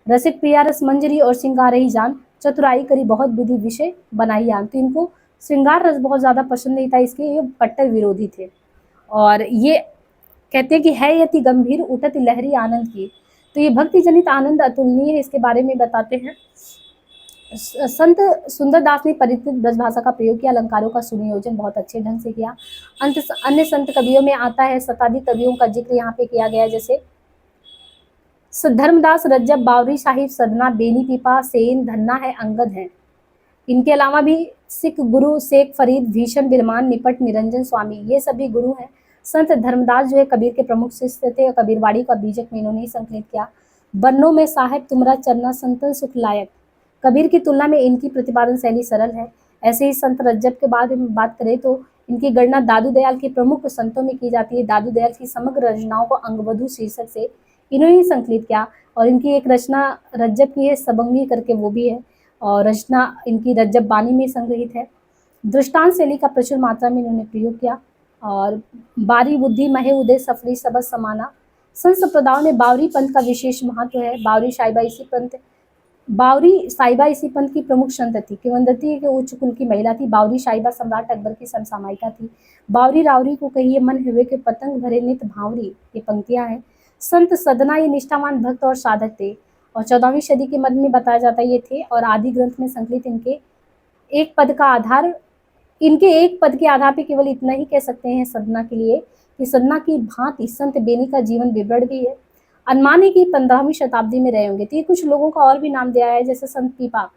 रसिक प्रिया रसमंजरी और श्रृंगार ही जान, चतुराई करी बहुत विधि विषय बनाई आन। तो इनको श्रृंगार रस बहुत ज़्यादा पसंद नहीं था, इसके ये कट्टर विरोधी थे। और ये कहते हैं कि है यति गंभीर उठत लहरी आनंद की। तो ये भक्ति जनित आनंद अतुलनीय है, इसके बारे में बताते हैं। संत सुंदरदास ने परिचित ब्रज भाषा का प्रयोग किया। अलंकारों का सुनियोजन बहुत अच्छे ढंग से किया। अन्य संत कवियों में आता है। शताधिक कवियों का जिक्र यहाँ पे किया गया, जैसे धर्मदास, रज्जब, बावरी साहिब, सदना, बेनी, पीपा, सेन, धन्ना है, अंगद है। इनके अलावा भी सिख गुरु शेख फरीद, भीषण, बिरमान, निपट, निरंजन स्वामी, ये सभी गुरु हैं। संत धर्मदास जो है कबीर के प्रमुख शिष्य थे और कबीरवाड़ी का बीजक में इन्होंने ही संकलित किया। बन्नो में साहेब तुमरा चरना संतन सुख लायक। कबीर की तुलना में इनकी प्रतिपादन शैली सरल है। ऐसे ही संत रज्जब के बाद में बात करें तो इनकी गणना दादू दयाल के प्रमुख संतों में की जाती है। दादू दयाल की समग्र रचनाओं को अंगवधु शीर्षक से इन्होंने संकलित किया और इनकी एक रचना रज्जब की है, सबंगी करके वो भी है, और रचना इनकी रज्जब बानी में संग्रहित है। दृष्टांत शैली का प्रचुर मात्रा में इन्होंने प्रयोग किया और बारी बुद्धि महे उदय सफरी सबद समाना। संत संप्रदायों में बावरी पंथ का विशेष महत्व है। बावरी साहिबा इसी पंथ की प्रमुख संत थी। किंवदंती के उच्च कुल की महिला थी। बावरी साहिबा सम्राट अकबर की समसामयिका थी। बावरी रावरी को कहिए मन हुए के पतंग भरे नित भावरी, ये पंक्तियां हैं। संत सदना ये निष्ठावान भक्त और साधक थे और 14वीं सदी के मध्य में बताया जाता है ये थे। और आदि ग्रंथ में संकलित इनके एक पद के आधार पे केवल इतना ही कह सकते हैं सदना के लिए कि सदना की भांति संत बेनी का जीवन विवरण भी है। अनुमान है कि 15वीं शताब्दी में रहे होंगे। तो ये कुछ लोगों का और भी नाम दिया है, जैसे संत पीपा,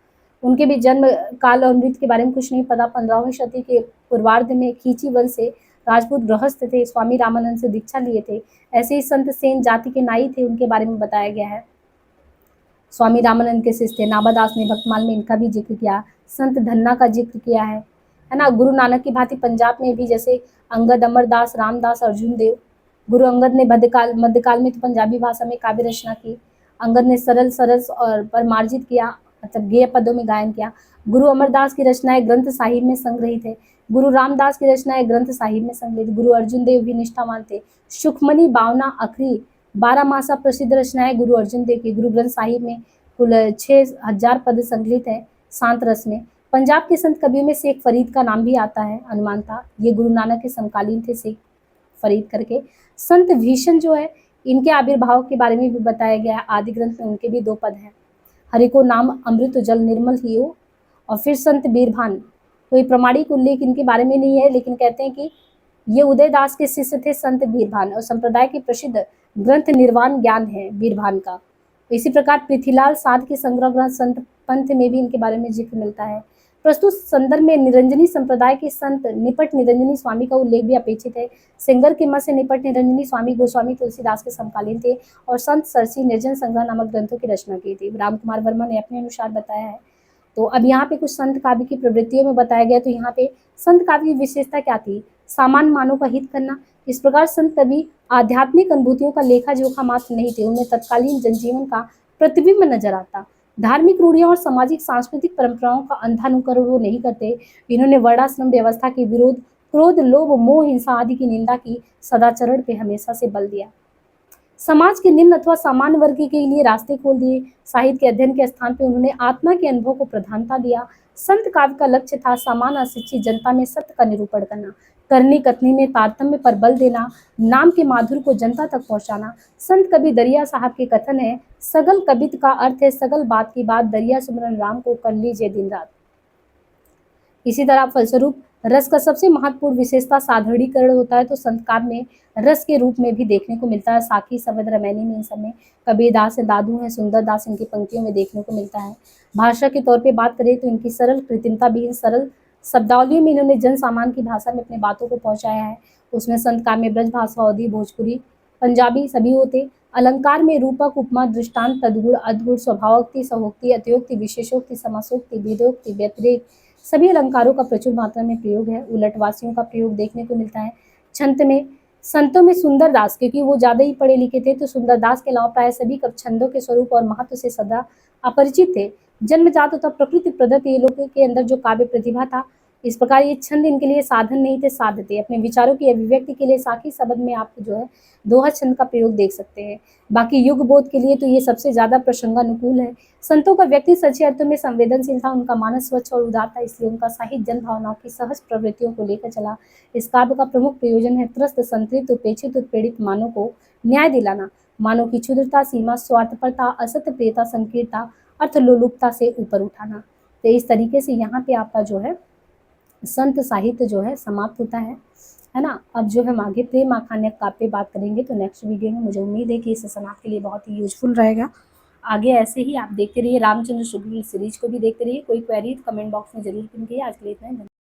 उनके भी जन्म काल और मृत्यु के बारे में कुछ नहीं पता। 15वीं शताब्दी के पूर्वार्ध में खींची वंश से राजपूत गृहस्थ थे, स्वामी रामानंद से दीक्षा लिए थे। ऐसे ही संत सेन जाति के नाई थे, उनके बारे में बताया गया है। स्वामी रामानंद के शिष्य थे। नाभादास ने भक्तमाल में इनका भी जिक्र किया। संत धन्ना का जिक्र किया है ना। गुरु नानक की भांति पंजाब में भी जैसे अंगद, अमरदास, रामदास, अर्जुन देव। गुरु अंगद ने मध्यकाल में तो पंजाबी भाषा में काव्य रचना की। अंगद ने सरल सरस और पर मार्जित किया, मतलब गेय पदों में गायन किया। गुरु अमरदास की रचनाएं ग्रंथ साहिब में संग्रहित है। गुरु रामदास की रचनाएं ग्रंथ साहिब में संग्रहित। गुरु अर्जुन देव भी निष्ठावान थे। सुखमणि, बावना, अखरी, 12 मासा प्रसिद्ध रचनाएं गुरु अर्जुन देव की। गुरु ग्रंथ साहिब में कुल 6000 पद संकलित है शांत रस में। पंजाब के संत कवियों में शेख फरीद का नाम भी आता है, अनुमान था। ये गुरु नानक के समकालीन थे, शेख फरीद करके। संत भीषण जो है, इनके आविर्भाव के बारे में भी बताया गया है। आदि ग्रंथ में उनके भी 2 पद हैं। हरि को नाम अमृत जल निर्मल हियो। और फिर संत बीरभान, कोई प्रमाणिक उल्लेख इनके बारे में नहीं है, लेकिन कहते हैं कि ये उदयदास के शिष्य थे संत बीरभान, और संप्रदाय के प्रसिद्ध ग्रंथ निर्वाण ज्ञान है बीरभान का। इसी प्रकार पृथ्वीलाल साध के संग्रह ग्रंथ संत पंथ में भी इनके बारे में जिक्र मिलता है। प्रस्तुत संदर्भ में निरंजनी संप्रदाय के संत निपट निरंजनी स्वामी का उल्लेख भी अपेक्षित है। सेंगर के मत से निपट निरंजनी स्वामी गोस्वामी तुलसीदास के समकालीन थे और संत सरसी निर्जन संग्रह नामक ग्रंथों की रचना की थी। राम कुमार वर्मा ने अपने अनुसार बताया है। तो अब यहाँ पे कुछ संत काव्य की प्रवृत्तियों में बताया गया। तो यहाँ पे संत काव्य की विशेषता क्या थी? सामान्य मानव का हित करना। इस प्रकार संत कवि आध्यात्मिक अनुभूतियों का लेखा जोखा मात्र नहीं थे, उनमें तत्कालीन जनजीवन का प्रतिबिंब नजर आता। धार्मिक रूढ़ियों और सामाजिक सांस्कृतिक परंपराओं का अंधानुकरण वो नहीं करते। इन्होंने वर्णाश्रम व्यवस्था के विरोध, क्रोध, लोभ, मोह, हिंसा आदि की निंदा की, सदाचरण पे हमेशा से बल दिया। समाज के निम्न अथवा सामान्य वर्ग के लिए रास्ते खोल दिए। साहित्य के अध्ययन के स्थान पर उन्होंने आत्मा के अनुभव को प्रधानता दिया। संत काव्य का लक्ष्य था सामान्य अशिक्षित जनता में सत्य का निरूपण करना, करनी कथनी में तारतम्य पर बल देना, नाम के माधुर्य को जनता तक पहुंचाना। संत कवि दरिया साहब के कथन है, सगल कबित का अर्थ है सगल बात की बात, दरिया सुमरन राम को कर लीजिए दिन रात। इसी तरह फलस्वरूप रस का सबसे महत्वपूर्ण विशेषता साधारणीकरण होता है। तो संत काव्य में रस के रूप में भी देखने को मिलता है। साखी, सवद, रमैनी में इन सब में कबीर दास है, दादू हैं, सुंदर दास इनकी पंक्तियों में देखने को मिलता है। भाषा के तौर पे बात करें तो इनकी सरल कृत्रिमता भी, सरल शब्दावली में इन्होंने जन सामान्य की भाषा में अपनी बातों को पहुंचाया है। उसमें संत काव्य में ब्रज भाषा, अवधी, भोजपुरी, पंजाबी सभी होते। अलंकार में रूपक, उपमा, दृष्टांत, तद्गुण, अद्गुण, स्वभावोक्ति, सहोक्ति, अतियोक्ति, विशेषोक्ति, समासोक्ति, भेदोक्ति, व्यतिरेक सभी अलंकारों का प्रचुर मात्रा में प्रयोग है। उलटवासियों का प्रयोग देखने को मिलता है। छंद में संतों में सुंदर दास, क्योंकि वो ज्यादा ही पढ़े लिखे थे, तो सुंदर दास के अलावा प्राय सभी कवि छंदों के स्वरूप और महत्व से सदा अपरिचित थे। जन्मजात तथा प्रकृति प्रदत्त ये लोगों के अंदर जो काव्य प्रतिभा था, इस प्रकार ये छंद इनके लिए साधन नहीं थे, साध्य थे। अपने विचारों की अभिव्यक्ति के लिए साखी शब्द में आप जो है दोहा छंद का प्रयोग देख सकते हैं। बाकी युग बोध के लिए तो ये सबसे ज्यादा प्रसंगानुकूल है। संतों का व्यक्ति सच्चे अर्थों में संवेदनशील था, उनका मानस स्वच्छ और उदार था, इसलिए उनका साहित्य जन भावनाओं की सहज प्रवृत्तियों को लेकर चला। इस काव्य का प्रमुख प्रयोजन है त्रस्त, संतृप्त, उपेक्षित, उत्पीड़ित मानव को न्याय दिलाना। मानव की क्षुद्रता, सीमा, स्वार्थपरता, असत्य प्रियता, संकीर्णता, अर्थलोलुपता से ऊपर उठाना। तो इस तरीके से यहाँ पे आपका जो है संत साहित्य जो है समाप्त होता है ना। अब जो है हम आगे प्रेम आख्यान काव्य पे बात करेंगे। तो नेक्स्ट वीडियो में मुझे उम्मीद है कि इस सेशन आपके लिए बहुत ही यूजफुल रहेगा। आगे ऐसे ही आप देखते रहिए, रामचंद्र सुगुल सीरीज को भी देखते रहिए। कोई क्वेरी तो कमेंट बॉक्स में जरूर कीजिए। आज के लिए इतना ही।